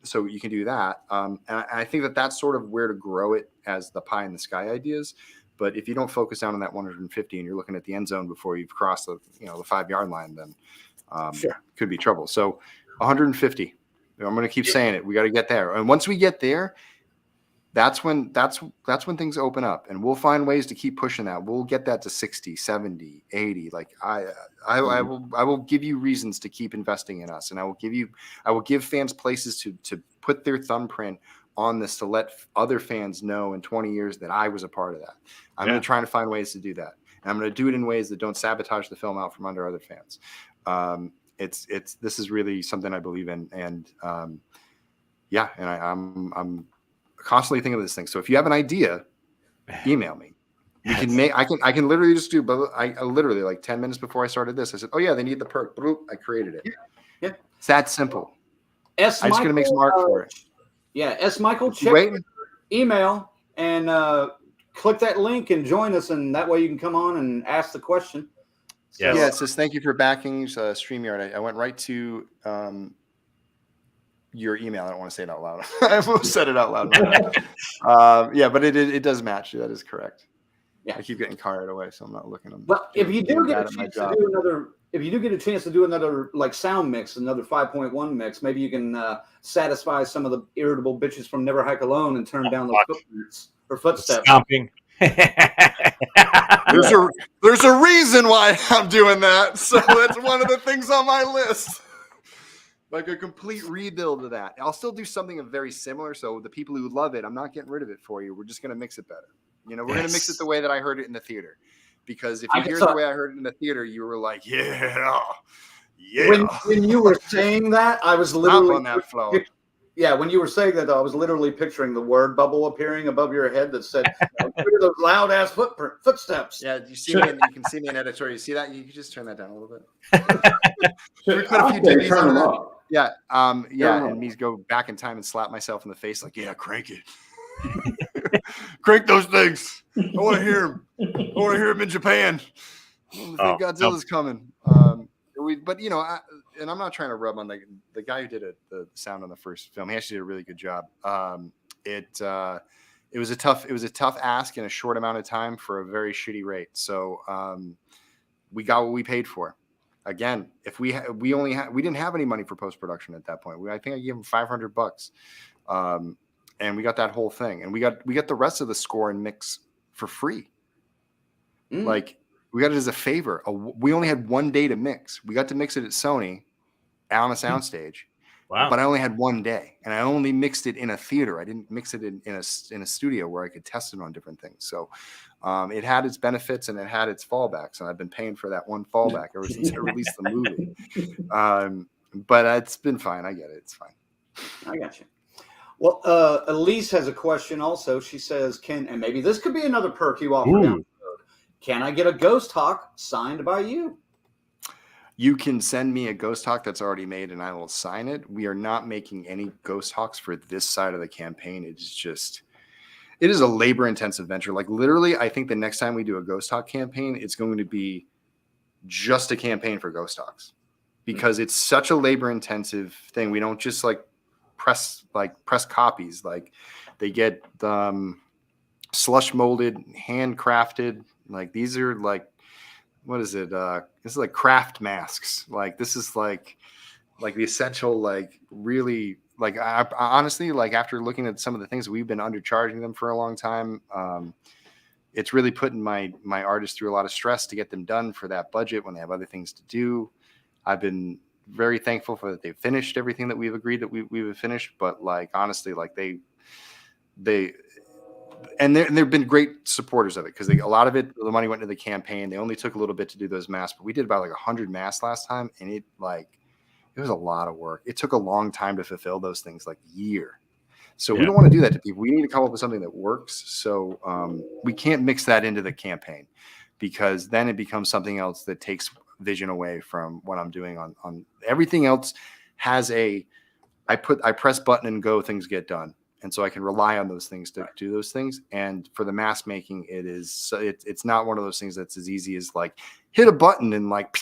So you can do that. And I think that's sort of where to grow it as the pie in the sky ideas. But if you don't focus down on that 150 and you're looking at the end zone before you've crossed the 5-yard line, then could be trouble. So 150. I'm going to keep saying it. We got to get there. And once we get there, that's when things open up, and we'll find ways to keep pushing that. We'll get that to 60, 70, 80. Like I will give you reasons to keep investing in us, and I will give fans places to put their thumbprint on this to let other fans know in 20 years that I was a part of that. I'm going to try to find ways to do that. And I'm going to do it in ways that don't sabotage the film out from under other fans. This is really something I believe in. And I'm constantly thinking of this thing. So if you have an idea, email me. You can make, I can literally just do, but I literally like 10 minutes before I started this, I said, oh yeah, they need the perk. Boop, I created it. Yeah. It's that simple. I'm just going to make some art for it. Yeah. Michael, check your email and click that link and join us. And that way you can come on and ask the question. Yes. Yeah. It says, thank you for backing StreamYard. I went right to your email. I don't want to say it out loud. I almost said it out loud. Yeah, but it does match. That is correct. Yeah, I keep getting carried away, so I'm not looking at them. Well, if you do get a chance to do another like sound mix, another 5.1 mix, maybe you can satisfy some of the irritable bitches from Never Hike Alone and turn down those footsteps. Stomping. There's a reason why I'm doing that. So that's one of the things on my list. Like a complete rebuild of that. I'll still do something very similar. So the people who love it, I'm not getting rid of it for you. We're just going to mix it better. We're going to mix it the way that I heard it in the theater. Because if you hear the way I heard it in the theater, you were like, yeah. When you were saying that, I was literally on that flow. Yeah, when you were saying that, though, I was literally picturing the word bubble appearing above your head that said, hear those loud ass footsteps. Yeah, you see me? You can see me in editorial. You see that? You can just turn that down a little bit. We put a few DVDs turn them up. Yeah, and me go back in time and slap myself in the face like, yeah, crank it. Crank those things. I want to hear him. I want to hear him in Japan. I think Godzilla's coming. And I'm not trying to rub on the guy who did the sound on the first film. He actually did a really good job. It was a tough ask in a short amount of time for a very shitty rate. So we got what we paid for. Again, if we didn't have any money for post production at that point. I think I gave him $500. And we got that whole thing, and we got the rest of the score and mix for free. Like we got it as a favor. We only had one day to mix. We got to mix it at Sony on a soundstage. Wow! But I only had one day, and I only mixed it in a theater. I didn't mix it in a studio where I could test it on different things. So it had its benefits and it had its fallbacks, and I've been paying for that one fallback ever since I released the movie. But it's been fine. I get it. It's fine. I got you. Well, Elise has a question also. She says, and maybe this could be another perk you offer down the road. Can I get a Ghost Hawk signed by you? You can send me a Ghost Hawk that's already made and I will sign it. We are not making any Ghost Hawks for this side of the campaign. It is a labor intensive venture. Like literally, I think the next time we do a Ghost Hawk campaign, it's going to be just a campaign for Ghost Hawks because it's such a labor intensive thing. We don't just press copies. Like they get slush molded, handcrafted. Like these are like, what is it? This is like craft masks. Like this is like the essential, like really, like I honestly, like after looking at some of the things we've been undercharging them for a long time, it's really putting my artists through a lot of stress to get them done for that budget when they have other things to do. I've been very thankful for that they've finished everything that we've agreed that we've finished, but like honestly, like they've been great supporters of it because a lot of it, the money went into the campaign. They only took a little bit to do those masks, but we did about like 100 masks last time, and it was a lot of work. It took a long time to fulfill those things, like a year. So we don't want to do that to people. We need to come up with something that works. So we can't mix that into the campaign because then it becomes something else that takes vision away from what I'm doing on everything else. I press button and go, things get done. And so I can rely on those things to do those things. And for the mask making, it's not one of those things that's as easy as like hit a button and like,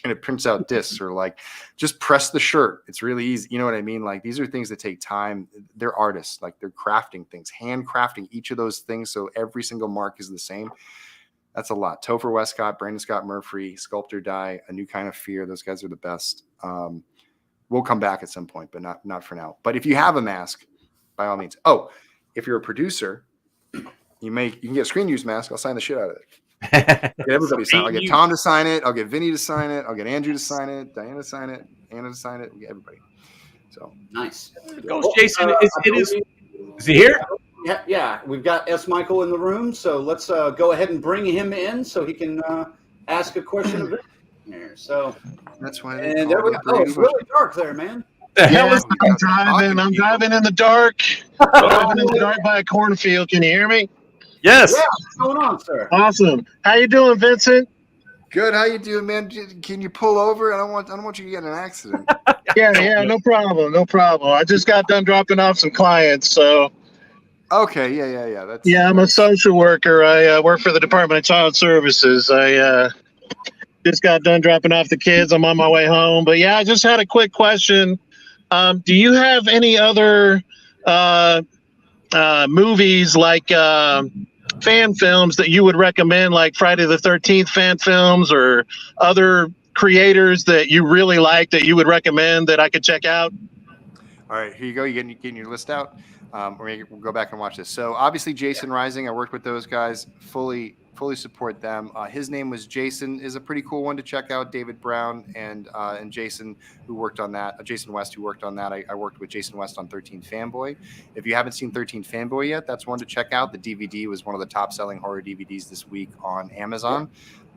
and it prints out discs or like just press the shirt. It's really easy. You know what I mean? Like these are things that take time. They're artists, like they're crafting things, handcrafting each of those things. So every single mark is the same. That's a lot. Topher Westcott, Brandon Scott Murphy, Sculptor Die, A New Kind of Fear. Those guys are the best. We'll come back at some point, but not for now. But if you have a mask, by all means. Oh, if you're a producer, you can get a screen use mask. I'll sign the shit out of it. Get everybody to sign it. I'll get Tom to sign it. I'll get Vinny to sign it. I'll get Andrew to sign it. Diana to sign it. Anna to sign it. We'll get everybody. So nice. Jason. Is he here? Yeah, we've got S. Michael in the room, so let's go ahead and bring him in so he can ask a question of Vincent here. So That's why they and there we call go. Oh, it's really dark there, man. The hell Yeah, is I'm driving in the dark. Driving in the dark by a cornfield. Can you hear me? Yes. Yeah, what's going on, sir? Awesome. How you doing, Vincent? Good. How you doing, man? Can you pull over? I don't want you to get in an accident. Yeah, no problem. I just got done dropping off some clients, so Okay. Yeah. I'm a social worker. I work for the Department of Child Services. I just got done dropping off the kids. I'm on my way home, but yeah, I just had a quick question. Do you have any other movies like fan films that you would recommend, like Friday the 13th fan films, or other creators that you really like that you would recommend that I could check out? All right, here you go. You getting your list out. We'll go back and watch this. So obviously, Jason Rising. I worked with those guys. Fully support them. His name was Jason. Is a pretty cool one to check out. David Brown and Jason, who worked on that. Jason West, who worked on that. I worked with Jason West on 13 Fanboy. If you haven't seen 13 Fanboy yet, that's one to check out. The DVD was one of the top-selling horror DVDs this week on Amazon.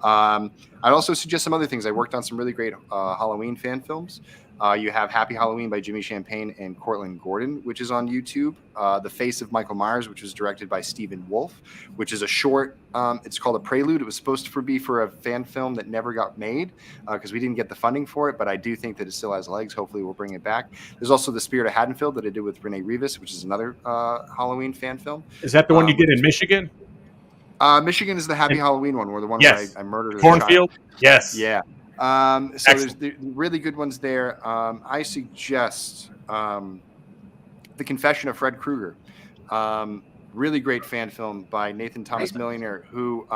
I'd also suggest some other things. I worked on some really great Halloween fan films. You have Happy Halloween by Jimmy Champagne and Cortland Gordon, which is on YouTube. The Face of Michael Myers, which was directed by Stephen Wolfe, which is a short. It's called A Prelude. It was supposed to be for a fan film that never got made because we didn't get the funding for it, but I do think that it still has legs. Hopefully we'll bring it back. There's also The Spirit of Haddonfield that I did with Renee Rivas, which is another Halloween fan film. Is that the one you did in Michigan? Michigan is the Happy Halloween one, where the one Yes. where I murdered a Cornfield? child. Yes. Yeah. So there's the really good ones there. I suggest The Confession of Fred Krueger. Really great fan film by Nathan Thomas Millionaire, who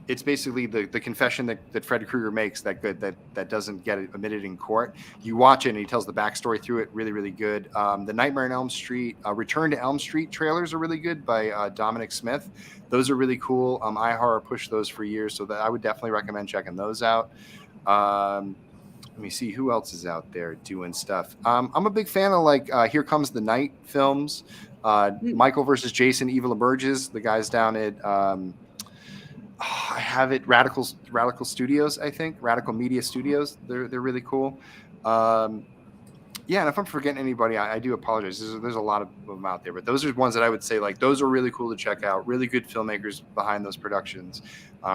it's basically the confession that Fred Krueger makes that doesn't get admitted in court. You watch it and he tells the backstory through it. Really, really good. The Nightmare on Elm Street, Return to Elm Street trailers are really good by Dominic Smith. Those are really cool. iHorror pushed those for years, so that I would definitely recommend checking those out. Let me see who else is out there doing stuff. I'm a big fan of like Here Comes the Night films. Michael versus Jason, Evil Emerges. The guys down at I have it Radical Studios, I think Radical Media Studios. They're really cool. Yeah, and if I'm forgetting anybody, I do apologize. There's a lot of them out there, but those are ones that I would say like those are really cool to check out. Really good filmmakers behind those productions,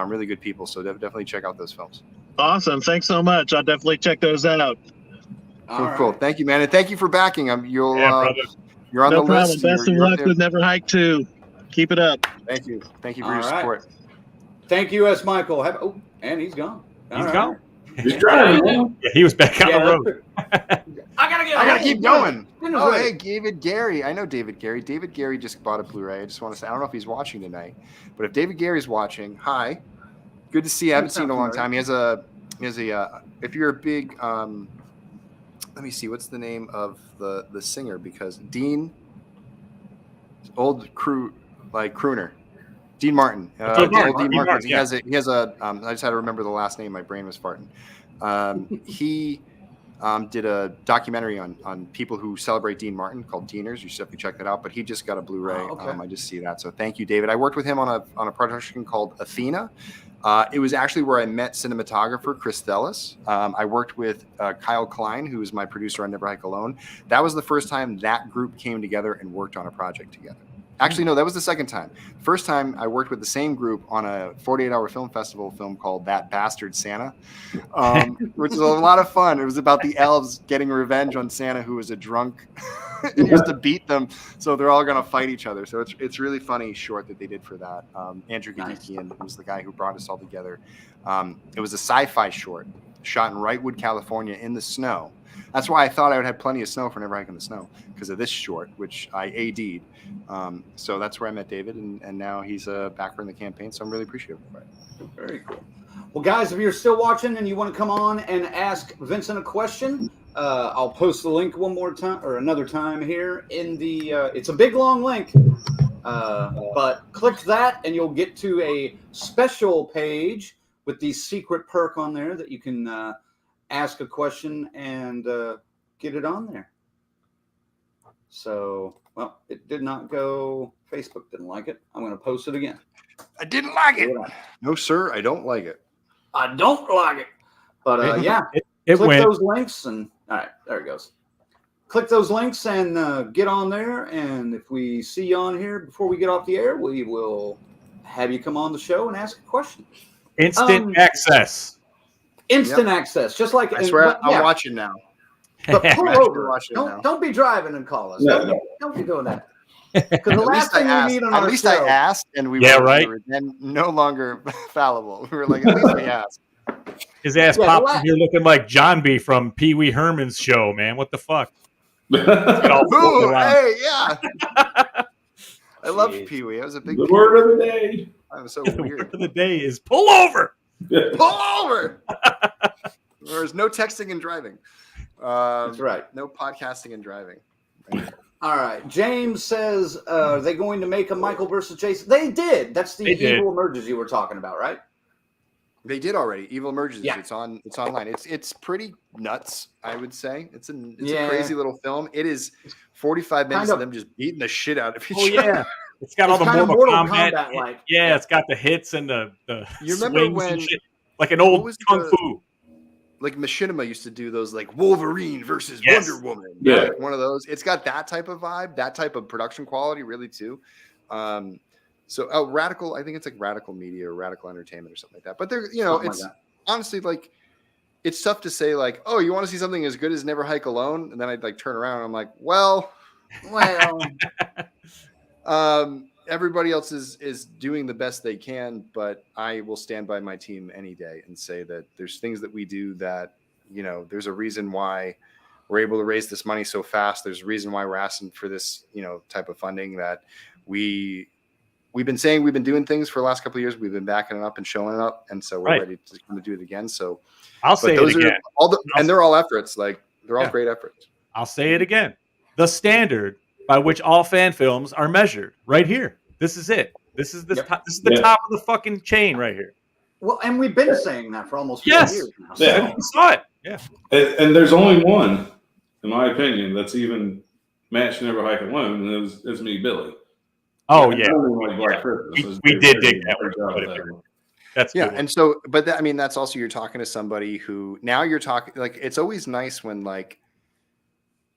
really good people. So definitely check out those films. Awesome. Thanks so much. I'll definitely check those out. Cool. Thank you, man, and thank you for backing. You're on No the problem. list. Best of luck with Never Hike 2. Keep it up. Thank you for your support. Thank you, S. Michael. And he's gone. He's gone. He's driving. Yeah, he was back on the road. I gotta keep going. Oh, Hey, David Gary. I know David Gary. David Gary just bought a Blu-ray. I just want to say, I don't know if he's watching tonight, but if David Gary's watching, hi. Good to see you. I haven't seen him in a long time. He has a if you're a big, let me see, what's the name of the singer? Because Dean, old crooner. Dean Martin. Dean Martin. He has a. I just had to remember the last name. My brain was farting. He did a documentary on people who celebrate Dean Martin called Deaners. You should definitely check that out. But he just got a Blu-ray. Oh, okay. I just see that. So thank you, David. I worked with him on a production called Athena. It was actually where I met cinematographer Chris Thellis. I worked with Kyle Klein, who is my producer on Never Hike Alone. That was the first time that group came together and worked on a project together. Actually, no, that was the second time. First time I worked with the same group on a 48-hour film festival film called That Bastard Santa, which was a lot of fun. It was about the elves getting revenge on Santa, who was a drunk and used to beat them. So they're all going to fight each other. So it's really funny short that they did for that. Andrew Gadikian was the guy who brought us all together. It was a sci-fi short shot in Wrightwood, California in the snow. That's why I thought I would have plenty of snow for Never Hike in the Snow, because of this short, which I AD'd. So that's where I met David, and now he's a backer in the campaign, so I'm really appreciative of it. Very cool. Well, guys, if you're still watching and you want to come on and ask Vincent a question, I'll post the link one more time or another time here in the. It's a big long link, but click that and you'll get to a special page with the secret perk on there that you can ask a question and get it on there. So Well, it did not go. Facebook didn't like it. I'm going to post it again. I didn't like it. No, sir, I don't like it. I don't like it. But yeah, it click went. those links and all right, there it goes. Click those links and get on there. And if we see you on here before we get off the air, we will have you come on the show and ask a question. Instant access. Instant access, just like I swear, I'm watching now. But pull over. Watching now. Don't be driving and call us. No. Don't be doing that. Because the last thing we need on at our least show. I asked, and we were then no longer fallible. We were like, at least we asked. His ass popped in here looking like John B. from Pee Wee Herman's show, man. What the fuck? Ooh, hey, yeah. I love Pee Wee. I was a big the word of the day. I was so The weird. word of the day is pull over. Pull over. There's no texting and driving. That's right. No podcasting and driving. All right. James says, are they going to make a Michael versus Jason? They did. That's the Evil Emerges you were talking about, right? They did already. Evil Emerges. Yeah. It's online. It's pretty nuts, I would say. It's a crazy little film. It is 45 minutes of them just beating the shit out of each other. Yeah. It's got all the Mortal Kombat like. Yeah, it's got the hits and the you remember swings when and shit. Like an old kung fu. Like Machinima used to do those like Wolverine versus Wonder Woman. Yeah. Like one of those. It's got that type of vibe, that type of production quality, really too. So Radical, I think it's like Radical Media or Radical Entertainment or something like that. But they're, it's honestly like, it's tough to say like, oh, you want to see something as good as Never Hike Alone? And then I'd like turn around and I'm like, well, everybody else is doing the best they can, but I will stand by my team any day and say that there's things that we do that, there's a reason why we're able to raise this money so fast. There's a reason why we're asking for this, type of funding that we've been saying we've been doing things for the last couple of years. We've been backing it up and showing it up. And so we're ready to do it again. So I'll say it again. And they're all efforts. Like they're all great efforts. I'll say it again. The standard by which all fan films are measured right here. This is it. This is the top of the fucking chain right here. Well, and we've been saying that for almost 4 years now. So. Yeah. We saw it. Yeah. And there's only one, in my opinion, that's even matched Never Hike Alone, and it's me, Billy. Oh, yeah. We did dig that one. That's yeah. good. And so, but that's also, you're talking to somebody who now you're talking, like, it's always nice when like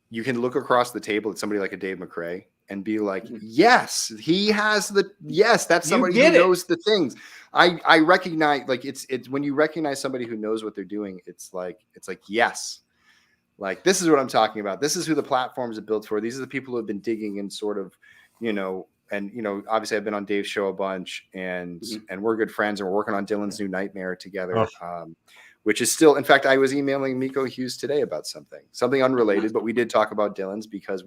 you can look across the table at somebody like a Dave McRae and be like, yes, he has that's somebody who knows the things. I recognize, like, it's when you recognize somebody who knows what they're doing, it's like, yes, like, this is what I'm talking about. This is who the platforms are built for. These are the people who have been digging and sort of, obviously I've been on Dave's show a bunch and we're good friends and we're working on Dylan's new Nightmare together. Which is still, in fact, I was emailing Miko Hughes today about something unrelated, but we did talk about Dylan's because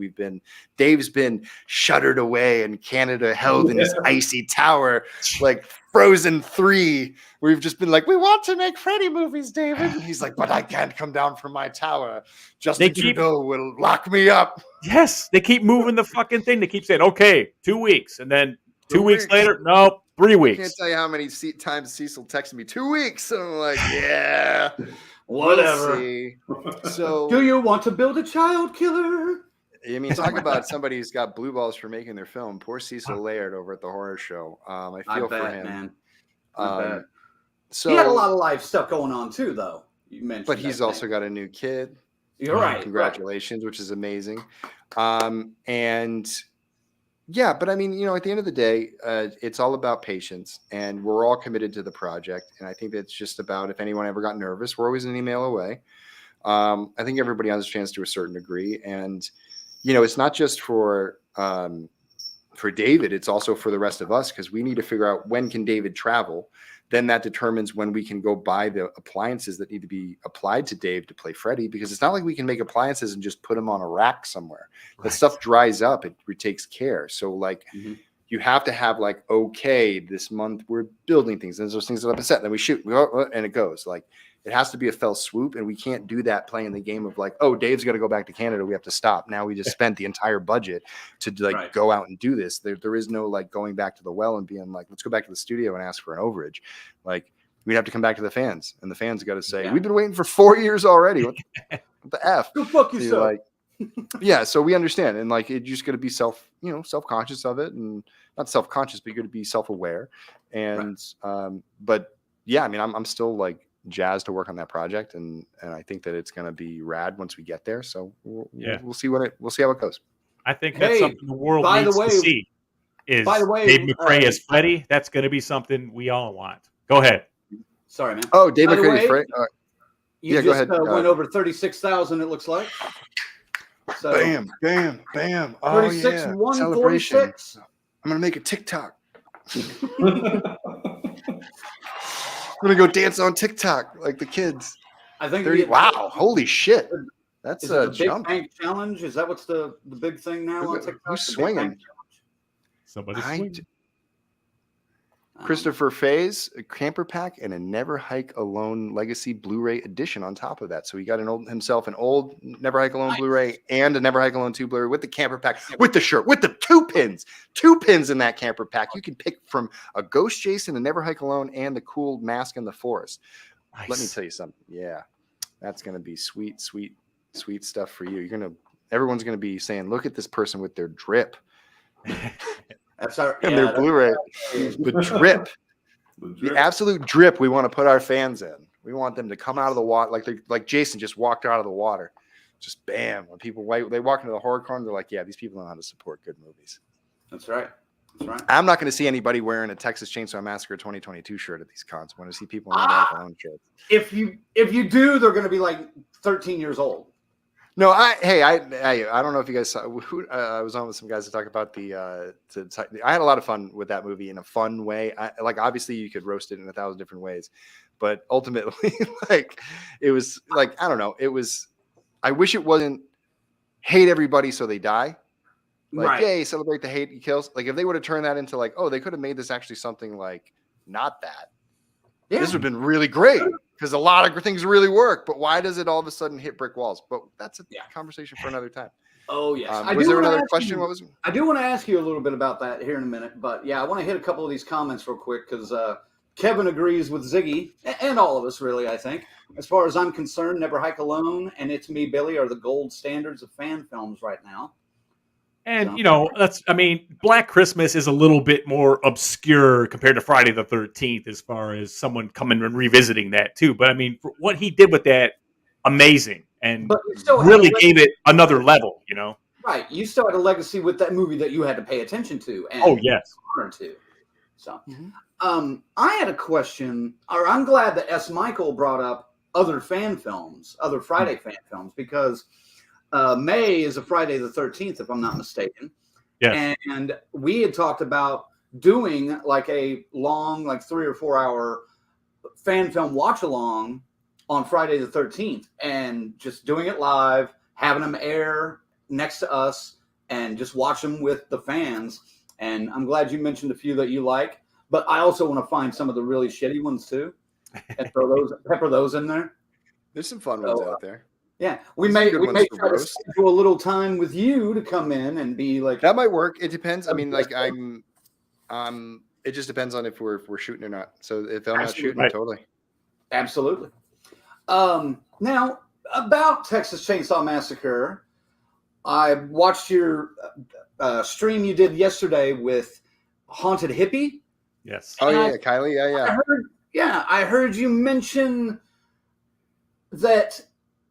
Dave's been shuttered away and Canada held in his icy tower, like Frozen 3. We've just been like, we want to make Freddy movies, David. And he's like, but I can't come down from my tower. Justin Trudeau will lock me up. Yes, they keep moving the fucking thing. They keep saying, okay, 2 weeks. And then 2 weeks later, no, 3 weeks. I can't tell you how many times Cecil texted me 2 weeks. And I'm like, yeah, whatever. We'll see. So, do you want to build a child killer? I mean, talk about somebody who's got blue balls for making their film. Poor Cecil Laird over at the horror show. I feel for him, man. I bet. So he had a lot of life stuff going on too, though. You mentioned, but he's also got a new kid. You're right. Congratulations, which is amazing. And yeah, but I mean, at the end of the day, it's all about patience, and we're all committed to the project. And I think that's just about, if anyone ever got nervous, we're always an email away. I think everybody understands to a certain degree, and it's not just for David; it's also for the rest of us, because we need to figure out when can David travel. Then that determines when we can go buy the appliances that need to be applied to Dave to play Freddy, because it's not like we can make appliances and just put them on a rack somewhere. Right. That stuff dries up. It takes care. So like you have to have like, okay, this month we're building things. And there's things that up set. Then we shoot and it goes. Like, it has to be a fell swoop, and we can't do that playing the game of like, oh, Dave's got to go back to Canada. We have to stop. Now we just spent the entire budget to like go out and do this. There is no like going back to the well and being like, let's go back to the studio and ask for an overage. Like, we'd have to come back to the fans, and the fans got to say, we've been waiting for 4 years already. What the F? Go fuck yourself. Yeah, so we understand, and like you're just going to be self-conscious of it, and not self-conscious, but you're going to be self-aware. And but yeah, I mean, I'm still like jazzed to work on that project, and I think that it's going to be rad once we get there. So we'll see we'll see how it goes. I think that's something the world by the needs way- to see. Is by the way, Dave McRae as Freddy? That's going to be something we all want. Go ahead. Sorry, man. Oh, Dave By the McRae, way, Fred. You Yeah, just go ahead. went over 36,000. It looks like. So Bam, bam, bam. Oh, 36, yeah. 146. I'm going to make a TikTok. I'm going to go dance on TikTok like the kids. I think. 30, wow, holy shit. That's Is it a the jump. Big Bank Challenge? Is that what's the big thing now on TikTok? Who's The Big swinging? Bank Challenge? Somebody's swinging. Christopher Faye's a camper pack and a Never Hike Alone Legacy Blu-ray edition on top of that. So he got an old Never Hike Alone Blu-ray and a Never Hike Alone 2 Blu-ray with the camper pack, with the shirt, with the two pins in that camper pack. You can pick from a Ghost Jason, a Never Hike Alone, and the cool mask in the forest. Nice. Let me tell you something. Yeah, that's going to be sweet stuff for you. Everyone's going to be saying, look at this person with their drip. That's our And their Blu-ray, the drip, the absolute drip. We want to put our fans in. We want them to come out of the water like Jason just walked out of the water, just bam. When people they walk into the horror con, they're like, yeah, these people know how to support good movies. That's right. That's right. I'm not going to see anybody wearing a Texas Chainsaw Massacre 2022 shirt at these cons. I want to see people in their own shirts. If you do, they're going to be like 13 years old. No, I don't know if you guys saw. I was on with some guys to talk about I had a lot of fun with that movie in a fun way. Obviously you could roast it in 1,000 different ways, but ultimately, it was like I don't know. It was. I wish it wasn't hate everybody so they die. Yay, celebrate the hate kills. Like if they would have turned that into they could have made this actually something like not that. Yeah. This would have been really great because a lot of things really work. But why does it all of a sudden hit brick walls? But that's a conversation for another time. Oh, yes. Was there another question? What was? I do want to ask you a little bit about that here in a minute. But yeah, I want to hit a couple of these comments real quick because Kevin agrees with Ziggy and all of us, really, I think. As far as I'm concerned, Never Hike Alone and It's Me, Billy are the gold standards of fan films right now. And, Black Christmas is a little bit more obscure compared to Friday the 13th as far as someone coming and revisiting that, too. But, for what he did with that, amazing. And really gave it another level, Right. You still had a legacy with that movie that you had to pay attention to. And oh, yes. To. So, I had a question, or I'm glad that S. Michael brought up other fan films, other Friday fan films, because May is a Friday the 13th, if I'm not mistaken. Yes. And we had talked about doing like a long, 3 or 4 hour fan film watch along on Friday the 13th and just doing it live, having them air next to us and just watch them with the fans. And I'm glad you mentioned a few that you like, but I also want to find some of the really shitty ones too and pepper those in there. There's some fun ones out there. Yeah, we may try to schedule a little time with you to come in and be like that might work. It depends. I mean, it just depends on if we're shooting or not. So if I'm not shooting, totally, absolutely. Now about Texas Chainsaw Massacre, I watched your stream you did yesterday with Haunted Hippie. Yes. Oh yeah, Kylie. Yeah. I heard you mention that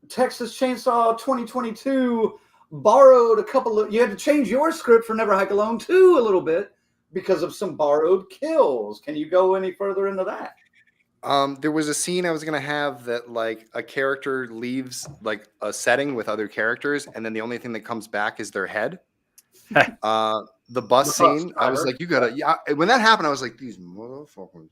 Texas Chainsaw 2022 borrowed a couple of. You had to change your script for Never Hike Alone too a little bit because of some borrowed kills. Can you go any further into that? There was a scene I was gonna have that a character leaves a setting with other characters, and then the only thing that comes back is their head. The bus scene, I was like, you gotta. Yeah, when that happened, I was like, these motherfuckers.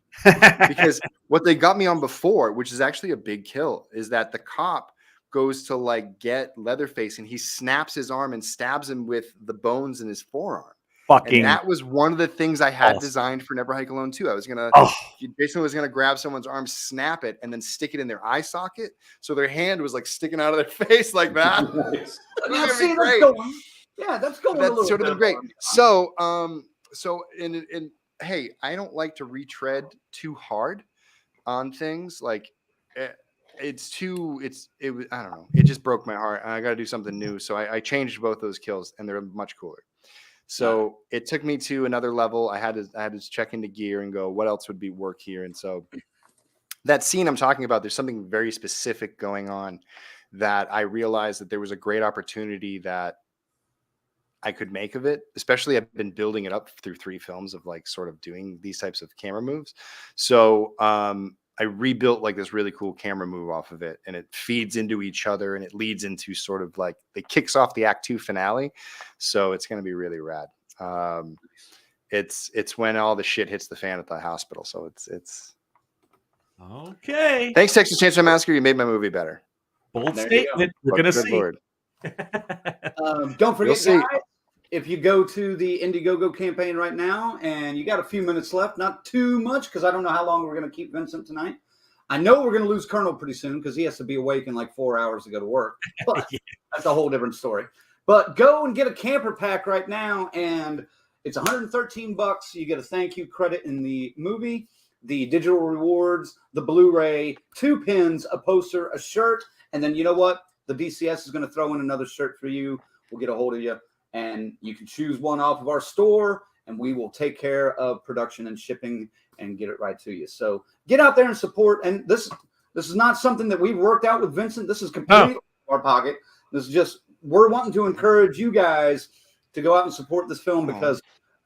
Because what they got me on before, which is actually a big kill, is that the cop goes to get Leatherface and he snaps his arm and stabs him with the bones in his forearm. And that was one of the things I had designed for Never Hike Alone 2. I was gonna Jason was gonna grab someone's arm, snap it, and then stick it in their eye socket, so their hand was sticking out of their face like that. Nice. That's going. That sort of been great. So, hey, I don't like to retread too hard on things. I don't know. It just broke my heart. I got to do something new. So I changed both those kills, and they're much cooler. So it took me to another level. I had to check into gear and go, what else would be work here? And so that scene I'm talking about, there's something very specific going on that I realized that there was a great opportunity that I could make of it. Especially I've been building it up through 3 films of like sort of doing these types of camera moves. So I rebuilt like this really cool camera move off of it, and it feeds into each other, and it leads into sort of like it kicks off the Act 2 finale. So it's going to be really rad. It's when all the shit hits the fan at the hospital. So it's okay. Thanks, Texas Chainsaw Massacre. You made my movie better. Bold There you statement. We're going to see. Lord. Don't forget, see. guys, if you go to the Indiegogo campaign right now, and you got a few minutes left, not too much, because I don't know how long we're going to keep Vincent tonight. I know we're going to lose Colonel pretty soon because he has to be awake in like 4 hours to go to work. But that's a whole different story. But go and get a camper pack right now, and it's $113. You get a thank you credit in the movie, the digital rewards, the Blu-ray, 2 pins, a poster, a shirt, and then you know what? The DCS is going to throw in another shirt for you. We'll get a hold of you, and you can choose one off of our store, and we will take care of production and shipping and get it right to you. So get out there and support. And this is not something that we've worked out with Vincent. This is completely out of our pocket. This is just, we're wanting to encourage you guys to go out and support this film because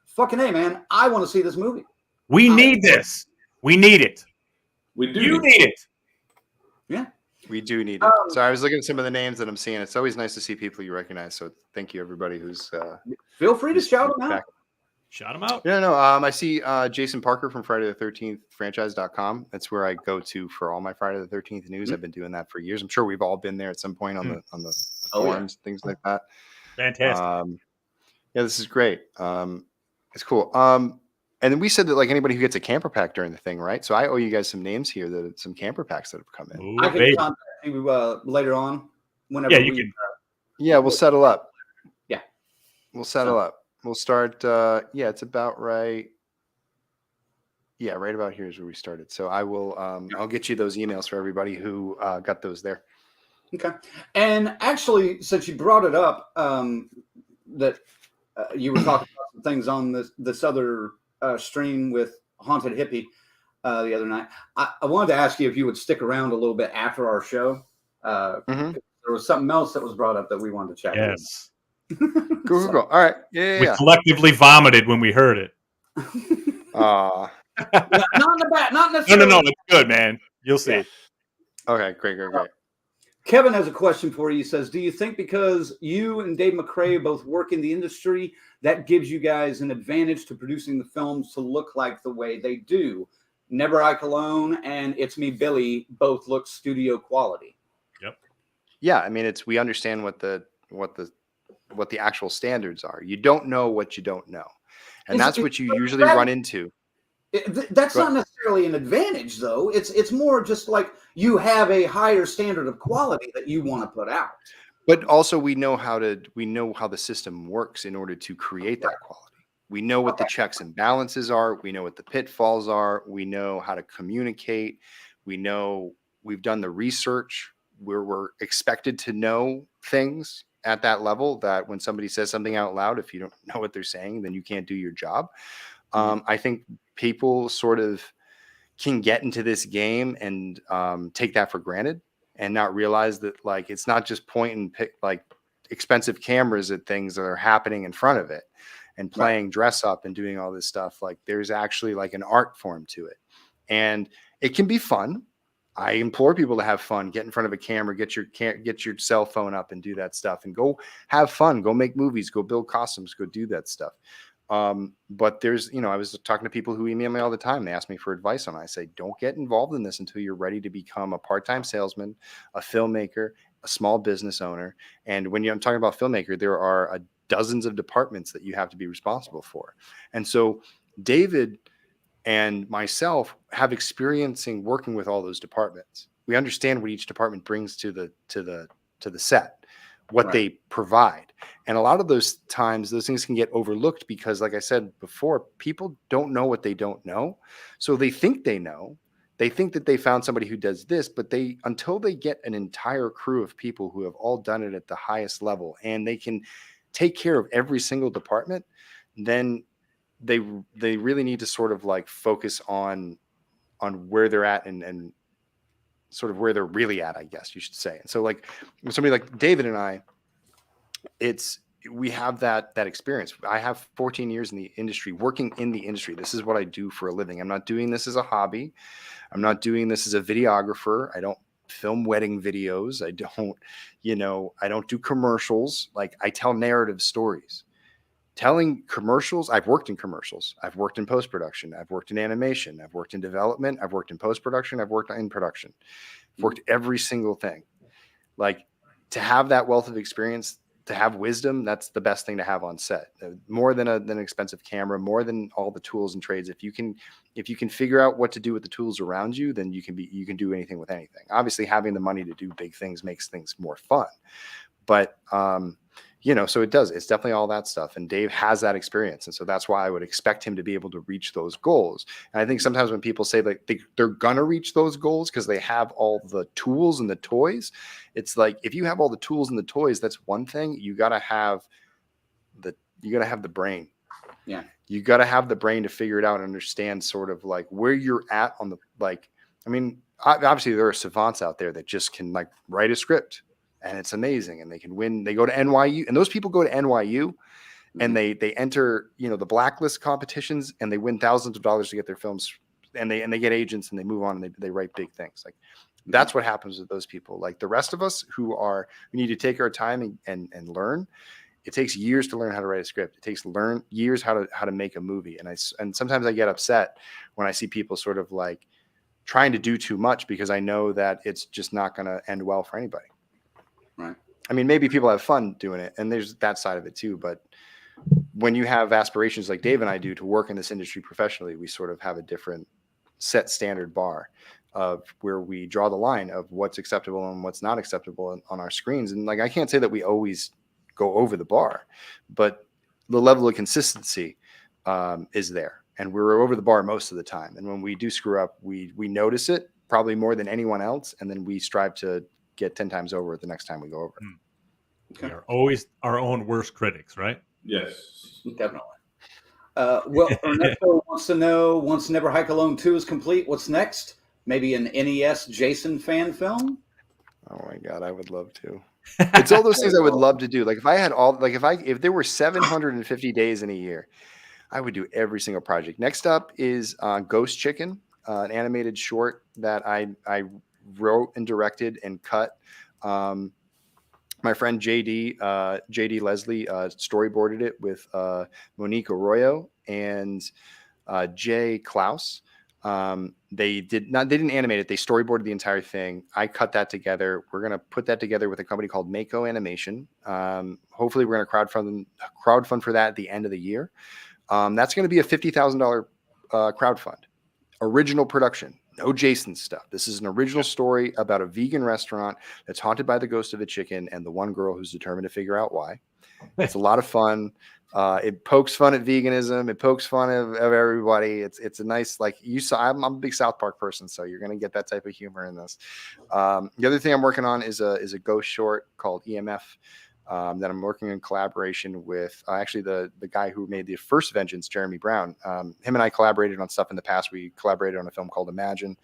fucking A, man, I want to see this movie. We need this. We need it. We do. You need it. Yeah. We do need it. So I was looking at some of the names that I'm seeing. It's always nice to see people you recognize. So thank you, everybody who's feel free to shout them out. Shout them out. No. I see Jason Parker from Friday the 13th franchise.com. That's where I go to for all my Friday the 13th news. I've been doing that for years. I'm sure we've all been there at some point on the forums, things like that. Fantastic. Yeah, this is great. It's cool. And then we said that like anybody who gets a camper pack during the thing, right? So I owe you guys some names here, that some camper packs that have come in. Ooh, I can baby. contact you later on. Whenever Yeah, you can. Yeah, we'll settle up. Yeah. We'll settle up. We'll start. It's about right. Yeah, right about here is where we started. So I will. I'll get you those emails for everybody who got those there. Okay. And actually, since you brought it up, that you were talking about some things on this other stream with Haunted Hippie the other night. I wanted to ask you if you would stick around a little bit after our show. There was something else that was brought up that we wanted to chat about. Yes. Cool. All right. Yeah. We collectively vomited when we heard it. Aw. Not in the back, not necessarily. No. It's good, man. You'll see. Yeah. Okay. Great. Kevin has a question for you. He says, do you think because you and Dave McRae both work in the industry, that gives you guys an advantage to producing the films to look like the way they do? Never Ike Alone and It's Me, Billy both look studio quality. Yep. Yeah. I mean, we understand what the actual standards are. You don't know what you don't know. And that's what you usually run into. That's not necessarily an advantage, though. It's more just like you have a higher standard of quality that you want to put out. But also we know how the system works in order to create that quality. We know what the checks and balances are. We know what the pitfalls are. We know how to communicate. We know we've done the research where we're expected to know things at that level, that when somebody says something out loud, if you don't know what they're saying, then you can't do your job. I think people sort of can get into this game and take that for granted and not realize that like it's not just point and pick like expensive cameras at things that are happening in front of it and playing dress up and doing all this stuff. Like there's actually like an art form to it, and it can be fun. I implore people to have fun, get in front of a camera, get your cell phone up and do that stuff and go have fun, go make movies, go build costumes, go do that stuff. But there's, I was talking to people who email me all the time. They ask me for advice on it. I say, don't get involved in this until you're ready to become a part-time salesman, a filmmaker, a small business owner. And when I'm talking about filmmaker, there are dozens of departments that you have to be responsible for. And so David and myself have experiencing working with all those departments. We understand what each department brings to the set, what they provide. And a lot of those times, those things can get overlooked because, like I said before, people don't know what they don't know. So they think they know, they think that they found somebody who does this, but until they get an entire crew of people who have all done it at the highest level and they can take care of every single department, then they really need to sort of like focus on where they're at and sort of where they're really at, I guess you should say. And so like somebody like David and I, we have that experience. I have 14 years in the industry, working in the industry. This is what I do for a living. I'm not doing this as a hobby. I'm not doing this as a videographer. I don't film wedding videos. I don't do commercials. Like, I tell narrative stories. Telling commercials, I've worked in commercials. I've worked in post-production. I've worked in animation. I've worked in development. I've worked in post-production. I've worked in production. I've worked every single thing. Like, to have that wealth of experience, to have wisdom, that's the best thing to have on set. More than an expensive camera, more than all the tools and trades. If you can figure out what to do with the tools around you, then you can do anything with anything. Obviously, having the money to do big things makes things more fun. But so it's definitely all that stuff. And Dave has that experience. And so that's why I would expect him to be able to reach those goals. And I think sometimes when people say like they're going to reach those goals because they have all the tools and the toys, it's like, if you have all the tools and the toys, that's one thing. You got to have the brain. Yeah. You got to have the brain to figure it out and understand sort of like where you're at on the, like, I mean, obviously there are savants out there that just can like write a script. And it's amazing. And they can win. They go to NYU, and those people go to NYU and they enter, the blacklist competitions, and they win thousands of dollars to get their films, and they get agents, and they move on, and they write big things. Like, that's what happens with those people. Like the rest of us we need to take our time and learn. It takes years to learn how to write a script. It takes years how to make a movie. And sometimes I get upset when I see people sort of like trying to do too much, because I know that it's just not going to end well for anybody. Right. I mean, maybe people have fun doing it, and there's that side of it too. But when you have aspirations like Dave and I do to work in this industry professionally, we sort of have a different set standard bar of where we draw the line of what's acceptable and what's not acceptable on our screens. And like, I can't say that we always go over the bar, but the level of consistency is there, and we're over the bar most of the time. And when we do screw up, we notice it probably more than anyone else, and then we strive to get 10 times over it the next time we go over it. We are always our own worst critics, right? Yes. Definitely. Well, Ernesto wants to know, once Never Hike Alone 2 is complete, what's next? Maybe an NES Jason fan film? Oh my God, I would love to. It's all those things I would love to do. Like, if I had if there were 750 days in a year, I would do every single project. Next up is Ghost Chicken, an animated short that I wrote and directed and cut. My friend JD Leslie storyboarded it with Monique Arroyo and Jay Klaus. They didn't animate it. They storyboarded the entire thing. I cut that together. We're going to put that together with a company called Mako Animation. Hopefully we're going to crowdfund for that at the end of the year. That's going to be a $50,000 crowdfund. Original production. No Jason stuff. This is an original story about a vegan restaurant that's haunted by the ghost of a chicken and the one girl who's determined to figure out why. It's a lot of fun. It pokes fun at veganism. It pokes fun of everybody. It's a nice, like you saw, I'm a big South Park person, so you're going to get that type of humor in this. The other thing I'm working on is a ghost short called EMF that I'm working in collaboration with actually the guy who made the first Vengeance, Jeremy Brown. Him and I collaborated on stuff in the past. We collaborated on a film called Imagine.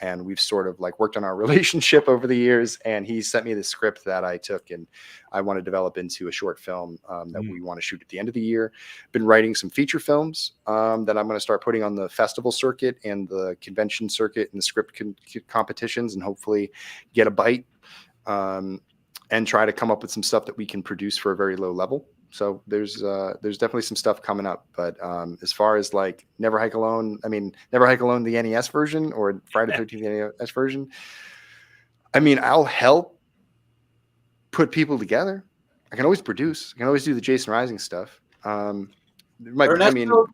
And we've sort of like worked on our relationship over the years. And he sent me the script that I took and I want to develop into a short film that we want to shoot at the end of the year. Been writing some feature films that I'm going to start putting on the festival circuit and the convention circuit and the script competitions, and hopefully get a bite and try to come up with some stuff that we can produce for a very low level. So there's definitely some stuff coming up. But as far as like Never Hike Alone, the NES version or Friday the 13th NES version, I mean, I'll help put people together. I can always produce. I can always do the Jason Rising stuff. Ernesto,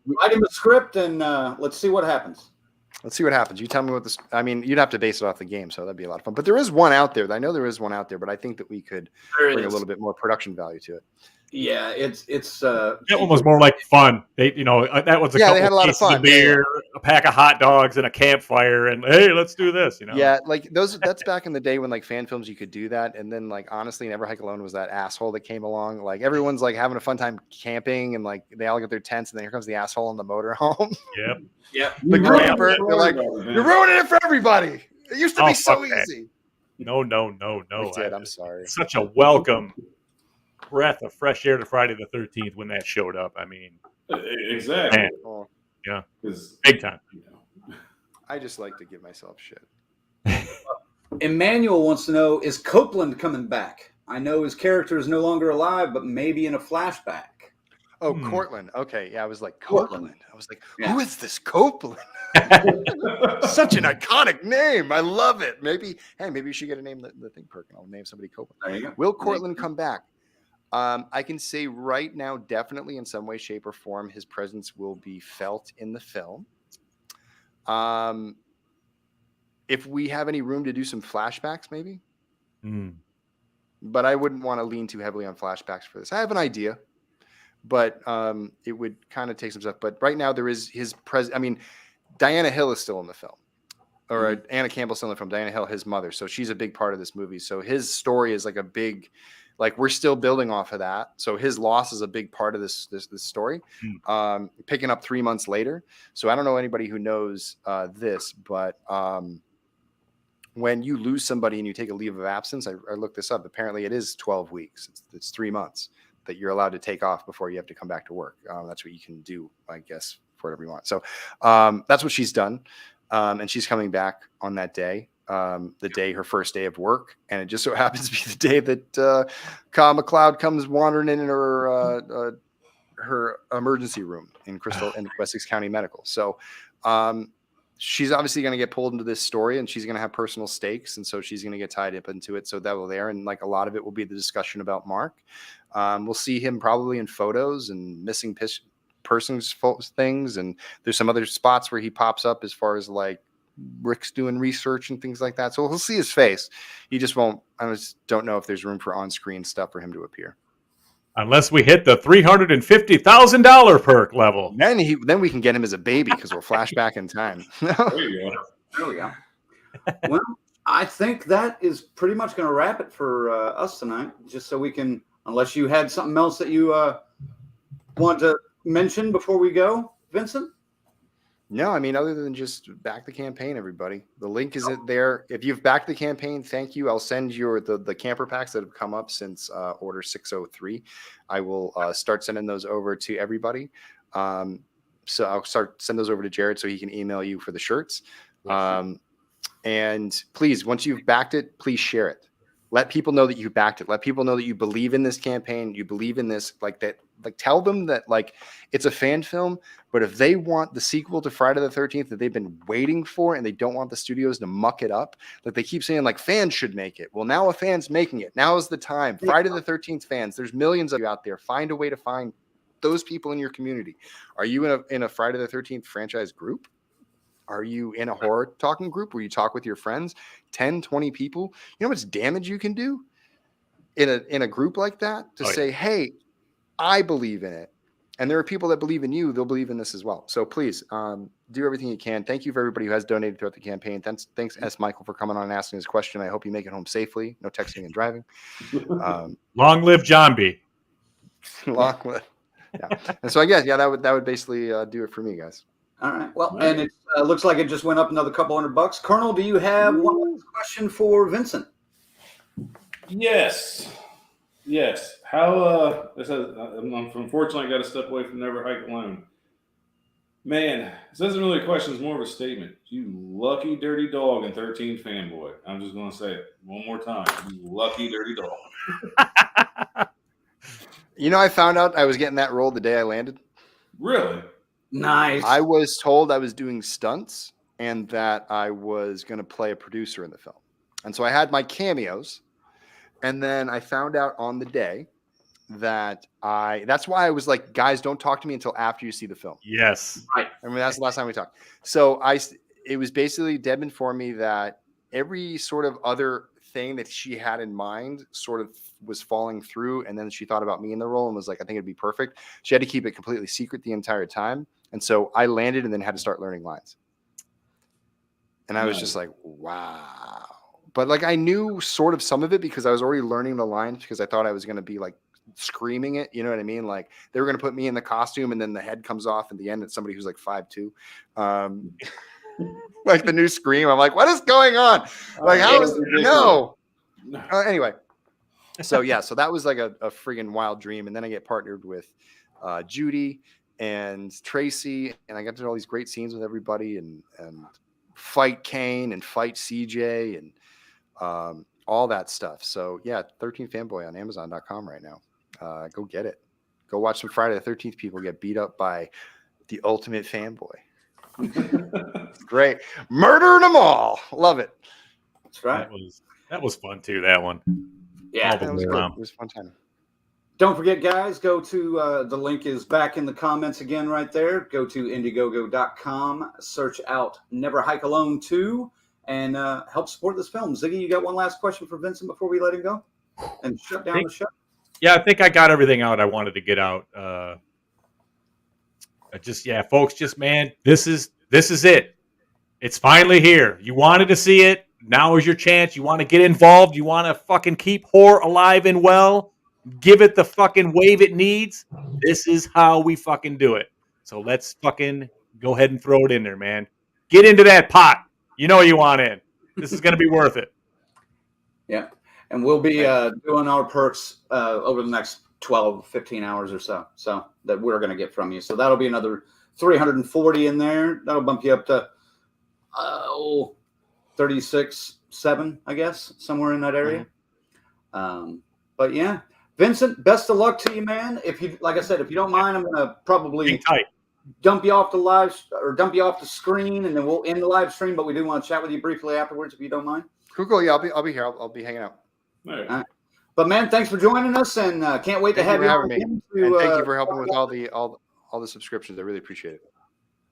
write him a script and let's see what happens. Let's see what happens. You tell me what this. I mean, you'd have to base it off the game, so that'd be a lot of fun. But there is one out there. I know there is one out there, but I think that we could bring a little bit more production value to it. Yeah, it's That one was more like fun. They, that was a Yeah, couple they had a lot of cases fun. beer, a pack of hot dogs, and a campfire, and hey, let's do this. Yeah, like that's back in the day when like fan films you could do that, and then like honestly, Never Hike Alone was that asshole that came along. Like everyone's like having a fun time camping, and like they all get their tents, and then here comes the asshole on the motorhome. Yep. yeah. The You grumpy ruined bird. it They're like, for everybody, you're man. ruining it for everybody. It used to Oh, be so fuck that. easy. No. We did. I'm sorry. Such a welcome breath of fresh air to Friday the 13th when that showed up. I mean, Exactly. man, Oh, yeah, 'Cause, big time. you know, I just like to give myself shit. Emmanuel wants to know, is Copeland coming back? I know his character is no longer alive, but maybe in a flashback. Oh, Hmm. Cortland. Okay, yeah, I was like Cortland. Copeland. I was like, Yeah. who is this Copeland? Such an iconic name. I love it. Maybe you should get a name the thing perk. I'll name somebody Copeland. There you go. Will Cortland come back? I can say right now, definitely in some way, shape, or form, his presence will be felt in the film. If we have any room to do some flashbacks, maybe. Hmm. But I wouldn't want to lean too heavily on flashbacks for this. I have an idea, but it would kind of take some stuff. But right now, there is his presence. I mean, Diana Hill is still in the film, or Anna Campbell's still in the film. Diana Hill, his mother, so she's a big part of this movie. So his story is like a big, like we're still building off of that. So his loss is a big part of this story. Picking up 3 months later. So I don't know anybody who knows this, but when you lose somebody and you take a leave of absence, I looked this up. Apparently, it is 12 weeks. It's 3 months that you're allowed to take off before you have to come back to work. That's what you can do, I guess, for whatever you want. So that's what she's done. And she's coming back on that day, her first day of work. And it just so happens to be the day that Kyle McLeod comes wandering in her emergency room in Wessex County Medical. So she's obviously going to get pulled into this story, and she's going to have personal stakes. And so she's going to get tied up into it. So that will there. And like a lot of it will be the discussion about Mark. We'll see him probably in photos and missing persons things. And there's some other spots where he pops up as far as like Rick's doing research and things like that. So we'll see his face. He just won't. I just don't know if there's room for on-screen stuff for him to appear. Unless we hit the $350,000 perk level. Then we can get him as a baby because we'll flash back in time. there you go. There we go. Well, I think that is pretty much going to wrap it for us tonight. Just so we can, unless you had something else that you want to mention before we go, Vincent? No, I mean, other than just back the campaign, everybody. The link is there. If you've backed the campaign, thank you. I'll send you the camper packs that have come up since Order 603. I will start sending those over to everybody. So I'll send those over to Jared so he can email you for the shirts. And please, once you've backed it, please share it. Let people know that you backed it. Let people know that you believe in this campaign. You believe in this, like that. Like tell them that like it's a fan film, but if they want the sequel to Friday the 13th that they've been waiting for, and they don't want the studios to muck it up, like they keep saying like fans should make it. Well, now a fan's making it. Now is the time. Friday the 13th fans. There's millions of you out there. Find a way to find those people in your community. Are you in a Friday the 13th franchise group? Are you in a horror talking group where you talk with your friends, 10, 20 people? You know how much damage you can do in a group like that to say, hey, I believe in it. And there are people that believe in you. They'll believe in this as well. So please do everything you can. Thank you for everybody who has donated throughout the campaign. Thanks S. Michael for coming on and asking his question. I hope you make it home safely. No texting and driving. Long live John B. Long live. Yeah. And so I guess, that would basically do it for me, guys. All right. Well, and it looks like it just went up another couple $100. Colonel, do you have one last question for Vincent? Yes. How unfortunately I got to step away from Never Hike Alone. Man, this isn't really a question, it's more of a statement. You lucky dirty dog and 13 fanboy. I'm just gonna say it one more time. You lucky dirty dog. I found out I was getting that role the day I landed. Really? Nice. I was told I was doing stunts and that I was going to play a producer in the film. And so I had my cameos. And then I found out on the day that that's why I was like, guys, don't talk to me until after you see the film. Yes. Right. I mean, that's the last time we talked. So it was basically Deb informed me that every sort of other thing that she had in mind sort of was falling through. And then she thought about me in the role and was like, I think it'd be perfect. She had to keep it completely secret the entire time. And so I landed and then had to start learning lines. And I was just like, wow. But like I knew sort of some of it because I was already learning the lines because I thought I was going to be like screaming it. You know what I mean? Like they were going to put me in the costume and then the head comes off at the end. It's somebody who's like 5'2". Like the new Scream. I'm like, what is going on? Like, how is no? Anyway. So yeah, so that was like a friggin' wild dream. And then I get partnered with Judy and Tracy, and I got to do all these great scenes with everybody and fight Kane and fight CJ and all that stuff. So yeah, 13th Fanboy on Amazon.com right now. Go get it. Go watch some Friday the 13th people get beat up by the ultimate fanboy. Great. Murdering them all. Love it. That's right. That was fun too, that one. Yeah, that was good. It was a fun time. Don't forget, guys, go to the link is back in the comments again right there. Go to Indiegogo.com, search out Never Hike Alone 2, and help support this film. Ziggy, you got one last question for Vincent before we let him go and shut down the show? Yeah, I think I got everything out I wanted to get out. Folks, man, this is it. It's finally here. You wanted to see it. Now is your chance. You want to get involved. You want to fucking keep horror alive and well. Give it the fucking wave it needs. This is how we fucking do it. So let's fucking go ahead and throw it in there, man. Get into that pot. You know you want in. This is going to be worth it. Yeah. And we'll be doing our perks over the next 12, 15 hours or so that we're going to get from you. So that'll be another 340 in there. That'll bump you up to 36.7, I guess, somewhere in that area. But yeah. Vincent, best of luck to you, man. If you, like I said, if you don't mind, I'm gonna probably dump you off the dump you off the screen, and then we'll end the live stream. But we do want to chat with you briefly afterwards, if you don't mind. Cool. Yeah, I'll be here. I'll be hanging out. All right. But man, thanks for joining us, and can't wait to have you having me. And thank you for helping with all the subscriptions. I really appreciate it.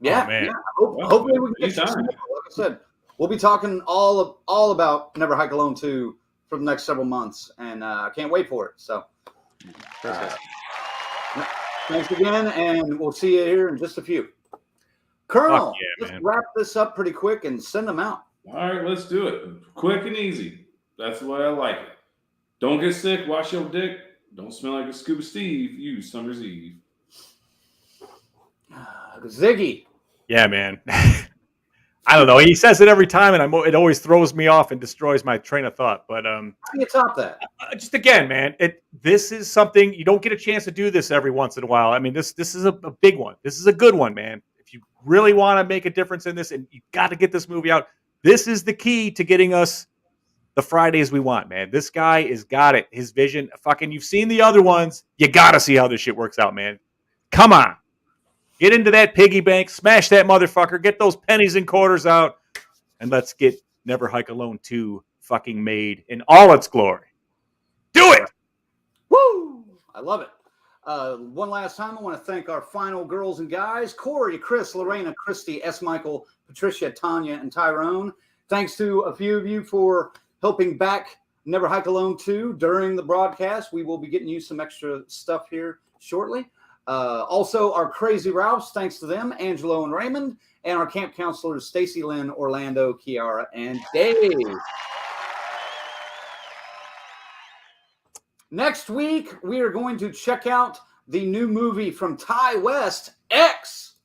Yeah, man. Yeah. Hopefully we can get you some more. Like I said, we'll be talking all about Never Hike Alone 2 for the next several months, and I can't wait for it. So. Thanks again, and we'll see you here in just a few. Colonel, let's wrap this up pretty quick and send them out. All right, let's do it. Quick and easy. That's the way I like it. Don't get sick. Wash your dick. Don't smell like a Scuba Steve. Use Summer's Eve. Ziggy. Yeah, man. I don't know. He says it every time, and it always throws me off and destroys my train of thought. But how do you top that? Just again, man, this is something you don't get a chance to do this every once in a while. I mean, this is a big one. This is a good one, man. If you really want to make a difference in this, and you got to get this movie out, this is the key to getting us the Fridays we want, man. This guy has got it. His vision, fucking, you've seen the other ones. You got to see how this shit works out, man. Come on. Get into that piggy bank, smash that motherfucker, get those pennies and quarters out, and let's get Never Hike Alone 2 fucking made in all its glory. Do it! Woo! I love it. One last time, I want to thank our final girls and guys, Corey, Chris, Lorena, Christy, S. Michael, Patricia, Tanya, and Tyrone. Thanks to a few of you for helping back Never Hike Alone 2 during the broadcast. We will be getting you some extra stuff here shortly. Also, our Crazy Ralphs, thanks to them, Angelo and Raymond, and our camp counselors, Stacy, Lynn, Orlando, Kiara, and Dave. Next week, we are going to check out the new movie from Ty West, X.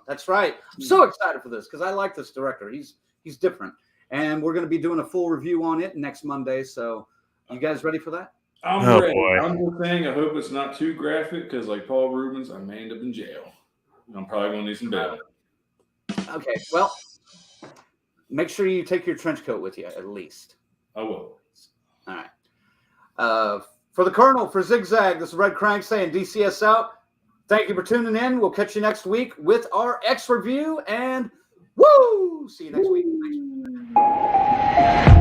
That's right. I'm so excited for this because I like this director. He's different. And we're going to be doing a full review on it next Monday. So you guys ready for that? I'm ready. Boy. I'm just saying, I hope it's not too graphic because, like Paul Rubens, I may end up in jail. I'm probably going to need some bail. Okay, well, make sure you take your trench coat with you at least. I will. All right. For the Colonel, for Zigzag, this is Red Crank saying DCS out. Thank you for tuning in. We'll catch you next week with our X review, and woo! See you next week. Thanks.